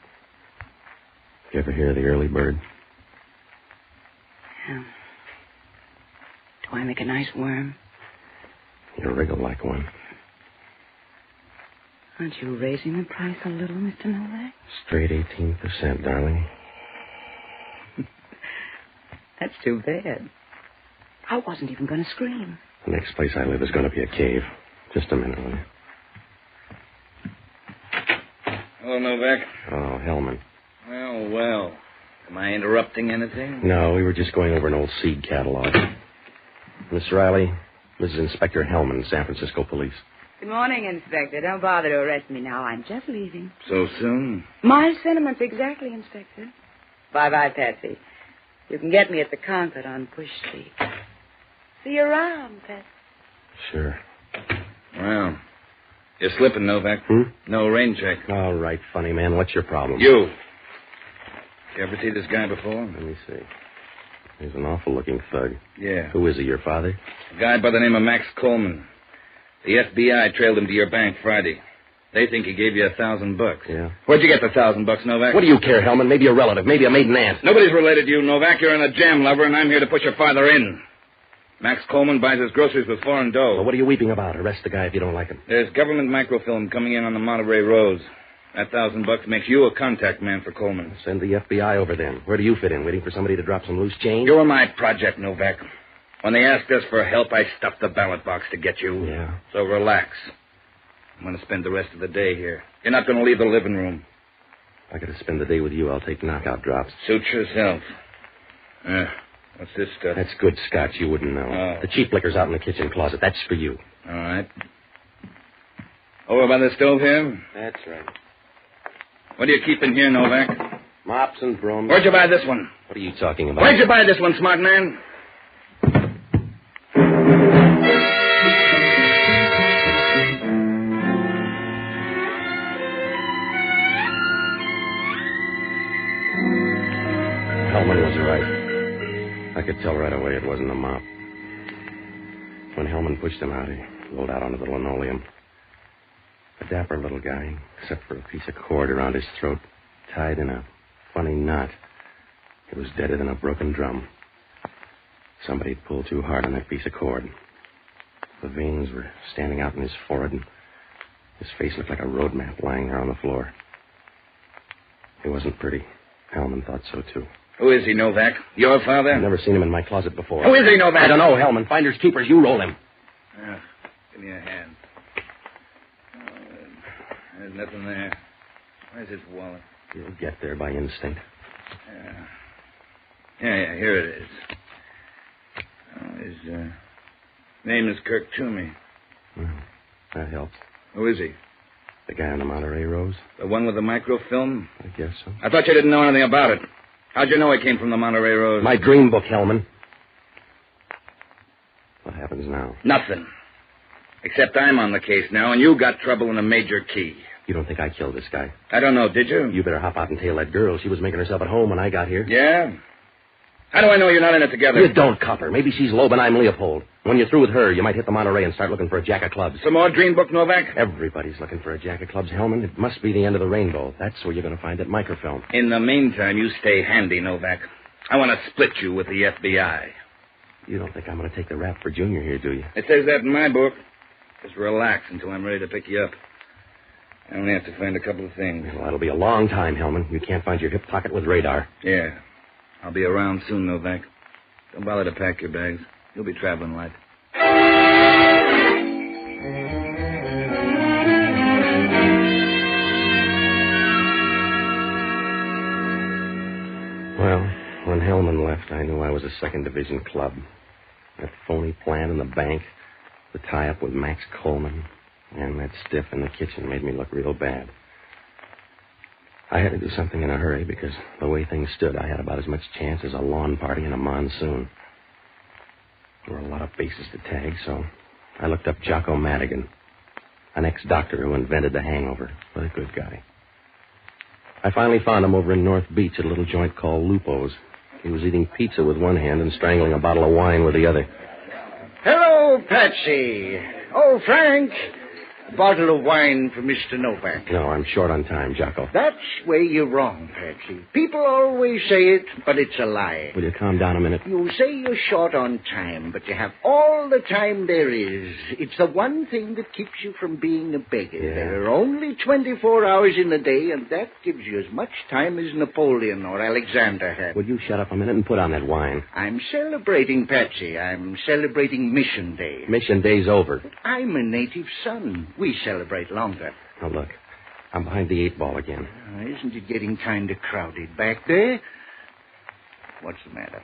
You ever hear of the early bird? Yeah. Do I make a nice worm? You wriggle like one. Aren't you raising the price a little, Mr. Novak? Straight 18%, darling. That's too bad. I wasn't even going to scream. The next place I live is going to be a cave. Just a minute, will you? Hello, Novak. Oh, Hellman. Well. Am I interrupting anything? No, we were just going over an old seed catalog. Miss Riley, this is Inspector Hellman, San Francisco Police. Good morning, Inspector. Don't bother to arrest me now. I'm just leaving. So soon? My sentiments exactly, Inspector. Bye-bye, Patsy. You can get me at the Concord on Push Street. See you around, Patsy. Sure. Well, you're slipping, Novak. No rain check. All right, funny man. What's your problem? You ever see this guy before? Let me see. He's an awful-looking thug. Yeah. Who is he, your father? A guy by the name of Max Coleman. The FBI trailed him to your bank Friday. They think he gave you $1,000. Yeah. Where'd you get the $1,000, Novak? What do you care, Hellman? Maybe a relative, maybe a maiden aunt. Nobody's related to you, Novak. You're a jam lover, and I'm here to put your father in. Max Coleman buys his groceries with foreign dough. Well, what are you weeping about? Arrest the guy if you don't like him. There's government microfilm coming in on the Monterey Rose. That $1,000 makes you a contact man for Coleman. Send the FBI over then. Where do you fit in? Waiting for somebody to drop some loose change? You're my project, Novak. When they asked us for help, I stuffed the ballot box to get you. Yeah. So relax. I'm going to spend the rest of the day here. You're not going to leave the living room. If I got to spend the day with you, I'll take knockout drops. Suit yourself. What's this stuff? That's good scotch. You wouldn't know. Oh. The cheap liquor's out in the kitchen closet. That's for you. All right. Over by the stove here? That's right. What do you keep in here, Novak? Mops and brooms. Where'd you buy this one? What are you talking about? Where'd you buy this one, smart man? tell right away it wasn't a mop. When Hellman pushed him out, he rolled out onto the linoleum. A dapper little guy, except for a piece of cord around his throat, tied in a funny knot. He was deader than a broken drum. Somebody had pulled too hard on that piece of cord. The veins were standing out in his forehead, and his face looked like a road map lying there on the floor. He wasn't pretty. Hellman thought so, too. Who is he, Novak? Your father? I've never seen him in my closet before. Who is he, Novak? I don't know, Hellman. Finders keepers, you roll him. Give me a hand. There's nothing there. Where's his wallet? You'll get there by instinct. Yeah, here it is. His name is Kirk Toomey. Well, that helps. Who is he? The guy on the Monterey Rose? The one with the microfilm? I guess so. I thought you didn't know anything about it. How'd you know he came from the Monterey Rose? My dream book, Hellman. What happens now? Nothing. Except I'm on the case now, and you got trouble in a major key. You don't think I killed this guy? I don't know, did you? You better hop out and tail that girl. She was making herself at home when I got here. Yeah? How do I know you're not in it together? You don't, copper. Maybe she's Loeb and I'm Leopold. When you're through with her, you might hit the Monterey and start looking for a jack of clubs. Some more dream book, Novak? Everybody's looking for a jack of clubs, Hellman. It must be the end of the rainbow. That's where you're going to find that microfilm. In the meantime, you stay handy, Novak. I want to split you with the FBI. You don't think I'm going to take the rap for Junior here, do you? It says that in my book. Just relax until I'm ready to pick you up. I only have to find a couple of things. Well, that'll be a long time, Hellman. You can't find your hip pocket with radar. Yeah. I'll be around soon, Novak. Don't bother to pack your bags. You'll be traveling light. Well, when Hellman left, I knew I was a second division club. That phony plan in the bank, the tie-up with Max Coleman, and that stiff in the kitchen made me look real bad. I had to do something in a hurry because the way things stood, I had about as much chance as a lawn party in a monsoon. There were a lot of bases to tag, so I looked up Jocko Madigan, an ex-doctor who invented the hangover. What a good guy. I finally found him over in North Beach at a little joint called Lupo's. He was eating pizza with one hand and strangling a bottle of wine with the other. Hello, Patsy. Oh, Frank. A bottle of wine for Mr. Novak. No, I'm short on time, Jocko. That's where you're wrong, Patsy. People always say it, but it's a lie. Will you calm down a minute? You say you're short on time, but you have all the time there is. It's the one thing that keeps you from being a beggar. Yeah. There are only 24 hours in a day, and that gives you as much time as Napoleon or Alexander had. Will you shut up a minute and put on that wine? I'm celebrating, Patsy. I'm celebrating Mission Day. Mission Day's over. But I'm a native son. We celebrate longer. Now, look, I'm behind the 8 ball again. Isn't it getting kind of crowded back there? What's the matter?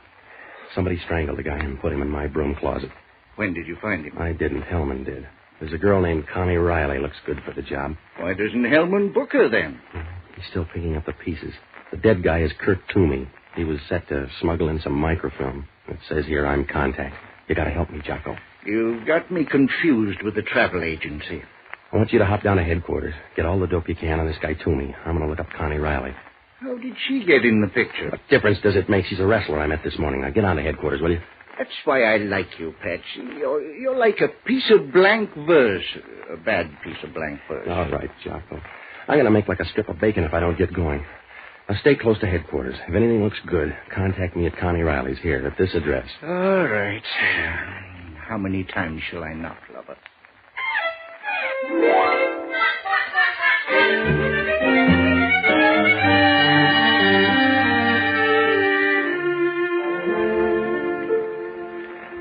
Somebody strangled the guy and put him in my broom closet. When did you find him? I didn't. Hellman did. There's a girl named Connie Riley. Looks good for the job. Why doesn't Hellman book her then? He's still picking up the pieces. The dead guy is Kurt Toomey. He was set to smuggle in some microfilm. It says here I'm contact. You got to help me, Jocko. You've got me confused with the travel agency. I want you to hop down to headquarters. Get all the dope you can on this guy Toomey. I'm going to look up Connie Riley. How did she get in the picture? What difference does it make? She's a wrestler I met this morning. Now get on to headquarters, will you? That's why I like you, Patsy. You're like a piece of blank verse. A bad piece of blank verse. All right, Jocko. I'm going to make like a strip of bacon if I don't get going. Now stay close to headquarters. If anything looks good, contact me at Connie Riley's here at this address. All right. How many times shall I knock, lover?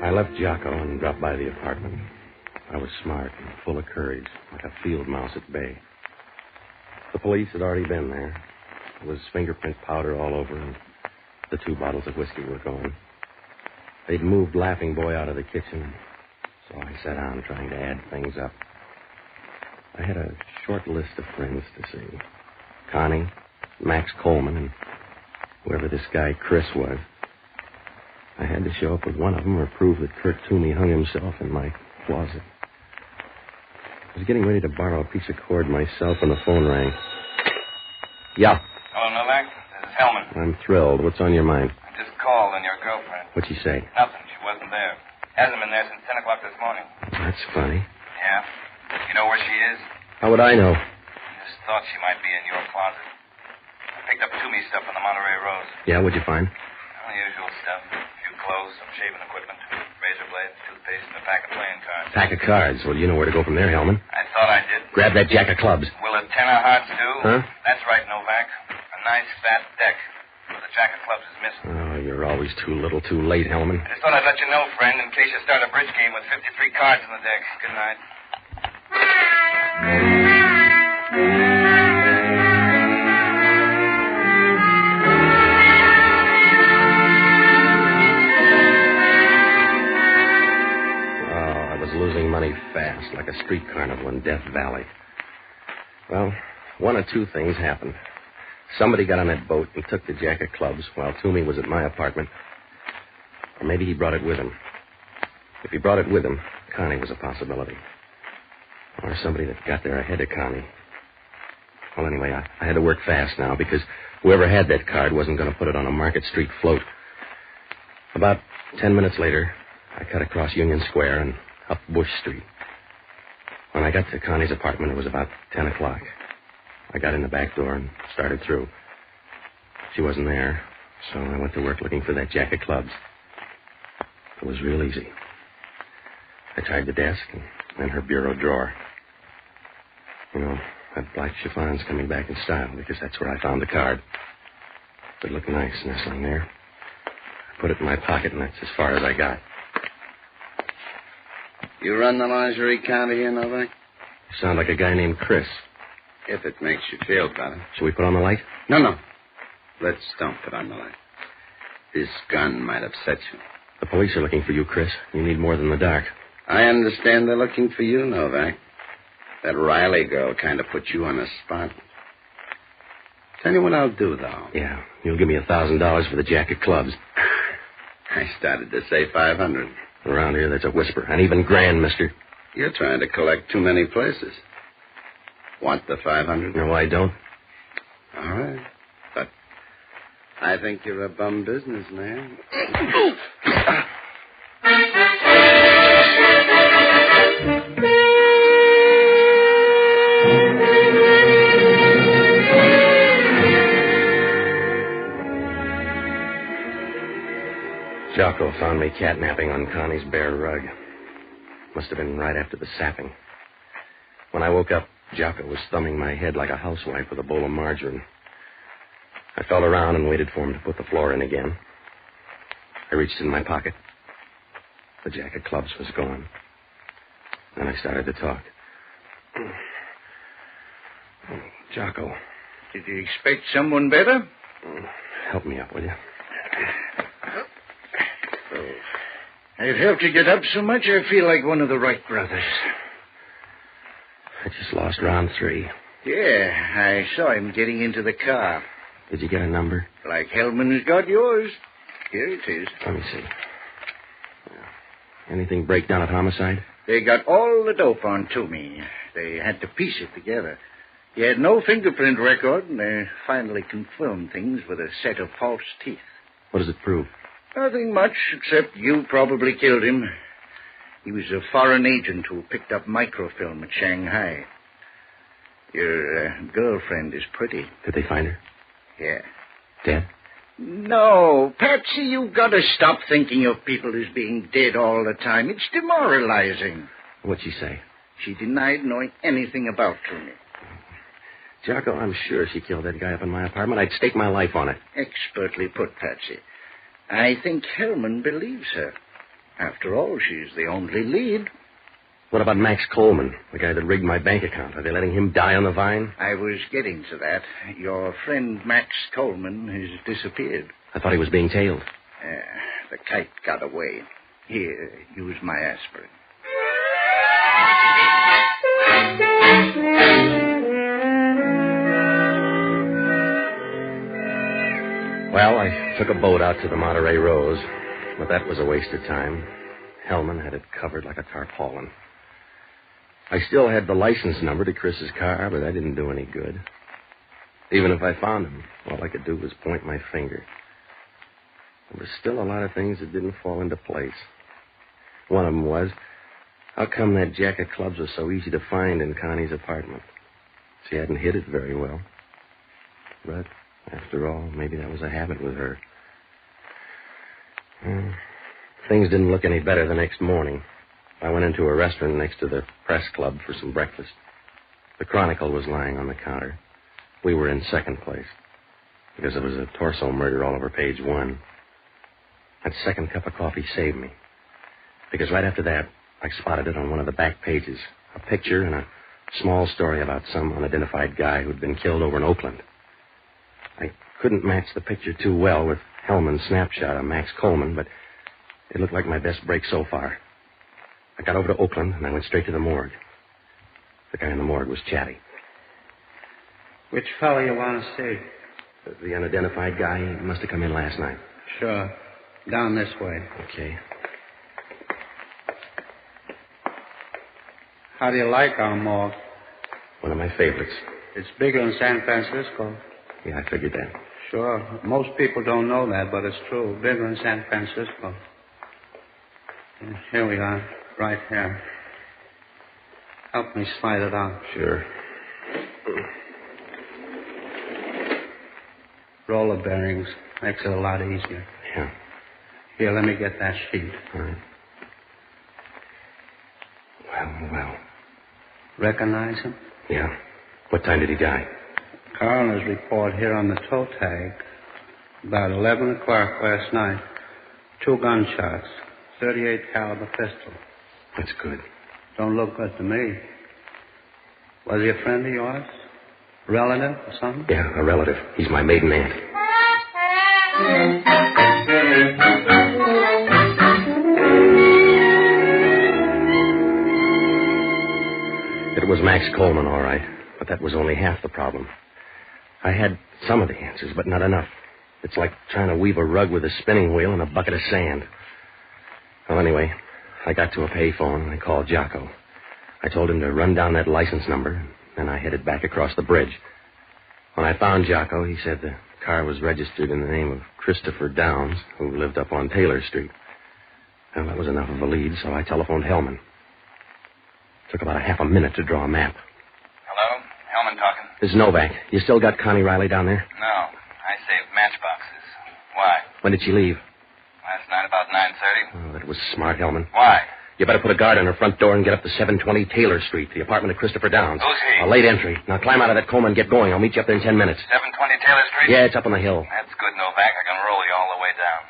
I left Jocko and dropped by the apartment. I was smart and full of courage, like a field mouse at bay. The police had already been there. There was fingerprint powder all over, and the 2 bottles of whiskey were gone. They'd moved Laughing Boy out of the kitchen, so I sat down trying to add things up. I had a short list of friends to see. Connie, Max Coleman, and whoever this guy Chris was. I had to show up with one of them or prove that Kurt Toomey hung himself in my closet. I was getting ready to borrow a piece of cord myself when the phone rang. Yeah. Hello, Novak. This is Hellman. I'm thrilled. What's on your mind? I just called on your girlfriend. What'd she say? Nothing. She wasn't there. Hasn't been there since 10 o'clock this morning. That's funny. Yeah? You know where she is? How would I know? Just thought she might be in your closet. I picked up Toomey's stuff on the Monterey Rose. Yeah, what'd you find? Well, the usual stuff. A few clothes, some shaving equipment, razor blades, toothpaste, and a pack of playing cards. Pack of cards. Well, you know where to go from there, Hellman. I thought I did. Grab that jack of clubs. Will a 10 of hearts do? Huh? That's right, Novak. A nice fat deck. But the jack of clubs is missing. Oh, you're always too little too late, Hellman. I just thought I'd let you know, friend, in case you start a bridge game with 53 cards in the deck. Good night. Oh, I was losing money fast, like a street carnival in Death Valley. Well, one of two things happened. Somebody got on that boat and took the jack of clubs while Toomey was at my apartment. Or maybe he brought it with him. If he brought it with him, Connie was a possibility. Or somebody that got there ahead of Connie. Well, anyway, I had to work fast now because whoever had that card wasn't going to put it on a Market Street float. About 10 minutes later, I cut across Union Square and up Bush Street. When I got to Connie's apartment, it was about 10 o'clock. I got in the back door and started through. She wasn't there, so I went to work looking for that jack of clubs. It was real easy. I tried the desk and then her bureau drawer. You know, that black chiffon's coming back in style because that's where I found the card. It looked nice nestling there. I put it in my pocket, and that's as far as I got. You run the lingerie counter here, Novak? You sound like a guy named Chris. If it makes you feel better. Shall we put on the light? No. Let's don't put on the light. This gun might upset you. The police are looking for you, Chris. You need more than the dark. I understand they're looking for you, Novak. That Riley girl kind of put you on the spot. Tell you what I'll do, though. Yeah, you'll give me $1,000 for the jack of clubs. I started to say 500. Around here, that's a whisper. And even grand, mister. You're trying to collect too many places. Want the 500? No, I don't. All right. But I think you're a bum businessman. Jocko found me catnapping on Connie's bare rug. Must have been right after the sapping. When I woke up, Jocko was thumbing my head like a housewife with a bowl of margarine. I felt around and waited for him to put the floor in again. I reached in my pocket. The jack of clubs was gone. Then I started to talk. Jocko. Did you expect someone better? Help me up, will you? I've helped you get up so much I feel like one of the Wright brothers. I just lost round 3. Yeah, I saw him getting into the car. Did you get a number? Like Hellman has got yours. Here it is. Let me see. Anything break down at homicide? They got all the dope on Toomey. They had to piece it together. He had no fingerprint record, and they finally confirmed things with a set of false teeth. What does it prove? Nothing much, except you probably killed him. He was a foreign agent who picked up microfilm at Shanghai. Your girlfriend is pretty. Did they find her? Yeah. Dead? No, Patsy, you've got to stop thinking of people as being dead all the time. It's demoralizing. What'd she say? She denied knowing anything about Toomey. Jocko, I'm sure she killed that guy up in my apartment. I'd stake my life on it. Expertly put, Patsy. I think Hellman believes her. After all, she's the only lead. What about Max Coleman, the guy that rigged my bank account? Are they letting him die on the vine? I was getting to that. Your friend Max Coleman has disappeared. I thought he was being tailed. The kite got away. Here, use my aspirin. Well, I took a boat out to the Monterey Rose, but that was a waste of time. Hellman had it covered like a tarpaulin. I still had the license number to Chris's car, but that didn't do any good. Even if I found him, all I could do was point my finger. There were still a lot of things that didn't fall into place. One of them was, how come that jack of clubs was so easy to find in Connie's apartment? She hadn't hid it very well. But, after all, maybe that was a habit with her. Things didn't look any better the next morning. I went into a restaurant next to the press club for some breakfast. The Chronicle was lying on the counter. We were in second place because there was a torso murder all over page 1. That second cup of coffee saved me because right after that, I spotted it on one of the back pages, a picture and a small story about some unidentified guy who'd been killed over in Oakland. I couldn't match the picture too well with Hellman's snapshot of Max Coleman, but it looked like my best break so far. I got over to Oakland, and I went straight to the morgue. The guy in the morgue was chatty. Which fellow you want to see? The unidentified guy, he must have come in last night. Sure. Down this way. Okay. How do you like our morgue? One of my favorites. It's bigger in San Francisco. Yeah, I figured that. Sure. Most people don't know that, but it's true. Bigger in San Francisco. Here we are. Right here. Help me slide it out. Sure. Roller bearings. Makes it a lot easier. Yeah. Here, let me get that sheet. All right. Well. Recognize him? Yeah. What time did he die? Coroner's report here on the toe tag. About 11 o'clock last night. 2 gunshots. 38 caliber pistol. That's good. Don't look good to me. Was he a friend of yours? Relative or something? Yeah, a relative. He's my maiden aunt. It was Max Coleman, all right, but that was only half the problem. I had some of the answers, but not enough. It's like trying to weave a rug with a spinning wheel and a bucket of sand. Well, anyway, I got to a payphone and I called Jocko. I told him to run down that license number, and I headed back across the bridge. When I found Jocko, he said the car was registered in the name of Christopher Downs, who lived up on Taylor Street. Well, that was enough of a lead, so I telephoned Hellman. Took about a half a minute to draw a map. Hello? Hellman talking. This is Novak. You still got Connie Riley down there? No. I saved matchboxes. Why? When did she leave? Last night about 9:30. Oh, that was smart, Hellman. Why? You better put a guard on her front door and get up to 720 Taylor Street, the apartment of Christopher Downs. Who's he? A late entry. Now climb out of that coma and get going. I'll meet you up there in 10 minutes. 720 Taylor Street? Yeah, it's up on the hill. That's good, Novak. I can roll you all the way down.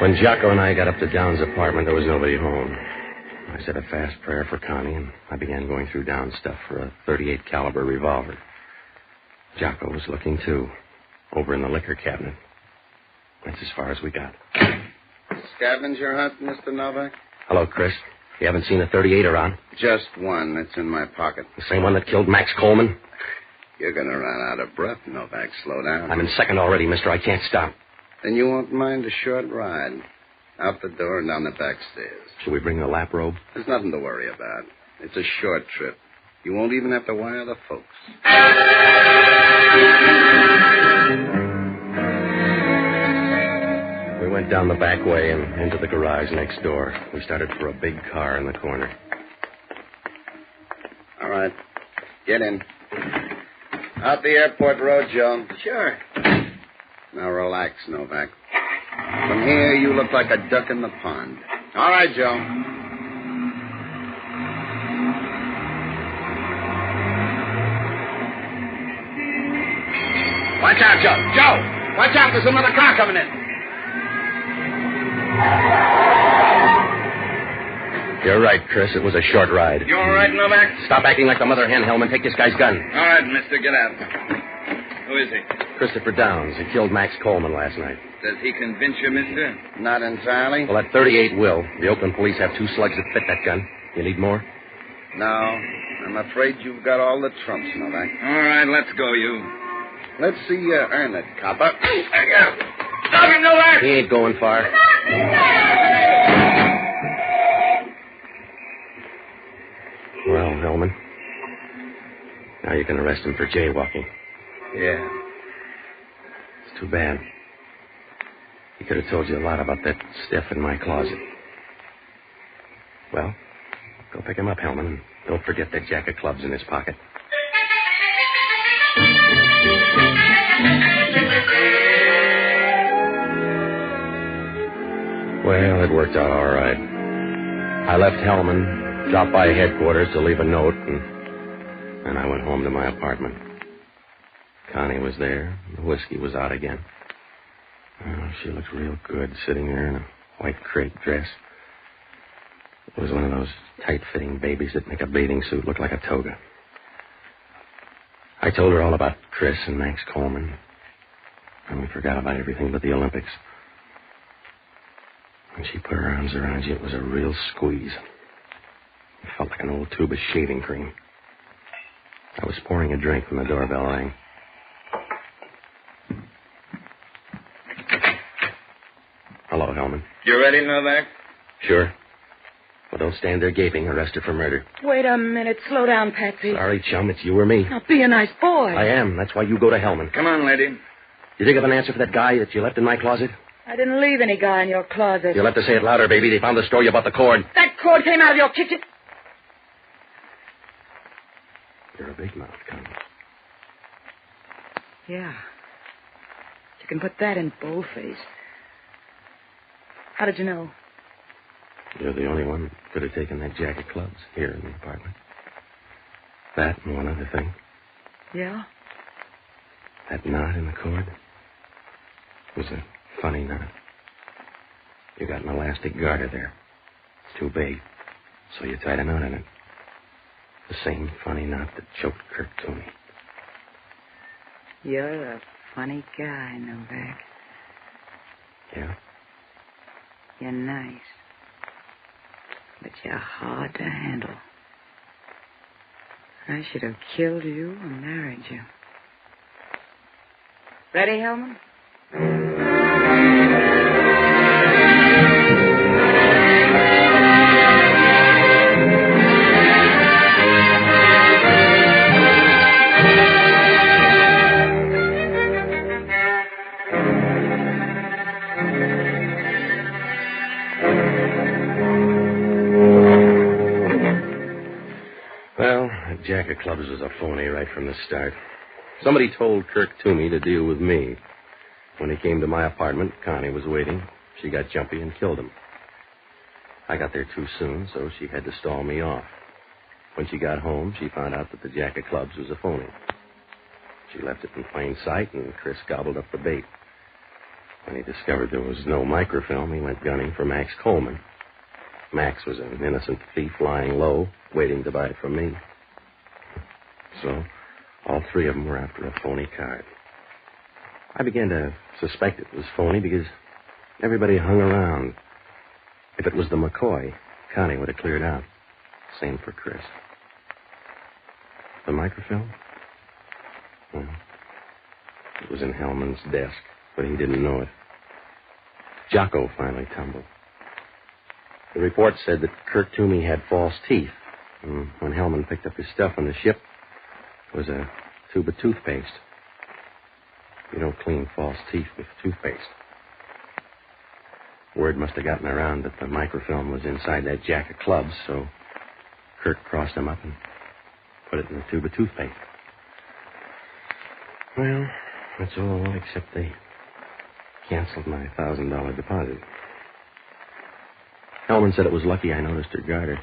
When Jocko and I got up to Downs' apartment, there was nobody home. I said a fast prayer for Connie, and I began going through Downs' stuff for a .38 caliber revolver. Jocko was looking, too, over in the liquor cabinet. That's as far as we got. Scavenger hunt, Mr. Novak? Hello, Chris. You haven't seen a .38 around? Just one. It's in my pocket. The same one that killed Max Coleman? You're going to run out of breath, Novak. Slow down. I'm in second already, mister. I can't stop. Then you won't mind a short ride. Out the door and down the back stairs. Should we bring the lap robe? There's nothing to worry about. It's a short trip. You won't even have to wire the folks. We went down the back way and into the garage next door. We started for a big car in the corner. All right. Get in. Out the airport road, Joe. Sure. Now relax, Novak. From here, you look like a duck in the pond. All right, Joe. Watch out, Joe. Joe! Watch out, there's another car coming in. You're right, Chris. It was a short ride. You all right, Novak? Stop acting like the mother hen, Hellman. Take this guy's gun. All right, mister, get out. Who is he? Christopher Downs. He killed Max Coleman last night. Does he convince you, mister? Not entirely. Well, that .38 will. The Oakland police have 2 slugs that fit that gun. You need more? No. I'm afraid you've got all the trumps, Novak. All right, let's go, you. Let's see you earn it, copper. Stop him, Novak! He ain't going far. Now you can arrest him for jaywalking. Yeah. It's too bad. He could have told you a lot about that stuff in my closet. Well, go pick him up, Hellman, and don't forget that jack of clubs in his pocket. Well, it worked out all right. I left Hellman, dropped by headquarters to leave a note, and I went home to my apartment. Connie was there. The whiskey was out again. Oh, she looked real good sitting there in a white crepe dress. It was one of those tight-fitting babies that make a bathing suit look like a toga. I told her all about Chris and Max Coleman, and we forgot about everything but the Olympics. When she put her arms around you, it was a real squeeze. It felt like an old tube of shaving cream. I was pouring a drink when the doorbell rang. Hello, Hellman. You ready, Novak? Sure. Well, don't stand there gaping. Arrest her for murder. Wait a minute. Slow down, Patsy. Sorry, chum. It's you or me. Now, be a nice boy. I am. That's why you go to Hellman. Come on, lady. You dig up an answer for that guy that you left in my closet? I didn't leave any guy in your closet. You'll have to say it louder, baby. They found the store you bought the cord. That cord came out of your kitchen. You're a big mouth, Connie. Yeah. You can put that in boldface. How did you know? You're the only one that could have taken that jack of clubs here in the apartment. That and one other thing. Yeah? That knot in the cord was a funny knot. You got an elastic garter there. It's too big, so you tied a knot in it. The same funny knot that choked Kirk Toomey. You're a funny guy, Novak. Yeah? You're nice. But you're hard to handle. I should have killed you and married you. Ready, Hellman? Well, that jack of clubs was a phony right from the start. Somebody told Kirk Toomey to deal with me. When he came to my apartment, Connie was waiting. She got jumpy and killed him. I got there too soon, so she had to stall me off. When she got home, she found out that the jack of clubs was a phony. She left it in plain sight, and Chris gobbled up the bait. When he discovered there was no microfilm, he went gunning for Max Coleman. Max was an innocent thief lying low, waiting to buy it from me. So, all three of them were after a phony card. I began to suspect it was phony because everybody hung around. If it was the McCoy, Connie would have cleared out. Same for Chris. The microfilm? Well, it was in Hellman's desk, but he didn't know it. Jocko finally tumbled. The report said that Kirk Toomey had false teeth. And when Hellman picked up his stuff on the ship, it was a tube of toothpaste. You don't clean false teeth with toothpaste. Word must have gotten around that the microfilm was inside that jack of clubs, so Kirk crossed them up and put it in the tube of toothpaste. Well, that's all except they canceled my $1,000 deposit. Hellman said it was lucky I noticed her garter.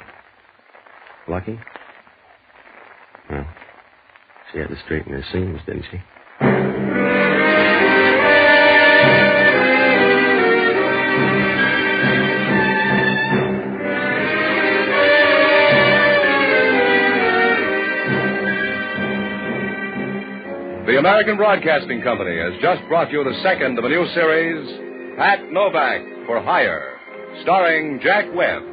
Lucky? Well, she had to straighten her seams, didn't she? The American Broadcasting Company has just brought you the second of a new series, Pat Novak for Hire, starring Jack Webb.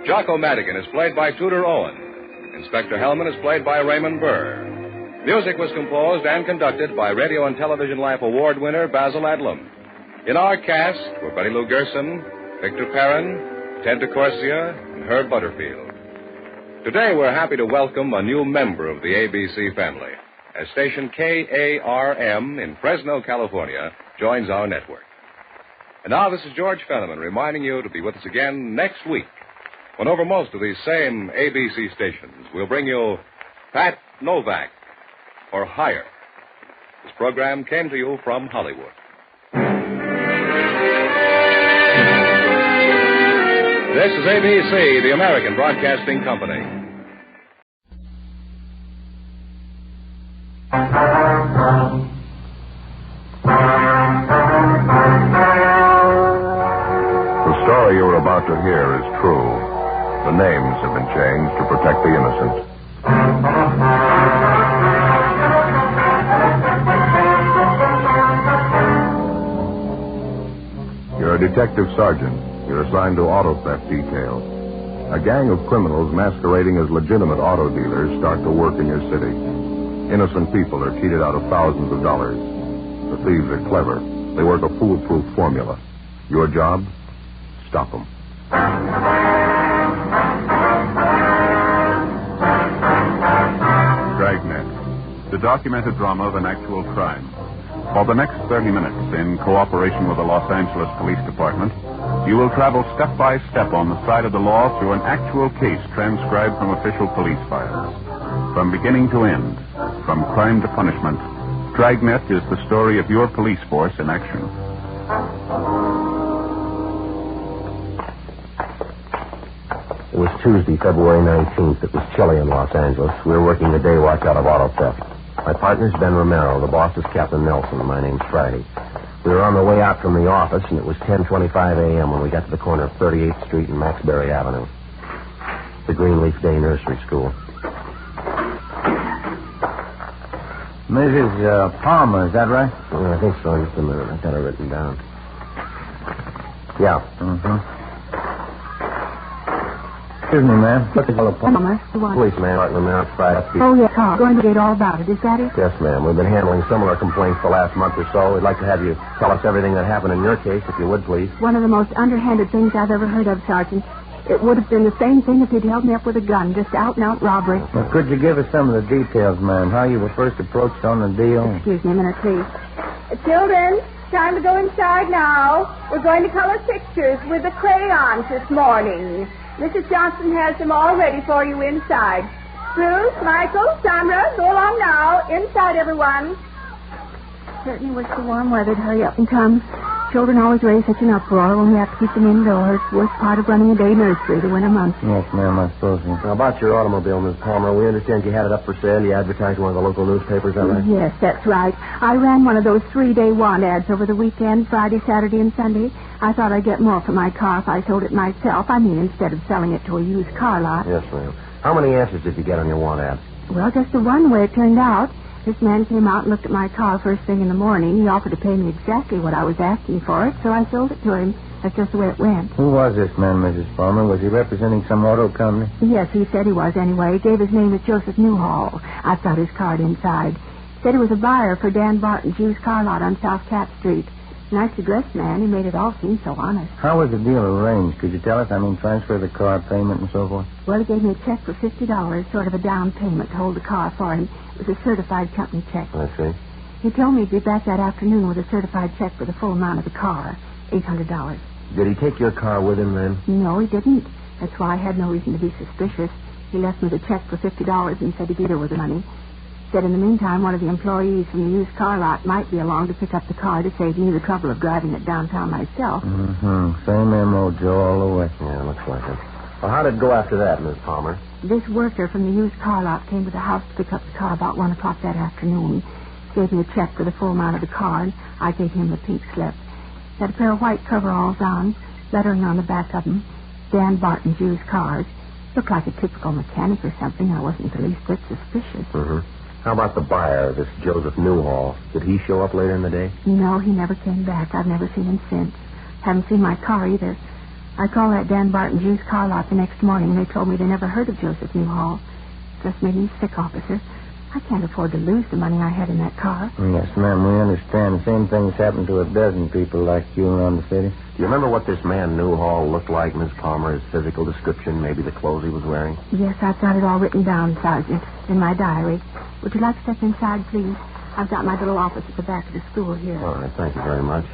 Jocko Madigan is played by Tudor Owen. Inspector Hellman is played by Raymond Burr. Music was composed and conducted by Radio and Television Life Award winner Basil Adlam. In our cast were Betty Lou Gerson, Victor Perrin, Ted DeCorsia, and Herb Butterfield. Today, we're happy to welcome a new member of the ABC family, as station KARM in Fresno, California, joins our network. And now, this is George Fenneman reminding you to be with us again next week, when over most of these same ABC stations, we'll bring you Pat Novak, or Higher. This program came to you from Hollywood. This is ABC, the American Broadcasting Company. The story you're about to hear is true. The names have been changed to protect the innocent. You're a detective sergeant. You're assigned to auto theft detail. A gang of criminals masquerading as legitimate auto dealers start to work in your city. Innocent people are cheated out of thousands of dollars. The thieves are clever. They work a foolproof formula. Your job? Stop them. Dragnet, the documented drama of an actual crime. For the next 30 minutes, in cooperation with the Los Angeles Police Department, you will travel step by step on the side of the law through an actual case transcribed from official police files. From beginning to end, from crime to punishment, Dragnet is the story of your police force in action. It was Tuesday, February 19th. It was chilly in Los Angeles. We were working the day watch out of auto theft. My partner's Ben Romero. The boss is Captain Nelson. My name's Friday. We were on the way out from the office, and it was 10:25 a.m. when we got to the corner of 38th Street and Maxbury Avenue. The Greenleaf Day Nursery School. Mrs. Palmer, is that right? Yeah, I think so. Just a minute. I've got it written down. Yeah. Mm-hmm. Excuse me, ma'am. What's the fellow Palmer? Policeman, Martin Romero, Friday. Oh, yes, Carl. Going to get all about it. Is that it? Yes, ma'am. We've been handling similar complaints the last month or so. We'd like to have you tell us everything that happened in your case, if you would, please. One of the most underhanded things I've ever heard of, Sergeant. It would have been the same thing if he'd held me up with a gun, just out-and-out robbery. Well, could you give us some of the details, ma'am? How you were first approached on the deal? Excuse me a minute, please. Children, time to go inside now. We're going to color pictures with the crayons this morning. Mrs. Johnson has them all ready for you inside. Bruce, Michael, Sandra, go along now. Inside, everyone. Certainly wish the warm weather to hurry up and come. Children always raise such an uproar when we have to keep them indoors. Worst part of running a day nursery, the winter months. Yes, ma'am, I suppose so. Now, about your automobile, Miss Palmer, we understand you had it up for sale. You advertised in one of the local newspapers, is that right? Yes, that's right. I ran one of those 3-day want ads over the weekend, Friday, Saturday, and Sunday. I thought I'd get more for my car if I sold it myself. I mean, instead of selling it to a used car lot. Yes, ma'am. How many answers did you get on your want ad? Well, just the one way it turned out. This man came out and looked at my car first thing in the morning. He offered to pay me exactly what I was asking for it, so I sold it to him. That's just the way it went. Who was this man, Mrs. Palmer? Was he representing some auto company? Yes, he said he was anyway. He gave his name as Joseph Newhall. I've got his card inside. Said he was a buyer for Dan Barton's used car lot on South Cat Street. Nicely dressed man. He made it all seem so honest. How was the deal arranged? Could you tell us? I mean, transfer the car, payment, and so forth? Well, he gave me a check for $50, sort of a down payment to hold the car for him. It was a certified company check. I see. He told me he'd be back that afternoon with a certified check for the full amount of the car, $800. Did he take your car with him then? No, he didn't. That's why I had no reason to be suspicious. He left me the check for $50 and said he'd be there with the money. Said in the meantime, one of the employees from the used car lot might be along to pick up the car to save me the trouble of driving it downtown myself. Mm-hmm. Same M.O., Joe, all the way. Yeah, looks like it. Well, how did it go after that, Miss Palmer? This worker from the used car lot came to the house to pick up the car about 1 o'clock that afternoon. Gave me a check for the full amount of the car, and I gave him the pink slip. Had a pair of white coveralls on, lettering on the back of them, Dan Barton's used cars. Looked like a typical mechanic or something. I wasn't the least bit suspicious. Mm-hmm. How about the buyer, this Joseph Newhall? Did he show up later in the day? No, he never came back. I've never seen him since. Haven't seen my car either. I called that Dan Barton's used car lot the next morning, and they told me they never heard of Joseph Newhall. Just made me sick, officer. I can't afford to lose the money I had in that car. Yes, ma'am, we understand. The same thing's happened to a dozen people like you around the city. Do you remember what this man Newhall looked like, Miss Palmer? His physical description, maybe the clothes he was wearing? Yes, I've got it all written down, Sergeant, in my diary. Would you like to step inside, please? I've got my little office at the back of the school here. All right, thank you very much.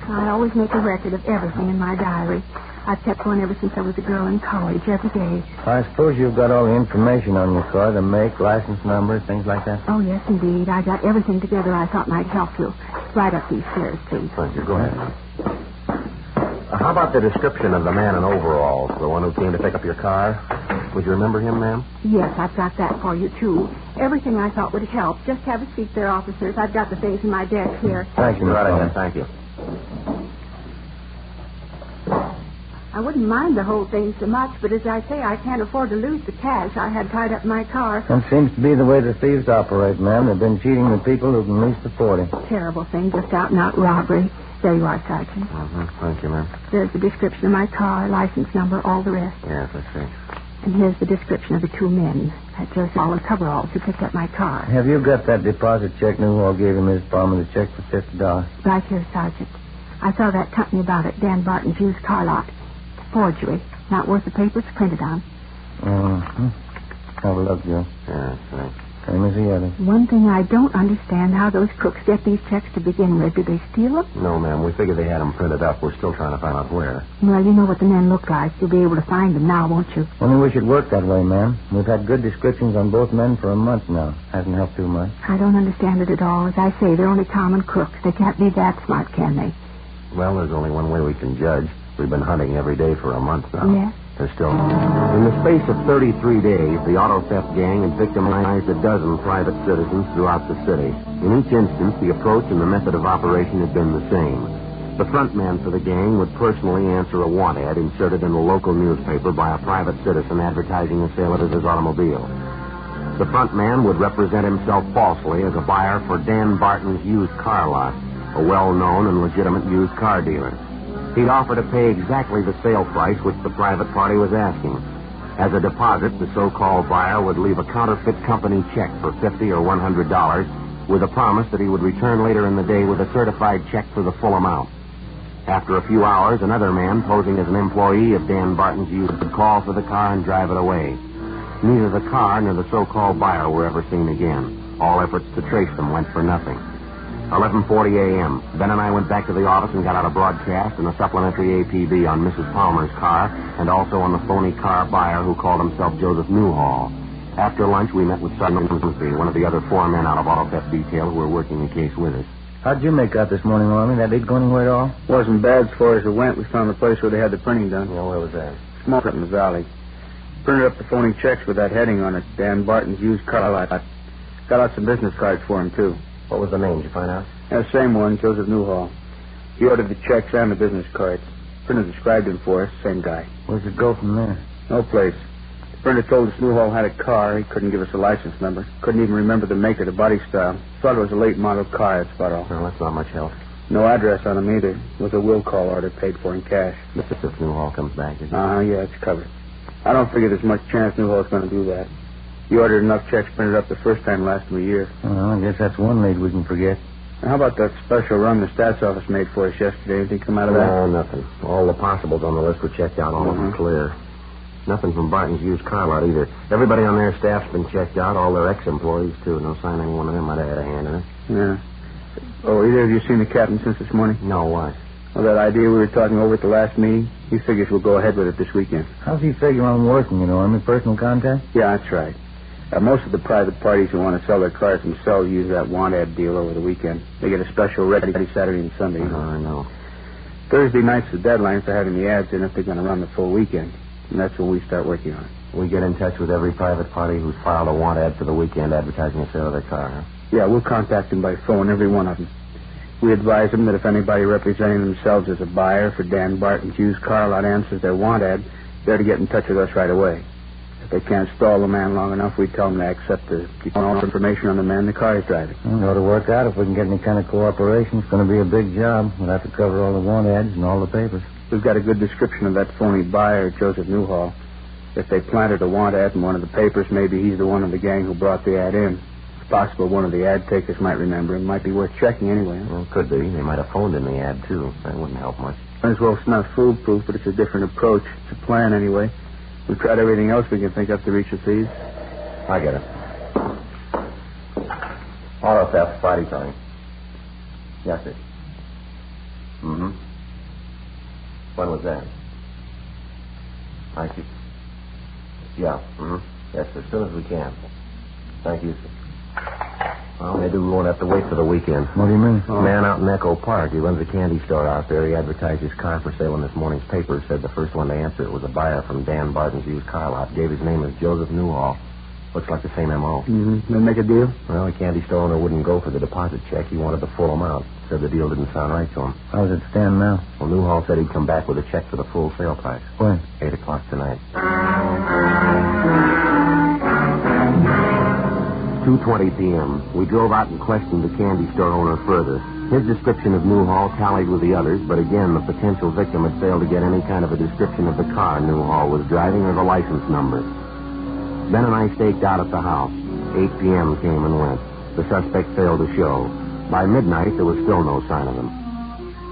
I always make a record of everything in my diary. I've kept one ever since I was a girl in college, every day. I suppose you've got all the information on your car, the make, license number, things like that? Oh, yes, indeed. I got everything together I thought might help you. Right up these stairs, please. Thank you. Go ahead. How about the description of the man in overalls, the one who came to pick up your car? Would you remember him, ma'am? Yes, I've got that for you, too. Everything I thought would help. Just have a seat there, officers. I've got the things in my desk here. Thank you, right ahead. Thank you. I wouldn't mind the whole thing so much, but as I say, I can't afford to lose the cash I had tied up in my car. That seems to be the way the thieves operate, ma'am. They've been cheating the people who can least afford it. Terrible thing, just out-and-out robbery. There you are, Sergeant. Thank you, ma'am. There's the description of my car, license number, all the rest. Yes, I see. And here's the description of the two men. That's just all the coveralls who picked up my car. Have you got that deposit check Newhall gave him, Miss Palmer, the check for $50? Right here, Sergeant. I saw that company about it, Dan Barton's used car lot. Forgery. Not worth the paper it's printed on. Have a look, Joe. Yes, right. Same as the other. One thing I don't understand, how those crooks get these checks to begin with. Did they steal them? No, ma'am. We figured they had them printed up. We're still trying to find out where. Well, you know what the men look like. You'll be able to find them now, won't you? Only wish it worked that way, ma'am. We've had good descriptions on both men for a month now. Hasn't helped too much. I don't understand it at all. As I say, they're only common crooks. They can't be that smart, can they? Well, there's only one way we can judge. We've been hunting every day for a month now. Yes? There's still... In the space of 33 days, the auto theft gang had victimized a dozen private citizens throughout the city. In each instance, the approach and the method of operation had been the same. The front man for the gang would personally answer a want ad inserted in a local newspaper by a private citizen advertising the sale of his automobile. The front man would represent himself falsely as a buyer for Dan Barton's used car lot, a well-known and legitimate used car dealer. He'd offer to pay exactly the sale price which the private party was asking. As a deposit, the so-called buyer would leave a counterfeit company check for $50 or $100 with a promise that he would return later in the day with a certified check for the full amount. After a few hours, another man, posing as an employee of Dan Barton's used, would call for the car and drive it away. Neither the car nor the so-called buyer were ever seen again. All efforts to trace them went for nothing. 11:40 a.m. Ben and I went back to the office and got out a broadcast and a supplementary APB on Mrs. Palmer's car and also on the phony car buyer who called himself Joseph Newhall. After lunch, we met with Sergeant Murphy, one of the other four men out of auto theft detail who were working the case with us. How'd you make out this morning, Army? That did go anywhere at all? Wasn't bad as far as it went. We found the place where they had the printing done. Yeah, where was that? Small up in the valley. Printed up the phony checks with that heading on it, Dan Barton's used car lot. Got out some business cards for him, too. What was the name? Did you find out? Yeah, same one, Joseph Newhall. He ordered the checks and the business cards. Printer described him for us, same guy. Where's it go from there? No place. The printer told us Newhall had a car. He couldn't give us a license number. Couldn't even remember the make or the body style. Thought it was a late model car, that's about all. Well, that's not much help. No address on him either. It was a will call order paid for in cash. This is if Newhall comes back, is it? Yeah, it's covered. I don't figure there's much chance Newhall's going to do that. He ordered enough checks printed up the first time last him a year. Well, I guess that's one lead we can forget. Now, how about that special run the stats office made for us yesterday? Anything come out of that? No, nothing. All the possibles on the list were checked out, all of them clear. Nothing from Barton's used car lot either. Everybody on their staff's been checked out, all their ex-employees, too. No sign any one of them might have had a hand in it. Yeah. Oh, either of you seen the captain since this morning? No, why? Well, that idea we were talking over at the last meeting, he figures we'll go ahead with it this weekend. How's he figure on working, Army? Personal contact? Yeah, that's right. Most of the private parties who want to sell their cars themselves use that want ad deal over the weekend. They get a special ready Saturday and Sunday. I know. Thursday night's the deadline for having the ads in if they're going to run the full weekend. And that's when we start working on it. We get in touch with every private party who's filed a want ad for the weekend advertising the sale of their car, huh? Yeah, we'll contact them by phone, every one of them. We advise them that if anybody representing themselves as a buyer for Dan Barton's used car lot answers their want ad, they're to get in touch with us right away. If they can't stall the man long enough, we tell them to accept the information on the man the car is driving. Well, it ought to work out. If we can get any kind of cooperation, it's going to be a big job. We'll have to cover all the want ads and all the papers. We've got a good description of that phony buyer, Joseph Newhall. If they planted a want ad in one of the papers, maybe he's the one of the gang who brought the ad in. Possible one of the ad takers might remember him. Might be worth checking anyway. Well, could be. They might have phoned in the ad, too. That wouldn't help much. Might as well it's not foolproof, but it's a different approach. It's a plan anyway. We've tried everything else we can think of to reach the thieves. I get it. Auto theft, Friday coming. Yes, sir. Mm-hmm. When was that? I see. Yeah, mm-hmm. Yes, as soon as we can. Thank you, sir. Well, maybe we won't have to wait for the weekend. What do you mean? A man out in Echo Park. He runs a candy store out there. He advertised his car for sale in this morning's paper. Said the first one to answer it was a buyer from Dan Barton's used car lot. Gave his name as Joseph Newhall. Looks like the same M.O. Mm-hmm. Then make a deal? Well, the candy store owner wouldn't go for the deposit check. He wanted the full amount. Said the deal didn't sound right to him. How does it stand now? Well, Newhall said he'd come back with a check for the full sale price. When? 8 o'clock tonight. 2:20 p.m. We drove out and questioned the candy store owner further. His description of Newhall tallied with the others, but again, the potential victim had failed to get any kind of a description of the car Newhall was driving or the license number. Ben and I staked out at the house. 8 p.m. came and went. The suspect failed to show. By midnight, there was still no sign of him.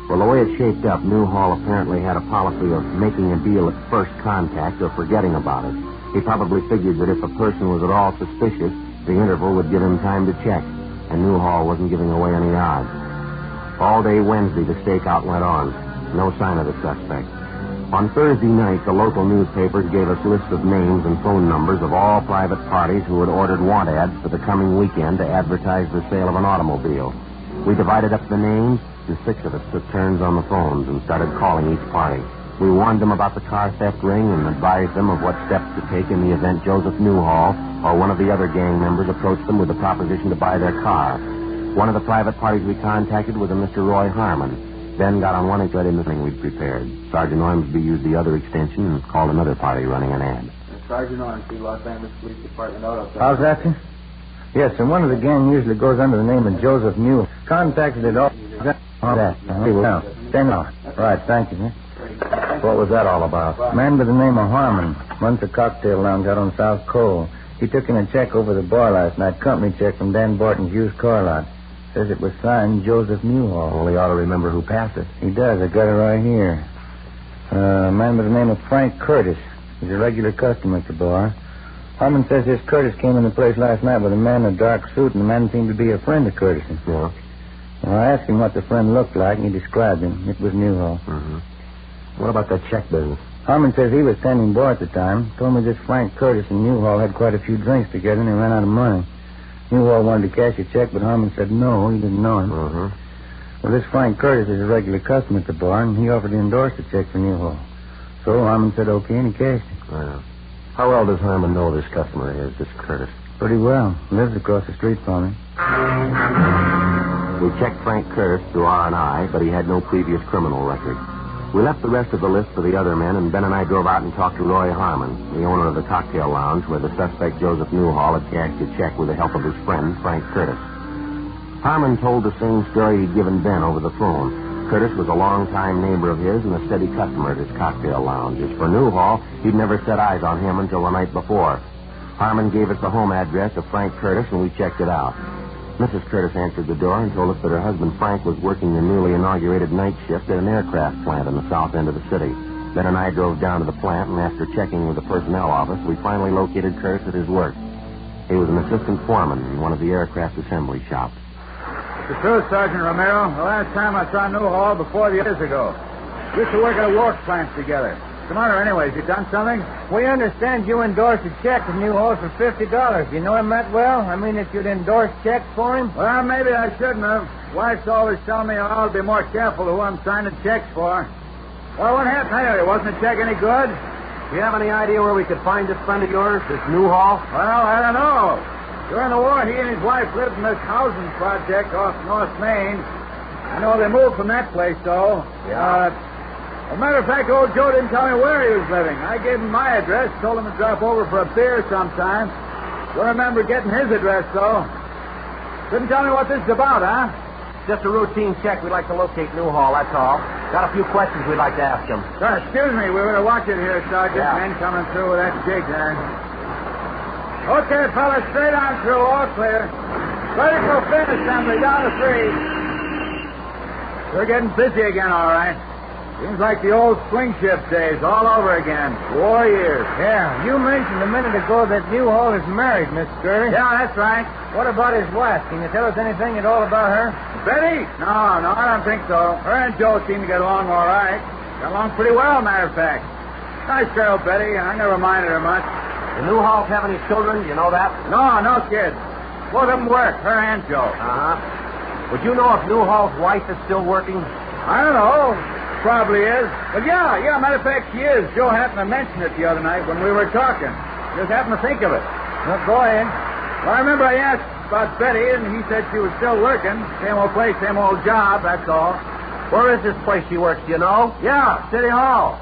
Well, the way it shaped up, Newhall apparently had a policy of making a deal at first contact or forgetting about it. He probably figured that if a person was at all suspicious, the interval would give him time to check, and Newhall wasn't giving away any odds. All day Wednesday, the stakeout went on. No sign of the suspect. On Thursday night, the local newspapers gave us lists of names and phone numbers of all private parties who had ordered want ads for the coming weekend to advertise the sale of an automobile. We divided up the names, and 6 of us took turns on the phones and started calling each party. We warned them about the car theft ring and advised them of what steps to take in the event Joseph Newhall or one of the other gang members approached them with a proposition to buy their car. One of the private parties we contacted was a Mr. Roy Harmon. Ben got on one and got in the thing we'd prepared. Sergeant Ormsby used the other extension and called another party running an ad. Sergeant Ormsby, Los Angeles Police Department Auto. How's that, sir? Yes, and one of the gang usually goes under the name of Joseph Newhall. Contacted it all. All that. Stand on. Right, thank you, sir. What was that all about? A man by the name of Harmon runs a cocktail lounge out on South Cole. He took in a check over the bar last night, company check from Dan Barton's used car lot. Says it was signed Joseph Newhall. Well, he ought to remember who passed it. He does. I got it right here. A man by the name of Frank Curtis. He's a regular customer at the bar. Harmon says this Curtis came in the place last night with a man in a dark suit, and the man seemed to be a friend of Curtis's. Yeah. Well, I asked him what the friend looked like, and he described him. It was Newhall. Mm-hmm. What about that check business? Harmon says he was standing bar at the time. Told me this Frank Curtis and Newhall had quite a few drinks together, and they ran out of money. Newhall wanted to cash a check, but Harmon said no, he didn't know him. Mm-hmm. Well, this Frank Curtis is a regular customer at the bar, and he offered to endorse the check for Newhall. So Harmon said okay, and he cashed it. Yeah. How well does Harmon know this customer is, this Curtis? Pretty well. Lives across the street from me. We checked Frank Curtis through R&I, but he had no previous criminal record. We left the rest of the list for the other men, and Ben and I drove out and talked to Roy Harmon, the owner of the cocktail lounge where the suspect Joseph Newhall had cashed a check with the help of his friend, Frank Curtis. Harmon told the same story he'd given Ben over the phone. Curtis was a long-time neighbor of his and a steady customer at his cocktail lounge. As for Newhall, he'd never set eyes on him until the night before. Harmon gave us the home address of Frank Curtis, and we checked it out. Mrs. Curtis answered the door and told us that her husband Frank was working the newly inaugurated night shift at an aircraft plant in the south end of the city. Ben and I drove down to the plant, and after checking with the personnel office, we finally located Curtis at his work. He was an assistant foreman in one of the aircraft assembly shops. The truth, Sergeant Romero. The last time I saw Newhall before the years ago. We used to work at a work plant together. What's the matter anyways? You done something? We understand you endorsed a check to Newhall for $50. You know him that well? I mean, if you'd endorsed checks for him? Well, maybe I shouldn't have. Wife's always telling me I ought to be more careful who I'm signing checks for. Well, what happened anyway? Wasn't the check any good? Do you have any idea where we could find this friend of yours, this Newhall? Well, I don't know. During the war, he and his wife lived in this housing project off North Main. I know they moved from that place, though. Yeah. As a matter of fact, old Joe didn't tell me where he was living. I gave him my address, told him to drop over for a beer sometime. Don't remember getting his address, though. Couldn't tell me what this is about, huh? Just a routine check. We'd like to locate Newhall, that's all. Got a few questions we'd like to ask him. Excuse me, we better watch it here, Sergeant. Yeah. Men coming through with that jig there. Okay, fellas, straight on through, all clear. Ready for a fin assembly, down to 3. We're getting busy again, all right. Seems like the old swing shift days all over again. War years. Yeah, you mentioned a minute ago that Newhall is married, Miss Scurry. Yeah, that's right. What about his wife? Can you tell us anything at all about her? Betty? No, I don't think so. Her and Joe seem to get along all right. Got along pretty well, matter of fact. Nice girl, Betty. I never minded her much. The Newhalls have any children? You know that? No kids. Both of them work, her and Joe. Uh-huh. Would you know if Newhall's wife is still working? I don't know. Probably is. But yeah, matter of fact, she is. Joe happened to mention it the other night when we were talking. Just happened to think of it. Well, go ahead. Well, I remember I asked about Betty, and he said she was still working. Same old place, same old job, that's all. Where is this place she works, do you know? Yeah, City Hall.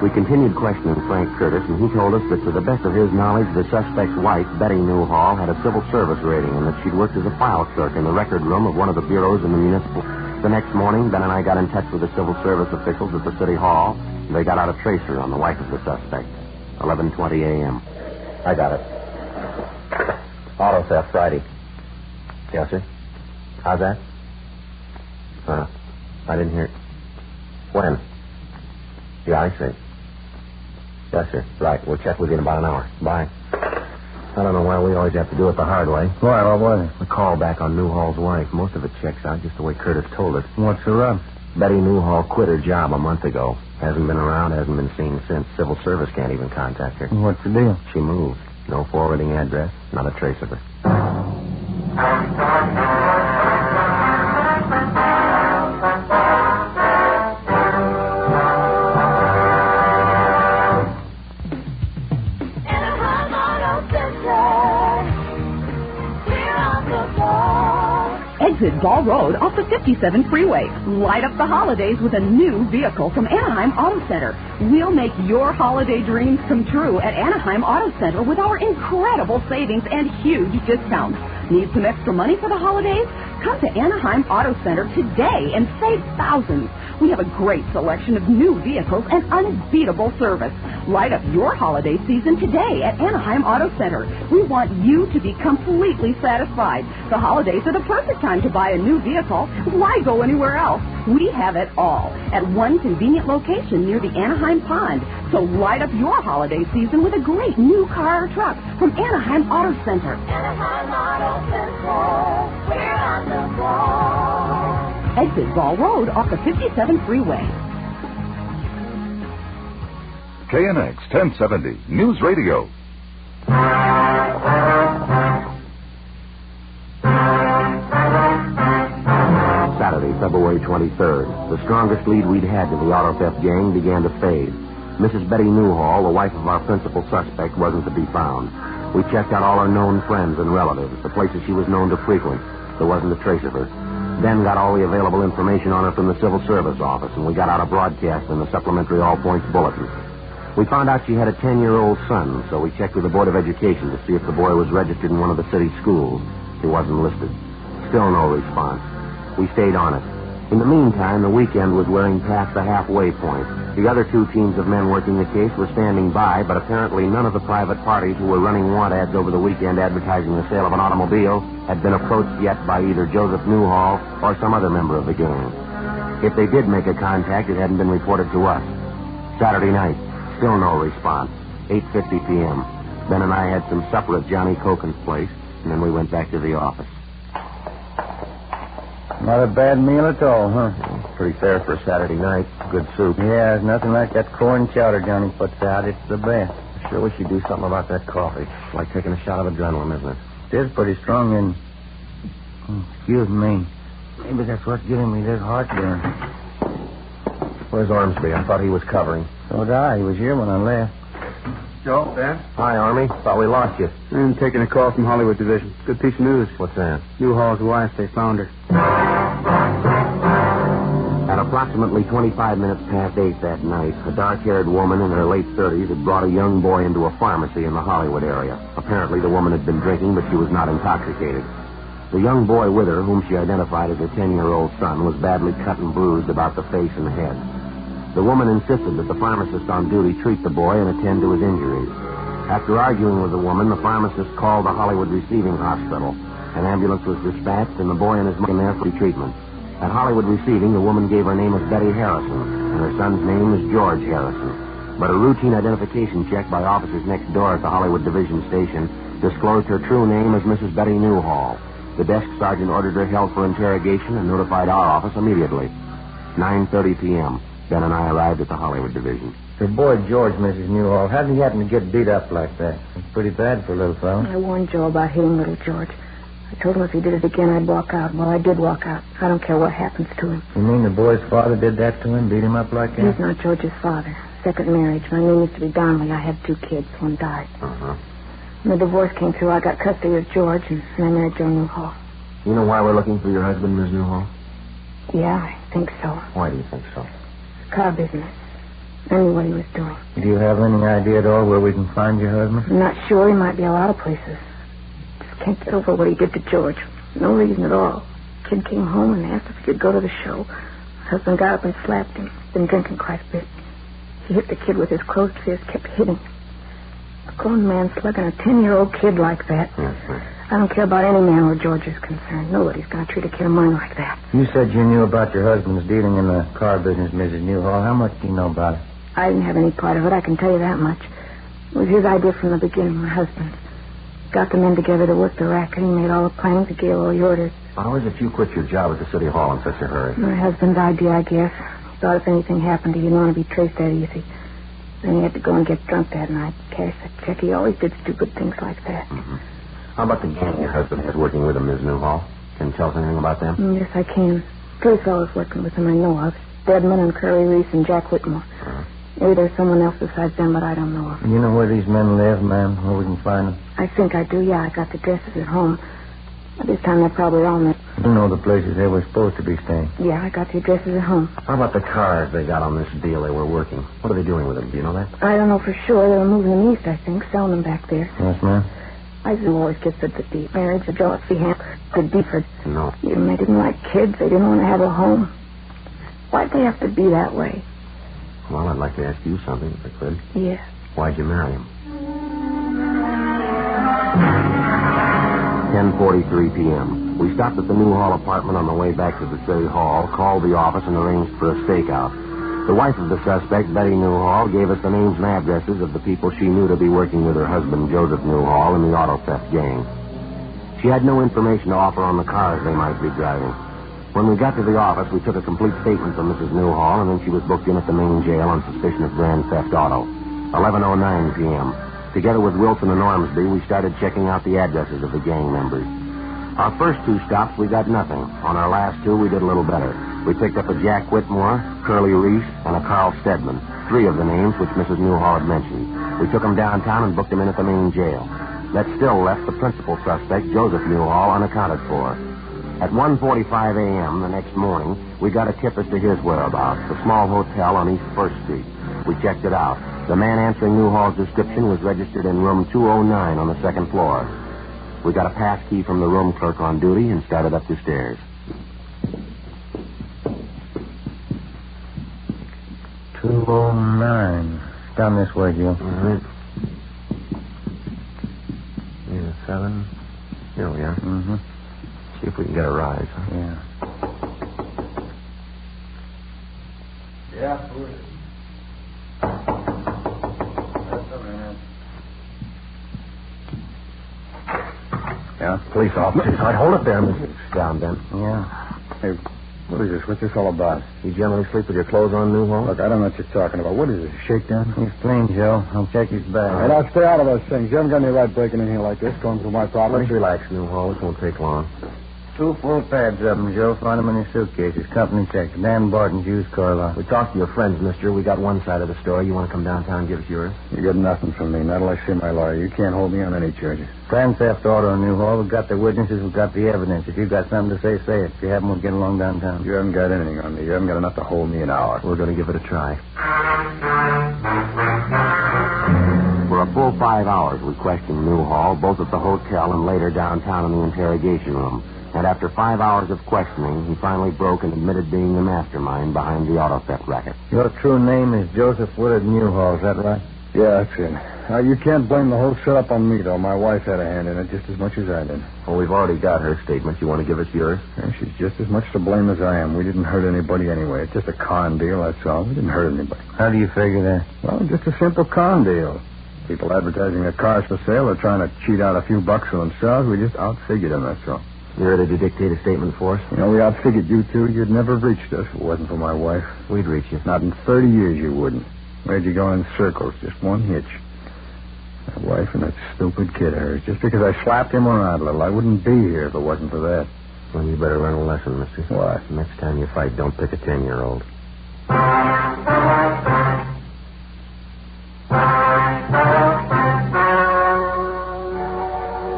We continued questioning Frank Curtis, and he told us that to the best of his knowledge, the suspect's wife, Betty Newhall, had a civil service rating and that she'd worked as a file clerk in the record room of one of the bureaus in the municipal. The next morning, Ben and I got in touch with the civil service officials at the City Hall, and they got out a tracer on the wife of the suspect. 11:20 a.m. I got it. Auto theft Friday. Yes, sir. How's that? I didn't hear it. When? Yeah, I see. Yes, sir. Right. We'll check with you in about an hour. Bye. I don't know why we always have to do it the hard way. Why? What was it? The call back on Newhall's wife. Most of it checks out just the way Curtis told it. What's the rub? Betty Newhall quit her job a month ago. Hasn't been around, hasn't been seen since. Civil service can't even contact her. What's the deal? She moved. No forwarding address, not a trace of her. Exit Ball Road off the 57 freeway. Light up the holidays with a new vehicle from Anaheim Auto Center. We'll make your holiday dreams come true at Anaheim Auto Center with our incredible savings and huge discounts. Need some extra money for the holidays? Come to Anaheim Auto Center today and save thousands. We have a great selection of new vehicles and unbeatable service. Light up your holiday season today at Anaheim Auto Center. We want you to be completely satisfied. The holidays are the perfect time to buy a new vehicle. Why go anywhere else? We have it all at one convenient location near the Anaheim Pond. So light up your holiday season with a great new car or truck from Anaheim Auto Center. Anaheim Auto Center, we're on the ball. Exit Ball Road off the 57 freeway. KNX 1070 News Radio. Saturday, February 23rd. The strongest lead we'd had to the auto theft gang began to fade. Mrs. Betty Newhall, the wife of our principal suspect, wasn't to be found. We checked out all her known friends and relatives, the places she was known to frequent. There wasn't a trace of her. Ben got all the available information on her from the Civil Service office, and we got out a broadcast in the supplementary All Points Bulletin. We found out she had a 10-year-old son, so we checked with the Board of Education to see if the boy was registered in one of the city schools. He wasn't listed. Still no response. We stayed on it. In the meantime, the weekend was wearing past the halfway point. The other two teams of men working the case were standing by, but apparently none of the private parties who were running want ads over the weekend advertising the sale of an automobile had been approached yet by either Joseph Newhall or some other member of the gang. If they did make a contact, it hadn't been reported to us. Saturday night, still no response. 8:50 p.m. Ben and I had some supper at Johnny Coken's place, and then we went back to the office. Not a bad meal at all, huh? Pretty fair for a Saturday night. Good soup. Yeah, there's nothing like that corn chowder Johnny puts out. It's the best. Sure wish you'd do something about that coffee. It's like taking a shot of adrenaline, isn't it? It is pretty strong and... excuse me. Maybe that's what's giving me this heartburn. Where's Ormsby? I thought he was covering. So did I. He was here when I left. Joe, Ben? Hi, Army. Thought we lost you. I'm taking a call from Hollywood Division. Good piece of news. What's that? Newhall's wife, they found her. At approximately 25 minutes past 8 that night, a dark-haired woman in her late 30s had brought a young boy into a pharmacy in the Hollywood area. Apparently, the woman had been drinking, but she was not intoxicated. The young boy with her, whom she identified as her 10-year-old son, was badly cut and bruised about the face and head. The woman insisted that the pharmacist on duty treat the boy and attend to his injuries. After arguing with the woman, the pharmacist called the Hollywood Receiving Hospital. An ambulance was dispatched, and the boy and his mother were there for treatment. At Hollywood Receiving, the woman gave her name as Betty Harrison, and her son's name is George Harrison. But a routine identification check by officers next door at the Hollywood Division Station disclosed her true name as Mrs. Betty Newhall. The desk sergeant ordered her held for interrogation and notified our office immediately. 9:30 p.m. Ben and I arrived at the Hollywood Division. Your boy George, Mrs. Newhall, how did he happen to get beat up like that? It's pretty bad for a little fellow. I warned Joe about hitting little George. I told him if he did it again, I'd walk out. Well, I did walk out. I don't care what happens to him. You mean the boy's father did that to him, beat him up like that? He's not George's father. Second marriage. My name used to be Donnelly. I had 2 kids. One died. Uh-huh. When the divorce came through, I got custody of George, and I married Joe Newhall. You know why we're looking for your husband, Ms. Newhall? Yeah, I think so. Why do you think so? Car business. I knew what he was doing. Do you have any idea at all where we can find your husband? I'm not sure. He might be a lot of places. Just can't get over what he did to George. No reason at all. Kid came home and asked if he could go to the show. Husband got up and slapped him. Been drinking quite a bit. He hit the kid with his closed fist, kept hitting him. A grown man slugging a 10-year-old kid like that. I don't care about any man where George is concerned. Nobody's going to treat a kid of mine like that. You said you knew about your husband's dealing in the car business, Mrs. Newhall. How much do you know about it? I didn't have any part of it, I can tell you that much. It was his idea from the beginning, my husband's. Got the men together to work the racket. He made all the plans. He gave all the orders. How is it you quit your job at the City Hall in such a hurry? My husband's idea, I guess. He thought if anything happened, he didn't want to be traced that easy. Then he had to go and get drunk that night, cash that check. He always did stupid things like that. Mm-hmm. How about the gang your husband has working with him, Ms. Newhall? Can you tell us anything about them? Yes, I can. 3 fellows working with him I know of. Deadman and Curly Reese and Jack Whitmore. Maybe there's someone else besides them, but I don't know of. You know where these men live, ma'am? Where we can find them? I think I do, yeah. I got the addresses at home. By this time, they're probably all met. You know the places they were supposed to be staying. Yeah, I got the addresses at home. How about the cars they got on this deal they were working? What are they doing with them? Do you know that? I don't know for sure. They were moving them east, I think, selling them back there. Yes, ma'am. I used to always get the deep marriage, the jealousy hamper, the deeper. No. Even they didn't like kids. They didn't want to have a home. Why'd they have to be that way? Well, I'd like to ask you something, if I could. Yeah. Why'd you marry him? 10:43 p.m. We stopped at the Newhall apartment on the way back to the City Hall, called the office, and arranged for a stakeout. The wife of the suspect, Betty Newhall, gave us the names and addresses of the people she knew to be working with her husband, Joseph Newhall, in the auto theft gang. She had no information to offer on the cars they might be driving. When we got to the office, we took a complete statement from Mrs. Newhall, and then she was booked in at the main jail on suspicion of grand theft auto. 11:09 p.m. Together with Wilson and Ormsby, we started checking out the addresses of the gang members. Our first 2 stops, we got nothing. On our last 2, we did a little better. We picked up a Jack Whitmore, Curly Reese, and a Carl Stedman, 3 of the names which Mrs. Newhall had mentioned. We took them downtown and booked them in at the main jail. That still left the principal suspect, Joseph Newhall, unaccounted for. At 1:45 a.m. the next morning, we got a tip as to his whereabouts, the small hotel on East 1st Street. We checked it out. The man answering Newhall's description was registered in room 209 on the 2nd floor. We got a pass key from the room clerk on duty and started up the stairs. 209. Down this way, Joe. All right. 7. Here we are. Mm-hmm. See if we can get a rise, huh? Yeah. Yeah, who is it? Yeah, police officers. All right, hold it there, Mr. Down, Ben. Yeah. Hey, what is this? What's this all about? You generally sleep with your clothes on, Newhall? Look, I don't know what you're talking about. What is this, a shakedown? Explain, Joe. I'll check his bag. Hey, now, stay out of those things. You haven't got any right breaking in here like this, going through my property. Let's relax, Newhall. This won't take long. 2 full pads of them, Joe. Find them in your suitcases. Company check. Dan Barton's used car lot. We talked to your friends, mister. We got one side of the story. You want to come downtown and give us yours? You get nothing from me. Not unless I see my lawyer. You can't hold me on any charges. Grand theft auto, Newhall. We've got the witnesses. We've got the evidence. If you've got something to say, say it. If you haven't, we'll get along downtown. You haven't got anything on me. You haven't got enough to hold me an hour. We're going to give it a try. For a full 5 hours, we questioned Newhall, both at the hotel and later downtown in the interrogation room. And after 5 hours of questioning, he finally broke and admitted being the mastermind behind the auto theft racket. Your true name is Joseph Willard Newhall, is that right? Yeah, that's it. You can't blame the whole setup on me, though. My wife had a hand in it just as much as I did. Well, we've already got her statement. You want to give us yours? Yeah, she's just as much to blame as I am. We didn't hurt anybody anyway. It's just a con deal, that's all. We didn't hurt anybody. How do you figure that? Well, just a simple con deal. People advertising their cars for sale are trying to cheat out a few bucks for themselves. We just outfigured them, that's all. You ready to dictate a statement for us? You know, we outfigured you two. You'd never have reached us if it wasn't for my wife. We'd reach you. Not in 30 years you wouldn't. Made you go in circles, just one hitch. My wife and that stupid kid of hers. Just because I slapped him around a little, I wouldn't be here if it wasn't for that. Well, you better learn a lesson, mister. What? Next time you fight, don't pick a 10-year-old.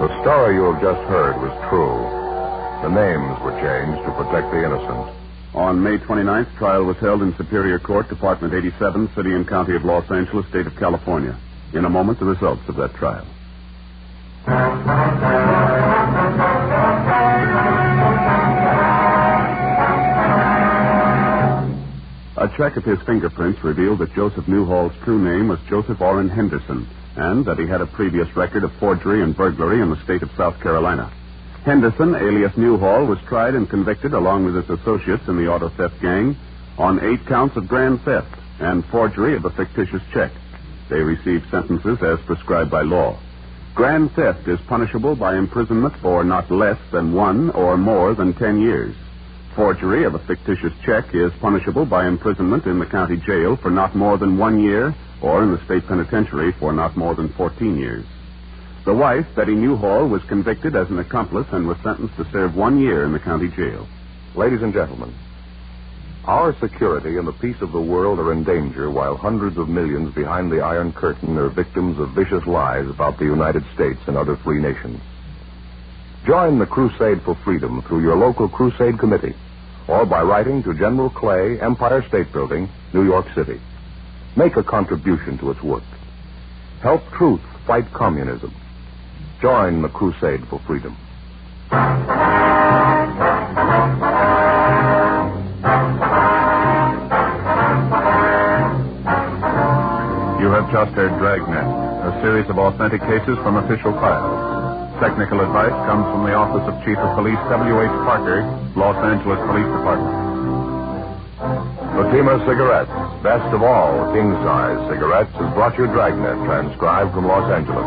The story you have just heard was true. The names were changed to protect the innocent. On May 29th, trial was held in Superior Court, Department 87, City and County of Los Angeles, State of California. In a moment, the results of that trial. A check of his fingerprints revealed that Joseph Newhall's true name was Joseph Orrin Henderson, and that he had a previous record of forgery and burglary in the state of South Carolina. Henderson, alias Newhall, was tried and convicted along with his associates in the auto theft gang on 8 counts of grand theft and forgery of a fictitious check. They received sentences as prescribed by law. Grand theft is punishable by imprisonment for not less than 1 or more than 10 years. Forgery of a fictitious check is punishable by imprisonment in the county jail for not more than 1 year or in the state penitentiary for not more than 14 years. The wife, Betty Newhall, was convicted as an accomplice and was sentenced to serve 1 year in the county jail. Ladies and gentlemen, our security and the peace of the world are in danger while hundreds of millions behind the Iron Curtain are victims of vicious lies about the United States and other free nations. Join the crusade for freedom through your local crusade committee or by writing to General Clay, Empire State Building, New York City. Make a contribution to its work. Help truth fight communism. Join the crusade for freedom. You have just heard Dragnet, a series of authentic cases from official files. Technical advice comes from the Office of Chief of Police W.H. Parker, Los Angeles Police Department. Fatima Cigarettes, best of all king-size cigarettes, has brought you Dragnet, transcribed from Los Angeles.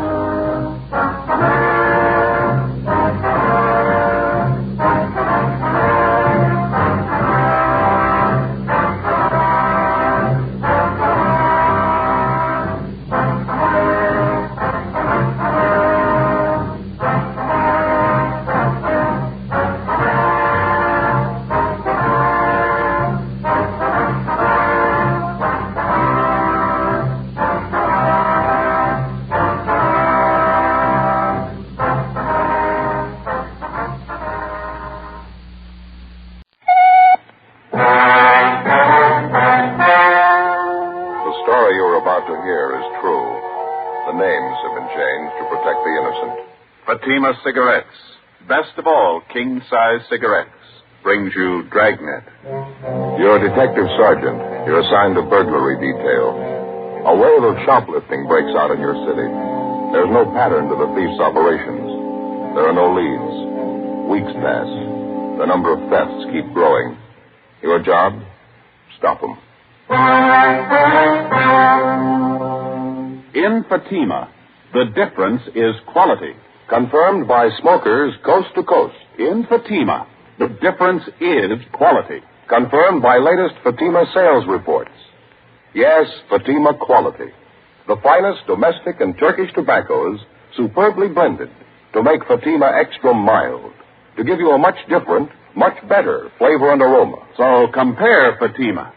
Fatima Cigarettes, best of all king-size cigarettes, brings you Dragnet. You're a detective sergeant. You're assigned to burglary detail. A wave of shoplifting breaks out in your city. There's no pattern to the thief's operations. There are no leads. Weeks pass. The number of thefts keep growing. Your job? Stop them. In Fatima, the difference is quality. Confirmed by smokers coast to coast. In Fatima, the difference is quality. Confirmed by latest Fatima sales reports. Yes, Fatima quality. The finest domestic and Turkish tobaccos superbly blended to make Fatima extra mild. To give you a much different, much better flavor and aroma. So compare Fatima.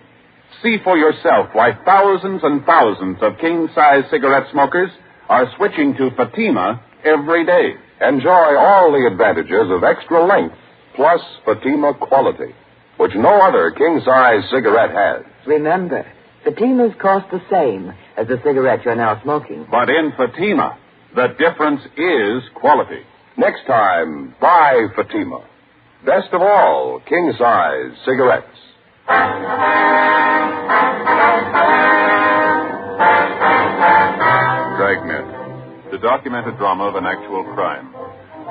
See for yourself why thousands and thousands of king-size cigarette smokers are switching to Fatima every day. Enjoy all the advantages of extra length plus Fatima quality, which no other king-size cigarette has. Remember, Fatimas cost the same as the cigarette you're now smoking. But in Fatima, the difference is quality. Next time, buy Fatima. Best of all, king-size cigarettes. Dragnet, the documented drama of an actual crime.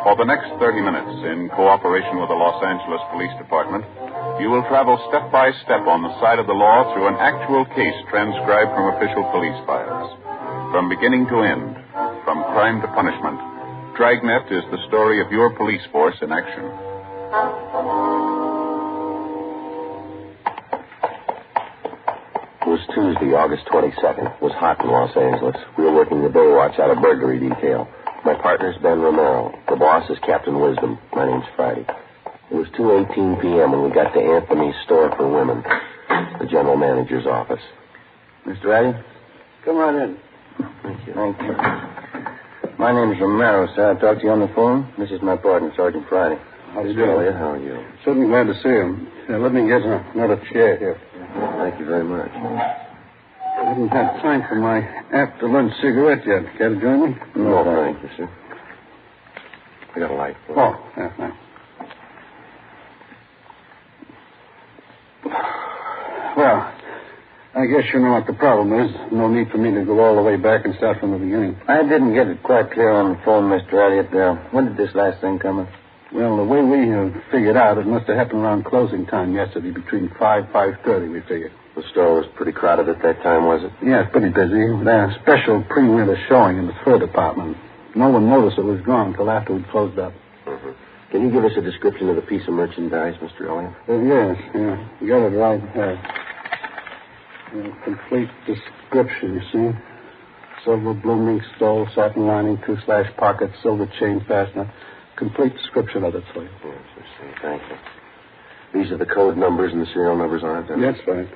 For the next 30 minutes, in cooperation with the Los Angeles Police Department, you will travel step by step on the side of the law through an actual case transcribed from official police files. From beginning to end, from crime to punishment, Dragnet is the story of your police force in action. It was Tuesday, August 22nd. It was hot in Los Angeles. We were working the day watch out of burglary detail. My partner's Ben Romero. The boss is Captain Wisdom. My name's Friday. It was 2:18 p.m. when we got to Anthony's store for women, the general manager's office. Mr. Addy? Come right in. Thank you. Thank you. My name's Romero, sir. I talked to you on the phone. This is my partner, Sergeant Friday. How do you do? Elliot? How are you? Certainly glad to see him. Let me get another chair here. Thank you very much. I haven't had time for my after-lunch cigarette yet. Care to join me? No, thank you, sir. I got a light for you. Oh, yeah, thanks. Well, I guess you know what the problem is. No need for me to go all the way back and start from the beginning. I didn't get it quite clear on the phone, Mr. Elliott. When did this last thing come in? Well, the way we have figured out, it must have happened around closing time yesterday, between 5:30, we figured. The store was pretty crowded at that time, was it? Yeah, it's pretty busy. They had a special pre-winter showing in the fur department. No one noticed it was gone until after we'd closed up. Mm-hmm. Can you give us a description of the piece of merchandise, Mr. Elliott? Yes, yeah. You got it right here. Complete description, you see. Silver blooming stole, satin lining, 2-slash pocket, silver chain fastener. Complete description of it for you. Yes, I see. Thank you. These are the code numbers and the serial numbers on it, then? That's right.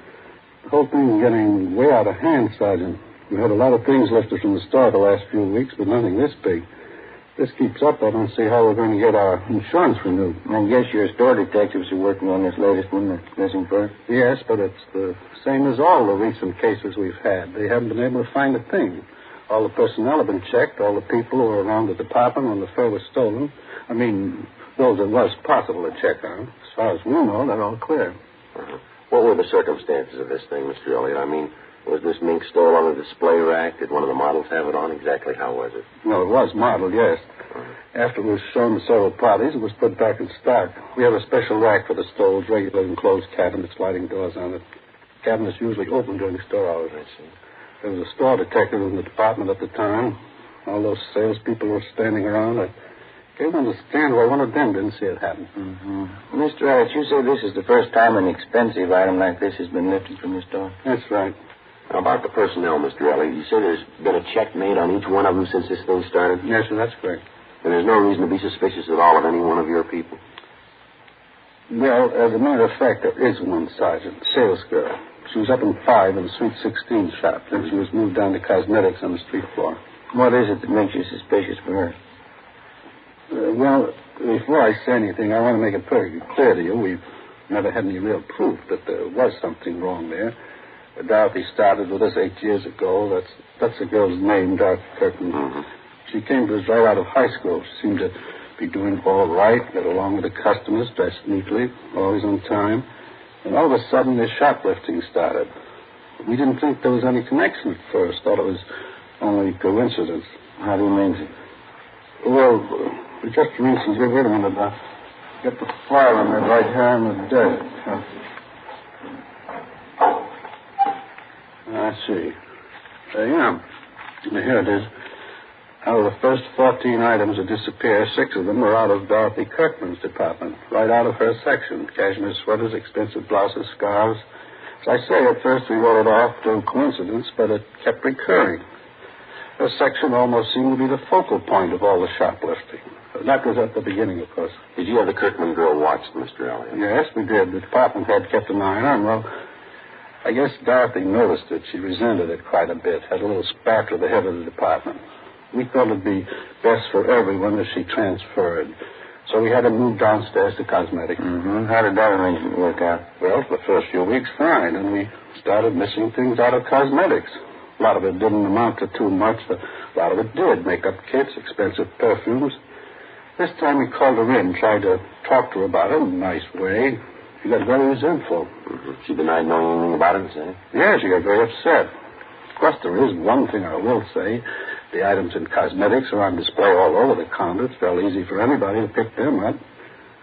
The whole thing is getting way out of hand, Sergeant. We had a lot of things lifted from the store the last few weeks, but nothing this big. If this keeps up, I don't see how we're going to get our insurance renewed. I guess your store detectives are working on this latest one, the missing fur? Yes, but it's the same as all the recent cases we've had. They haven't been able to find a thing. All the personnel have been checked. All the people who were around the department when the fur was stolen. I mean, those it was possible to check on. As far as we know, they're all clear. Uh-huh. What were the circumstances of this thing, Mr. Elliott? I mean, was this mink stole on a display rack? Did one of the models have it on? Exactly how was it? No, it was modeled, yes. After it was shown to several parties, it was put back in stock. We have a special rack for the stoles, regular enclosed cabinets, sliding doors on it. Cabinets usually open during store hours. I see. There was a store detective in the department at the time. All those salespeople were standing around. I can't understand why one of them didn't see it happen. Mm-hmm. Mr. Elliott, you say this is the first time an expensive item like this has been lifted from the store? That's right. How about the personnel, Mr. Elliott? You say there's been a check made on each one of them since this thing started? Yes, sir, that's correct. And there's no reason to be suspicious at all of any one of your people? Well, as a matter of fact, there is one, Sergeant. Sales girl. She was up in 5 in the Suite 16 shop. Then she was moved down to cosmetics on the street floor. What is it that makes you suspicious for her? Well, before I say anything, I want to make it perfectly clear to you. We've never had any real proof that there was something wrong there. Dorothy started with us 8 years ago. That's the girl's name, Dorothy Kirkman. Mm-hmm. She came to us right out of high school. She seemed to be doing all right, got along with the customers, dressed neatly, always on time. And all of a sudden, this shoplifting started. We didn't think there was any connection at first. Thought it was only coincidence. How do you mean? Well, just for instance, wait a minute. Get the file on that right here on the desk. I see. Yeah. Here it is. Out of the first 14 items that disappeared, 6 of them were out of Dorothy Kirkman's department, right out of her section. Cashmere sweaters, expensive blouses, scarves. As I say, at first we wrote it off to coincidence, but it kept recurring. Her section almost seemed to be the focal point of all the shoplifting. That was at the beginning, of course. Did you have the Kirkman girl watched, Mr. Elliott? Yes, we did. The department head kept an eye on her, and, well, I guess Dorothy noticed it. She resented it quite a bit. Had a little spat with the head of the department. We thought it'd be best for everyone if she transferred. So we had her moved downstairs to cosmetics. Mm-hmm. How did that arrangement work out? Well, for the first few weeks, fine. And we started missing things out of cosmetics. A lot of it didn't amount to too much. A lot of it did. Makeup kits, expensive perfumes. This time we called her in, tried to talk to her about it in a nice way. She got very resentful. Mm-hmm. She denied knowing anything about it, say? Yeah, she got very upset. Of course, there is one thing I will say. The items in cosmetics are on display all over the counter. It's fairly easy for anybody to pick them up.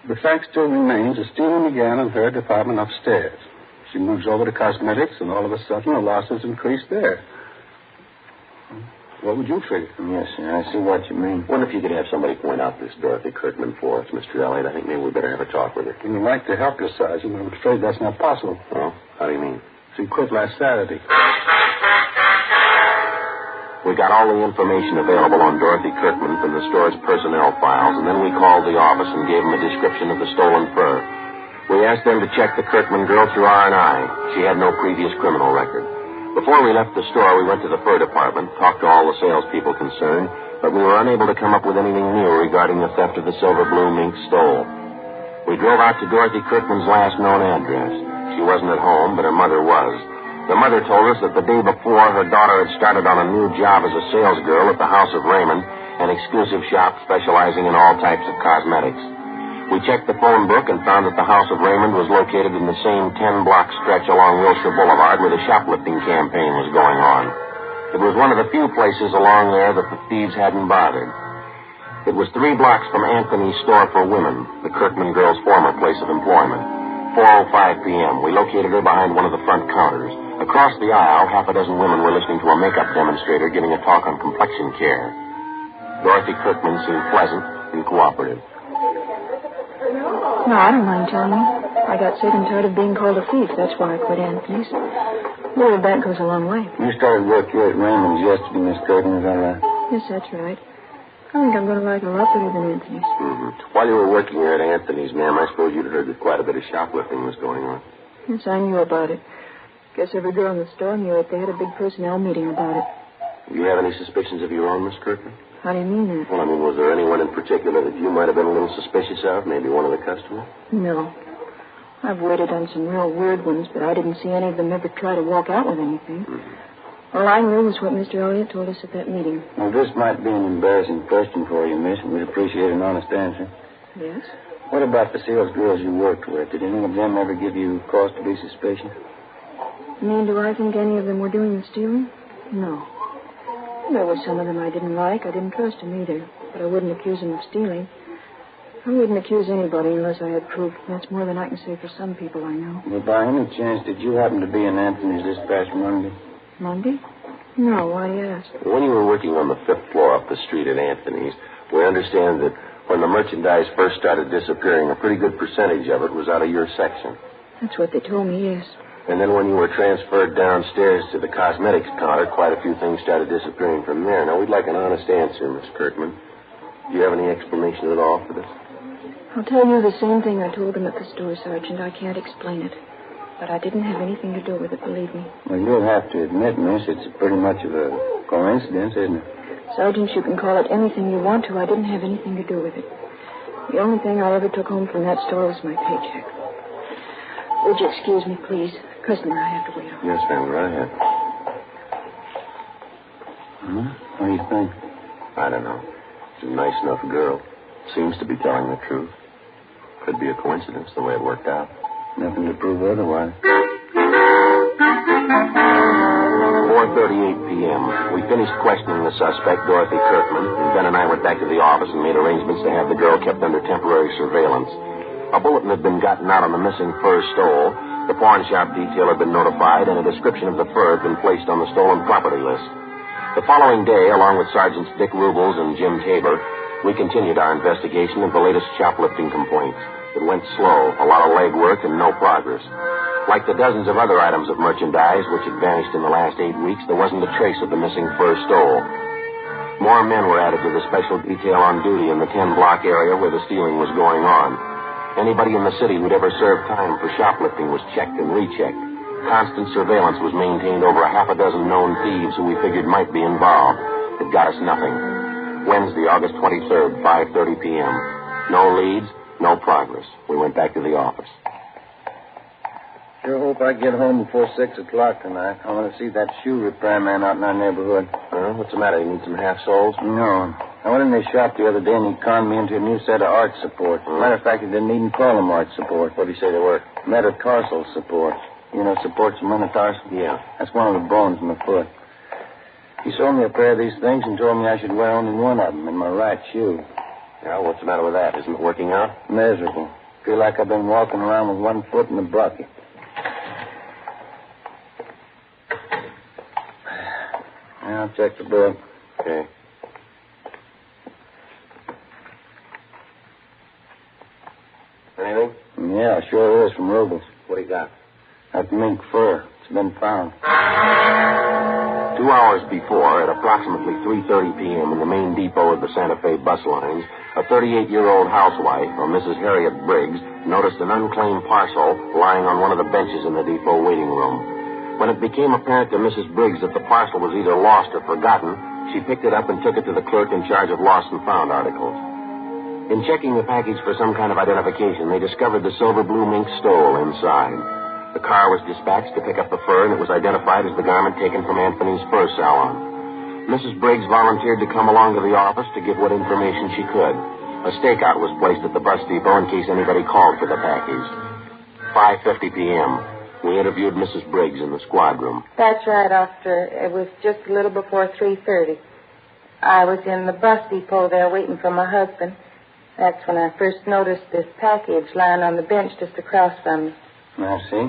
The fact still remains that stealing began in her department upstairs. She moves over to cosmetics, and all of a sudden the losses increase there. What would you figure? Yes, sir. I see what you mean. Wonder if you could have somebody point out this Dorothy Kirkman for us, Mr. Elliott. I think maybe we better have a talk with her. You'd like to help you, Sergeant. I'm afraid that's not possible. Oh? How do you mean? She quit last Saturday. We got all the information available on Dorothy Kirkman from the store's personnel files, and then we called the office and gave them a description of the stolen fur. We asked them to check the Kirkman girl through R&I. She had no previous criminal record. Before we left the store, we went to the fur department, talked to all the salespeople concerned, but we were unable to come up with anything new regarding the theft of the silver blue mink stole. We drove out to Dorothy Kirkman's last known address. She wasn't at home, but her mother was. The mother told us that the day before, her daughter had started on a new job as a salesgirl at the House of Raymond, an exclusive shop specializing in all types of cosmetics. We checked the phone book and found that the House of Raymond was located in the same 10-block stretch along Wilshire Boulevard where the shoplifting campaign was going on. It was one of the few places along there that the thieves hadn't bothered. It was 3 blocks from Anthony's store for women, the Kirkman girl's former place of employment. 4:05 p.m. We located her behind one of the front counters. Across the aisle, half a dozen women were listening to a makeup demonstrator giving a talk on complexion care. Dorothy Kirkman seemed pleasant and cooperative. No, I don't mind telling you. I got sick and tired of being called a thief. That's why I quit Anthony's. Well, that goes a long way. You started work here at Raymond's yesterday, Miss Curtin, is that right? Yes, that's right. I think I'm going to like it a lot better than Anthony's. Mm-hmm. While you were working here at Anthony's, ma'am, I suppose you'd heard that quite a bit of shoplifting was going on. Yes, I knew about it. Guess every girl in the store knew it. They had a big personnel meeting about it. Do you have any suspicions of your own, Miss Kirkman? How do you mean that? Well, I mean, was there anyone in particular that you might have been a little suspicious of? Maybe one of the customers? No. I've waited on some real weird ones, but I didn't see any of them ever try to walk out with anything. Mm-hmm. All I knew was what Mr. Elliott told us at that meeting. Well, this might be an embarrassing question for you, miss, and we'd appreciate an honest answer. Yes? What about the sales girls you worked with? Did any of them ever give you cause to be suspicious? You mean, do I think any of them were doing the stealing? No. There were some of them I didn't like. I didn't trust them either. But I wouldn't accuse them of stealing. I wouldn't accuse anybody unless I had proof. That's more than I can say for some people I know. Well, by any chance, did you happen to be in Anthony's this past Monday? Monday? No, why do you ask? When you were working on the 5th floor up the street at Anthony's, we understand that when the merchandise first started disappearing, a pretty good percentage of it was out of your section. That's what they told me, yes. And then when you were transferred downstairs to the cosmetics counter, quite a few things started disappearing from there. Now, we'd like an honest answer, Miss Kirkman. Do you have any explanation at all for this? I'll tell you the same thing I told them at the store, Sergeant. I can't explain it. But I didn't have anything to do with it, believe me. Well, you'll have to admit, miss, it's pretty much of a coincidence, isn't it? Sergeant, you can call it anything you want to. I didn't have anything to do with it. The only thing I ever took home from that store was my paycheck. Would you excuse me, please? Customer, I have to wait on. Yes, ma'am, right ahead. What do you think? I don't know. She's a nice enough girl. Seems to be telling the truth. Could be a coincidence the way it worked out. Nothing to prove otherwise. 4:38 p.m. We finished questioning the suspect, Dorothy Kirkman, and Ben and I went back to the office and made arrangements to have the girl kept under temporary surveillance. A bulletin had been gotten out on the missing fur stole. The pawn shop detail had been notified, and a description of the fur had been placed on the stolen property list. The following day, along with Sergeants Dick Rubles and Jim Tabor, we continued our investigation of the latest shoplifting complaints. It went slow, a lot of legwork, and no progress. Like the dozens of other items of merchandise which had vanished in the last 8 weeks, there wasn't a trace of the missing fur stole. More men were added to the special detail on duty in the 10-block area where the stealing was going on. Anybody in the city who'd ever served time for shoplifting was checked and rechecked. Constant surveillance was maintained over a half a dozen known thieves who we figured might be involved. It got us nothing. Wednesday, August 23rd, 5:30 p.m. No leads, no progress. We went back to the office. Sure hope I get home before 6 o'clock tonight. I want to see that shoe repair man out in our neighborhood. What's the matter? You need some half-soles? No. I went in his shop the other day and he conned me into a new set of arch supports. Matter of fact, he didn't even call them arch supports. What did he say they were? Metatarsal supports. You know, supports the metatarsal? Yeah. That's one of the bones in the foot. He sold me a pair of these things and told me I should wear only one of them in my right shoe. Yeah, what's the matter with that? Isn't it working out? Miserable. Feel like I've been walking around with one foot in a bucket. Yeah, I'll check the bill. Okay. Anything? Yeah, sure is, from Rubles. What do you got? That mink fur. It's been found. 2 hours before, at approximately 3:30 p.m. in the main depot of the Santa Fe bus lines, a 38-year-old housewife, or Mrs. Harriet Briggs, noticed an unclaimed parcel lying on one of the benches in the depot waiting room. When it became apparent to Mrs. Briggs that the parcel was either lost or forgotten, she picked it up and took it to the clerk in charge of lost and found articles. In checking the package for some kind of identification, they discovered the silver blue mink stole inside. The car was dispatched to pick up the fur, and it was identified as the garment taken from Anthony's fur salon. Mrs. Briggs volunteered to come along to the office to give what information she could. A stakeout was placed at the bus depot in case anybody called for the package. 5:50 p.m. We interviewed Mrs. Briggs in the squad room. That's right, officer. It was just a little before 3:30. I was in the bus depot there waiting for my husband. That's when I first noticed this package lying on the bench just across from me. I see.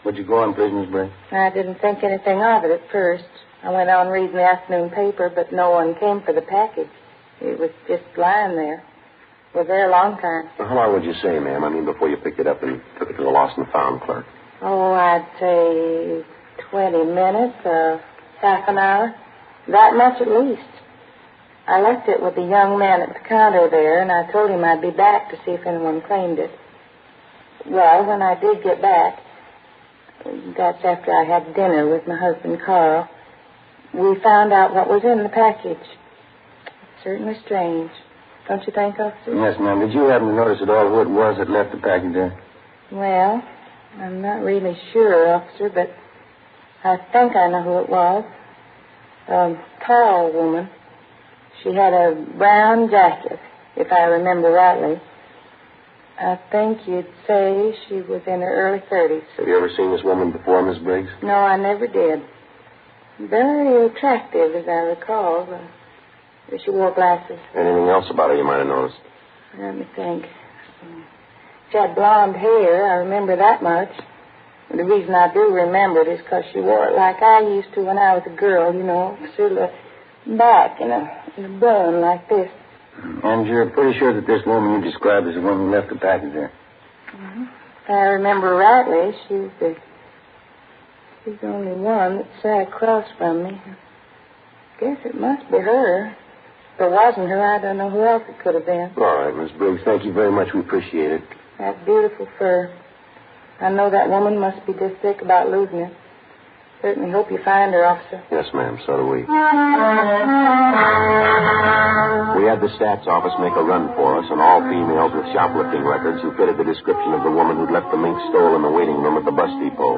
What'd you go on, prisoner's break? I didn't think anything of it at first. I went on reading the afternoon paper, but no one came for the package. It was just lying there. It was there a long time. Well, how long would you say, ma'am? I mean, before you picked it up and took it to the lost and found clerk? Oh, I'd say 20 minutes, half an hour. That much at least. I left it with the young man at the counter there, and I told him I'd be back to see if anyone claimed it. Well, when I did get back, that's after I had dinner with my husband, Carl, we found out what was in the package. It's certainly strange. Don't you think, officer? Yes, ma'am. Did you happen to notice at all who it was that left the package there? Well, I'm not really sure, officer, but I think I know who it was. A tall woman. She had a brown jacket, if I remember rightly. I think you'd say she was in her early 30s. Have you ever seen this woman before, Miss Briggs? No, I never did. Very attractive, as I recall. She wore glasses. Anything else about her you might have noticed? Let me think. She had blonde hair. I remember that much. The reason I do remember it is because she wore it like I used to when I was a girl, you know, sort of back in a bun like this. And you're pretty sure that this woman you described is the one who left the package there? Mm-hmm. If I remember rightly, she's the only one that sat across from me. I guess it must be her. If it wasn't her, I don't know who else it could have been. All right, Miss Briggs, thank you very much. We appreciate it. That beautiful fur. I know that woman must be just sick about losing it. Certainly hope you find her, officer. Yes, ma'am, so do we. We had the stats office make a run for us, and all females with shoplifting records who fitted the description of the woman who'd left the mink stole in the waiting room at the bus depot.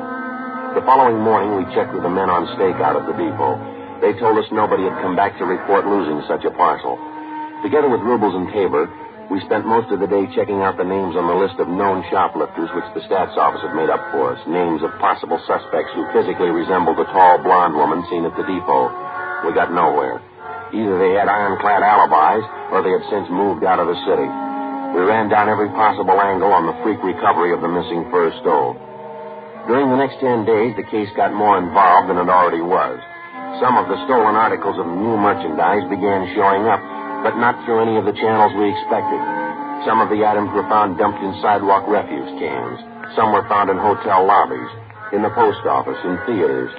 The following morning, we checked with the men on stakeout at the depot. They told us nobody had come back to report losing such a parcel. Together with Rubles and Tabor, we spent most of the day checking out the names on the list of known shoplifters which the stats office had made up for us, names of possible suspects who physically resembled the tall blonde woman seen at the depot. We got nowhere. Either they had ironclad alibis, or they had since moved out of the city. We ran down every possible angle on the freak recovery of the missing fur stole. During the next 10 days, the case got more involved than it already was. Some of the stolen articles of new merchandise began showing up, but not through any of the channels we expected. Some of the items were found dumped in sidewalk refuse cans. Some were found in hotel lobbies, in the post office, in theaters.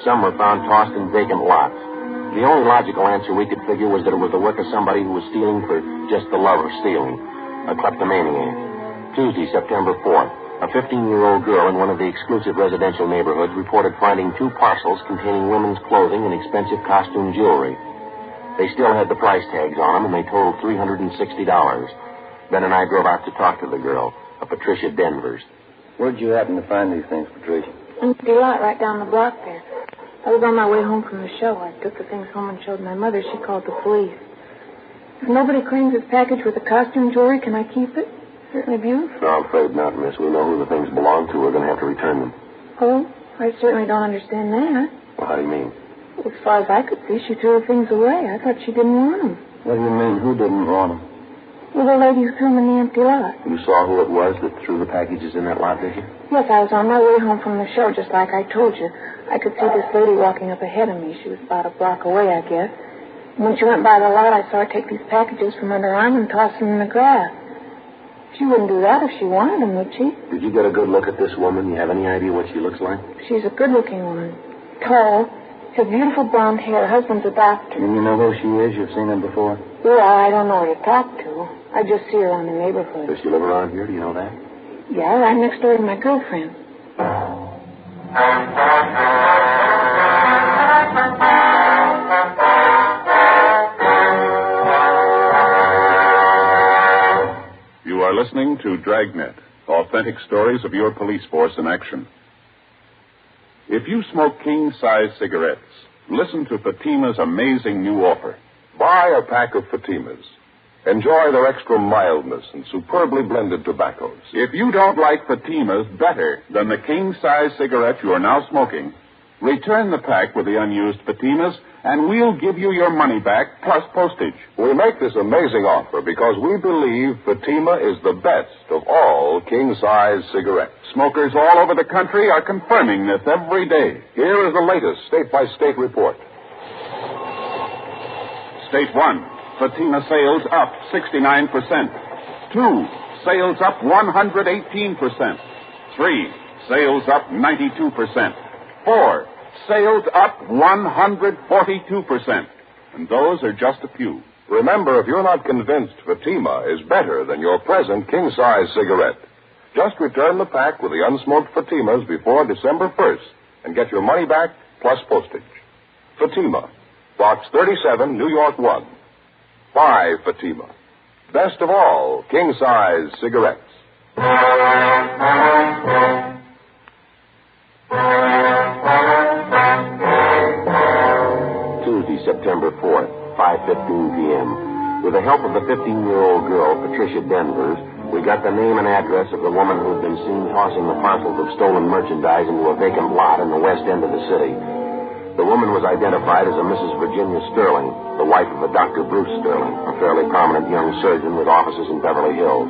Some were found tossed in vacant lots. The only logical answer we could figure was that it was the work of somebody who was stealing for just the love of stealing, a kleptomaniac. Tuesday, September 4th, a 15-year-old girl in one of the exclusive residential neighborhoods reported finding 2 parcels containing women's clothing and expensive costume jewelry. They still had the price tags on them, and they totaled $360. Ben and I drove out to talk to the girl, a Patricia Denvers. Where'd you happen to find these things, Patricia? In the lot right down the block there. I was on my way home from the show. I took the things home and showed my mother. She called the police. If nobody claims this package with the costume jewelry, can I keep it? Certainly beautiful. No, I'm afraid not, miss. We know who the things belong to. We're going to have to return them. Oh, I certainly don't understand that. Well, how do you mean? As far as I could see, she threw her things away. I thought she didn't want them. What do you mean, who didn't want them? Well, the lady who threw them in the empty lot. You saw who it was that threw the packages in that lot, did you? Yes, I was on my way home from the show, just like I told you. I could see this lady walking up ahead of me. She was about a block away, I guess. And when she went by the lot, I saw her take these packages from under her arm and toss them in the grass. She wouldn't do that if she wanted them, would she? Did you get a good look at this woman? You have any idea what she looks like? She's a good-looking woman. Tall. She has beautiful blonde hair. Her husband's a doctor. And you know who she is? You've seen her before? Well, I don't know her to talk to. I just see her on the neighborhood. Does she live around here? Do you know that? Yeah, right next door to my girlfriend. You are listening to Dragnet, authentic stories of your police force in action. If you smoke king-size cigarettes, listen to Fatima's amazing new offer. Buy a pack of Fatimas. Enjoy their extra mildness and superbly blended tobaccos. If you don't like Fatimas better than the king-size cigarette you are now smoking, return the pack with the unused Fatimas, and we'll give you your money back plus postage. We make this amazing offer because we believe Fatima is the best of all king-size cigarettes. Smokers all over the country are confirming this every day. Here is the latest state-by-state report. State 1, Fatima sales up 69%. 2, sales up 118%. 3, sales up 92%. 4, sales up 142%. And those are just a few. Remember, if you're not convinced Fatima is better than your present king-size cigarette, just return the pack with the unsmoked Fatimas before December 1st and get your money back plus postage. Fatima, Box 37, New York 1. Buy Fatima. Best of all king-size cigarettes. Tuesday, September 4th, 5:15 p.m. With the help of the 15-year-old girl, Patricia Denvers, we got the name and address of the woman who'd been seen tossing the parcels of stolen merchandise into a vacant lot in the west end of the city. The woman was identified as a Mrs. Virginia Sterling, the wife of a Dr. Bruce Sterling, a fairly prominent young surgeon with offices in Beverly Hills.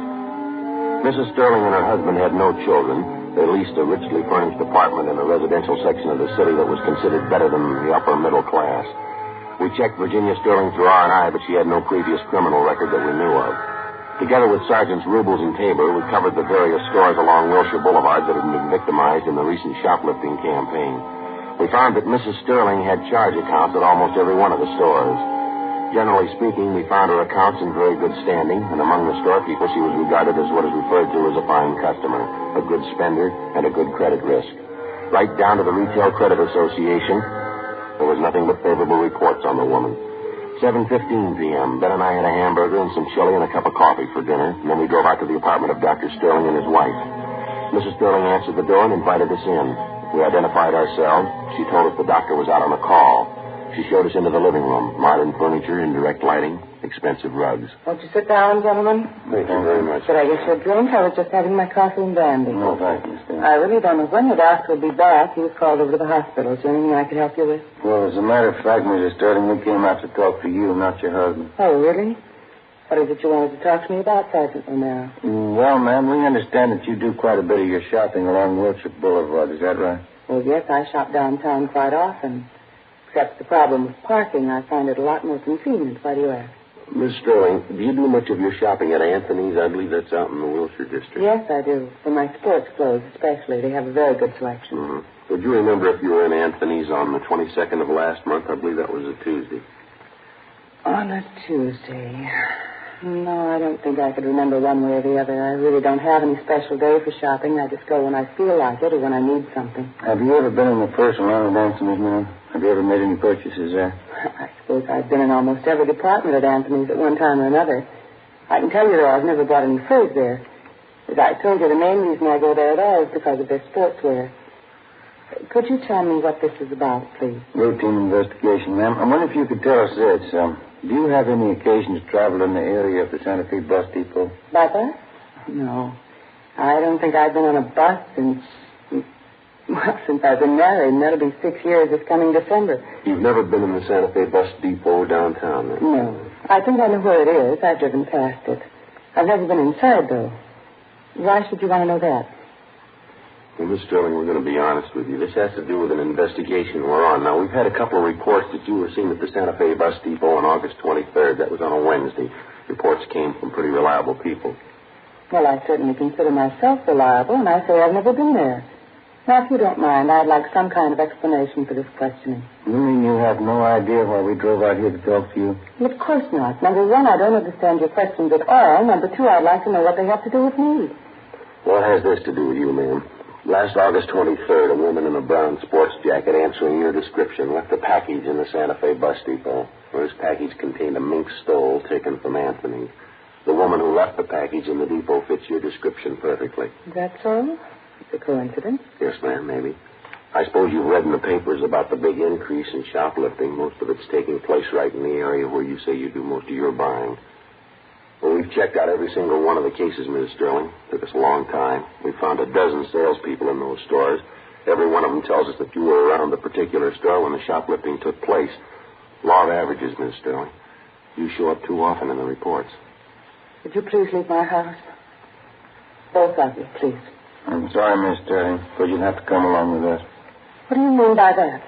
Mrs. Sterling and her husband had no children. They leased a richly furnished apartment in a residential section of the city that was considered better than the upper middle class. We checked Virginia Sterling through R&I, but she had no previous criminal record that we knew of. Together with Sergeants Rubles and Tabor, we covered the various stores along Wilshire Boulevard that had been victimized in the recent shoplifting campaign. We found that Mrs. Sterling had charge accounts at almost every one of the stores. Generally speaking, we found her accounts in very good standing, and among the store people, she was regarded as what is referred to as a fine customer, a good spender, and a good credit risk. Right down to the Retail Credit Association, there was nothing but favorable reports on the woman. 7:15 p.m., Ben and I had a hamburger and some chili and a cup of coffee for dinner, and then we drove out to the apartment of Dr. Sterling and his wife. Mrs. Sterling answered the door and invited us in. We identified ourselves. She told us the doctor was out on a call. She showed us into the living room. Modern furniture, indirect lighting, expensive rugs. Won't you sit down, gentlemen? Thank you very much. Should I get you a drink? I was just having my coffee and brandy. No, thank you, Stan. I really don't know when the doctor will be back. He was called over to the hospital. Is there anything I could help you with? Well, as a matter of fact, Mrs. Sterling, we came out to talk to you, not your husband. Oh, really? What is it you wanted to talk to me about, Sergeant Romero? Well, ma'am, we understand that you do quite a bit of your shopping along Wilshire Boulevard. Is that right? Well, yes, I shop downtown quite often. Except the problem with parking, I find it a lot more convenient. Why do you ask? Miss Sterling, do you do much of your shopping at Anthony's? I believe that's out in the Wilshire district. Yes, I do. For my sports clothes, especially. They have a very good selection. Mm-hmm. Would you remember if you were in Anthony's on the 22nd of last month? I believe that was a Tuesday. On a Tuesday. No, I don't think I could remember one way or the other. I really don't have any special day for shopping. I just go when I feel like it or when I need something. Have you ever been in the first line at Anthony's, ma'am? Have you ever made any purchases there? I suppose I've been in almost every department at Anthony's at one time or another. I can tell you, though, I've never bought any furs there. As I told you, the main reason I go there at all is because of their sportswear. Could you tell me what this is about, please? Routine investigation, ma'am. I wonder if you could tell us this. Do you have any occasion to travel in the area of the Santa Fe bus depot? By bus? No. I don't think I've been on a bus since... Well, since I've been married, and that'll be 6 years this coming December. You've never been in the Santa Fe bus depot downtown, then? No. I think I know where it is. I've driven past it. I've never been inside, though. Why should you want to know that? Well, Miss Sterling, we're going to be honest with you. This has to do with an investigation we're on. Now, we've had a couple of reports that you were seen at the Santa Fe bus depot on August 23rd. That was on a Wednesday. Reports came from pretty reliable people. Well, I certainly consider myself reliable, and I say I've never been there. Now, if you don't mind, I'd like some kind of explanation for this questioning. You mean you have no idea why we drove out here to talk to you? Well, of course not. Number one, I don't understand your questions at all. Number two, I'd like to know what they have to do with me. What has this to do with you, ma'am? Last August 23rd, a woman in a brown sports jacket answering your description left a package in the Santa Fe bus depot. This package contained a mink stole taken from Anthony. The woman who left the package in the depot fits your description perfectly. That's all? It's a coincidence. Yes, ma'am, maybe. I suppose you've read in the papers about the big increase in shoplifting. Most of it's taking place right in the area where you say you do most of your buying. Well, we've checked out every single one of the cases, Ms. Sterling. Took us a long time. We found a dozen salespeople in those stores. Every one of them tells us that you were around the particular store when the shoplifting took place. Law of averages, Ms. Sterling. You show up too often in the reports. Would you please leave my house? Both of you, please. I'm sorry, Miss Sterling, but you'll have to come along with us. What do you mean by that?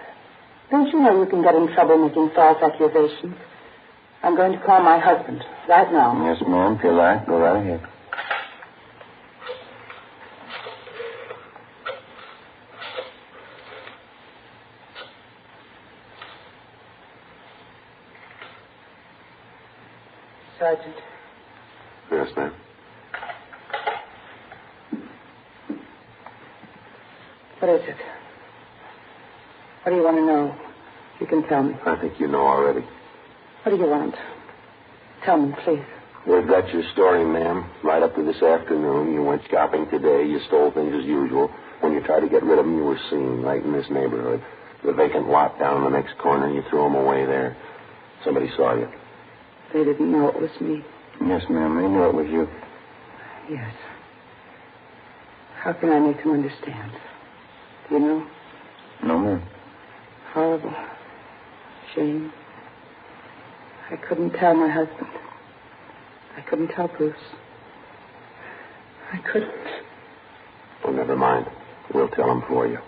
Don't you know you can get in trouble making false accusations? I'm going to call my husband right now. Yes, ma'am. If you like, go right ahead. Sergeant. Yes, ma'am. What is it? What do you want to know? You can tell me. I think you know already. What do you want? Tell me, please. We've got your story, ma'am. Right up to this afternoon. You went shopping today. You stole things as usual. When you tried to get rid of them, you were seen right in this neighborhood. The vacant lot down the next corner, you threw them away there. Somebody saw you. They didn't know it was me. Yes, ma'am. They knew it was you. Yes. How can I make them understand? Do you know? No, ma'am. Horrible. Shame. I couldn't tell my husband. I couldn't tell Bruce. I couldn't. Well, never mind. We'll tell him for you.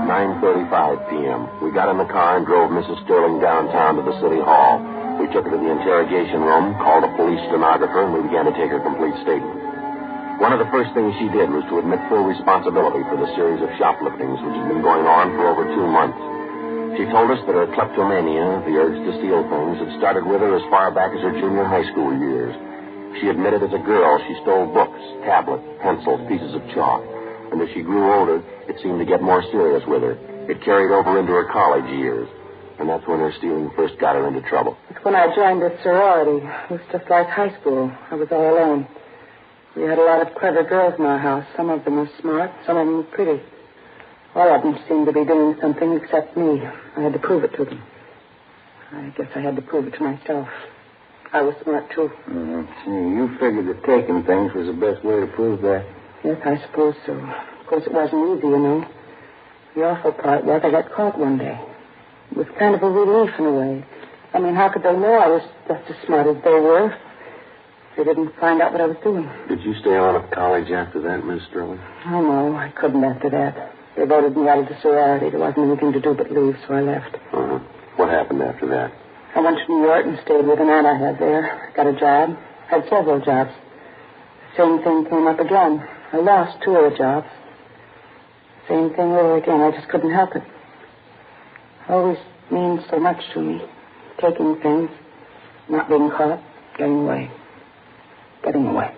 9:35 p.m. We got in the car and drove Mrs. Sterling downtown to the city hall. We took her to the interrogation room, called a police stenographer, and we began to take her complete statement. One of the first things she did was to admit full responsibility for the series of shopliftings which had been going on for over 2 months. She told us that her kleptomania, the urge to steal things, had started with her as far back as her junior high school years. She admitted as a girl she stole books, tablets, pencils, pieces of chalk. And as she grew older, it seemed to get more serious with her. It carried over into her college years. And that's when her stealing first got her into trouble. When I joined the sorority, it was just like high school. I was all alone. We had a lot of clever girls in our house. Some of them were smart, some of them were pretty. All of them seemed to be doing something except me. I had to prove it to them. I guess I had to prove it to myself. I was smart, too. You figured that taking things was the best way to prove that? Yes, I suppose so. Of course, it wasn't easy, you know. The awful part was I got caught one day. It was kind of a relief in a way. I mean, how could they know I was just as smart as they were? They didn't find out what I was doing. Did you stay on at college after that, Miss Sterling? Oh, no, I couldn't after that. They voted me out of the sorority. There wasn't anything to do but leave, so I left. Uh-huh. What happened after that? I went to New York and stayed with an aunt I had there. Got a job. Had several jobs. The same thing came up again. I lost 2 of the jobs. Same thing over again. I just couldn't help it. Always means so much to me. Taking things, not being caught, getting away. Getting away.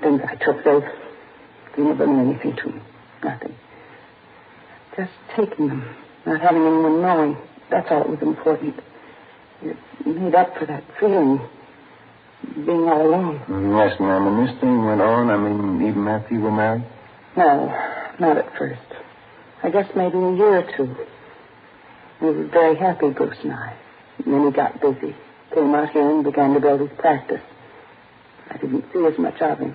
Things I took, they never meant anything to me. Nothing. Just taking them, not having anyone knowing. That's all that was important. It made up for that feeling, being all alone. Yes, ma'am. And this thing went on, even after you were married? No, not at first. I guess maybe a year or 2. We were very happy, Bruce and I. And then he got busy. Came out here and began to build his practice. I didn't see as much of him.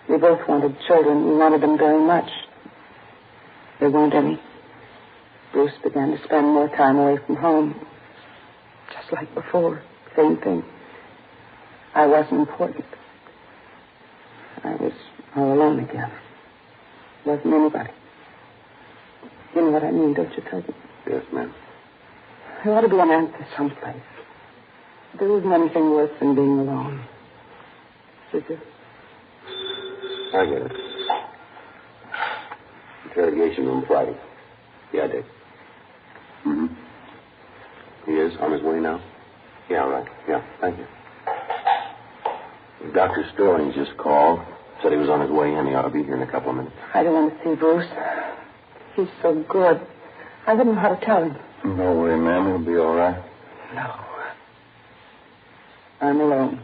We both wanted children. We wanted them very much. There weren't any. Bruce began to spend more time away from home. Just like before. Same thing. I wasn't important. I was all alone again. Wasn't anybody. You know what I mean, don't you, cousin? Yes, ma'am. There ought to be an answer someplace. There isn't anything worse than being alone. Is there? I get it. Interrogation room Friday. Yeah, I did. Mm-hmm. He is on his way now? Yeah, right. Yeah, thank you. Dr. Sterling just called. Said he was on his way in. He ought to be here in a couple of minutes. I don't want to see Bruce. He's so good. I wouldn't know how to tell him. No worry, ma'am. He'll be all right. No. I'm alone.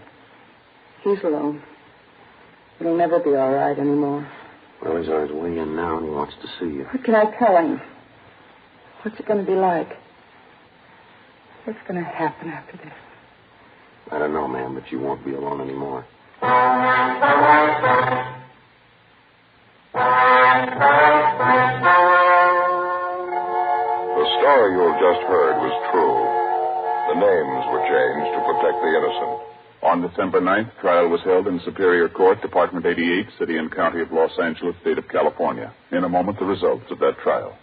He's alone. He'll never be all right anymore. Well, he's on his way in now, and he wants to see you. What can I tell him? What's it going to be like? What's going to happen after this? I don't know, ma'am, but you won't be alone anymore. The story you have just heard was true. The names were changed to protect the innocent. On December 9th, trial was held in Superior Court, Department 88, City and County of Los Angeles, State of California. In a moment, the results of that trial.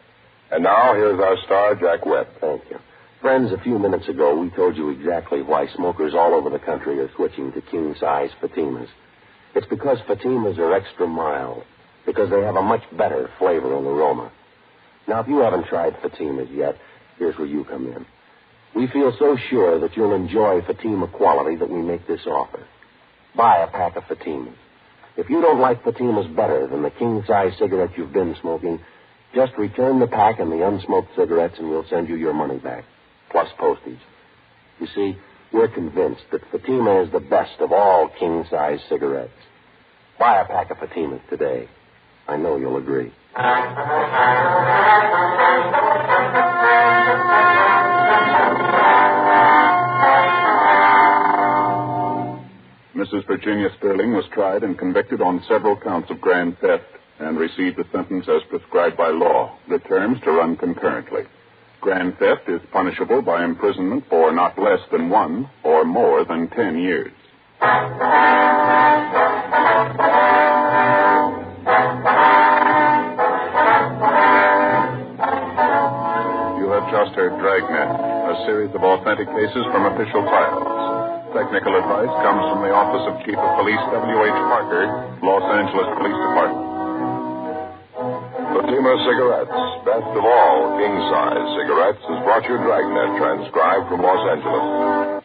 And now, here's our star, Jack Webb. Thank you. Friends, a few minutes ago, we told you exactly why smokers all over the country are switching to king-size Fatimas. It's because Fatimas are extra mild, because they have a much better flavor and aroma. Now, if you haven't tried Fatimas yet, here's where you come in. We feel so sure that you'll enjoy Fatima quality that we make this offer. Buy a pack of Fatimas. If you don't like Fatimas better than the king-size cigarette you've been smoking, just return the pack and the unsmoked cigarettes and we'll send you your money back, plus postage. You see, we're convinced that Fatima is the best of all king-size cigarettes. Buy a pack of Fatimas today. I know you'll agree. Mrs. Virginia Sterling was tried and convicted on several counts of grand theft and received a sentence as prescribed by law, the terms to run concurrently. Grand theft is punishable by imprisonment for not less than 1 or more than 10 years. You have just heard Dragnet, a series of authentic cases from official files. Technical advice comes from the Office of Chief of Police W.H. Parker, Los Angeles Police Department. Fatima Cigarettes, best of all king-size cigarettes, has brought you Dragnet, transcribed from Los Angeles.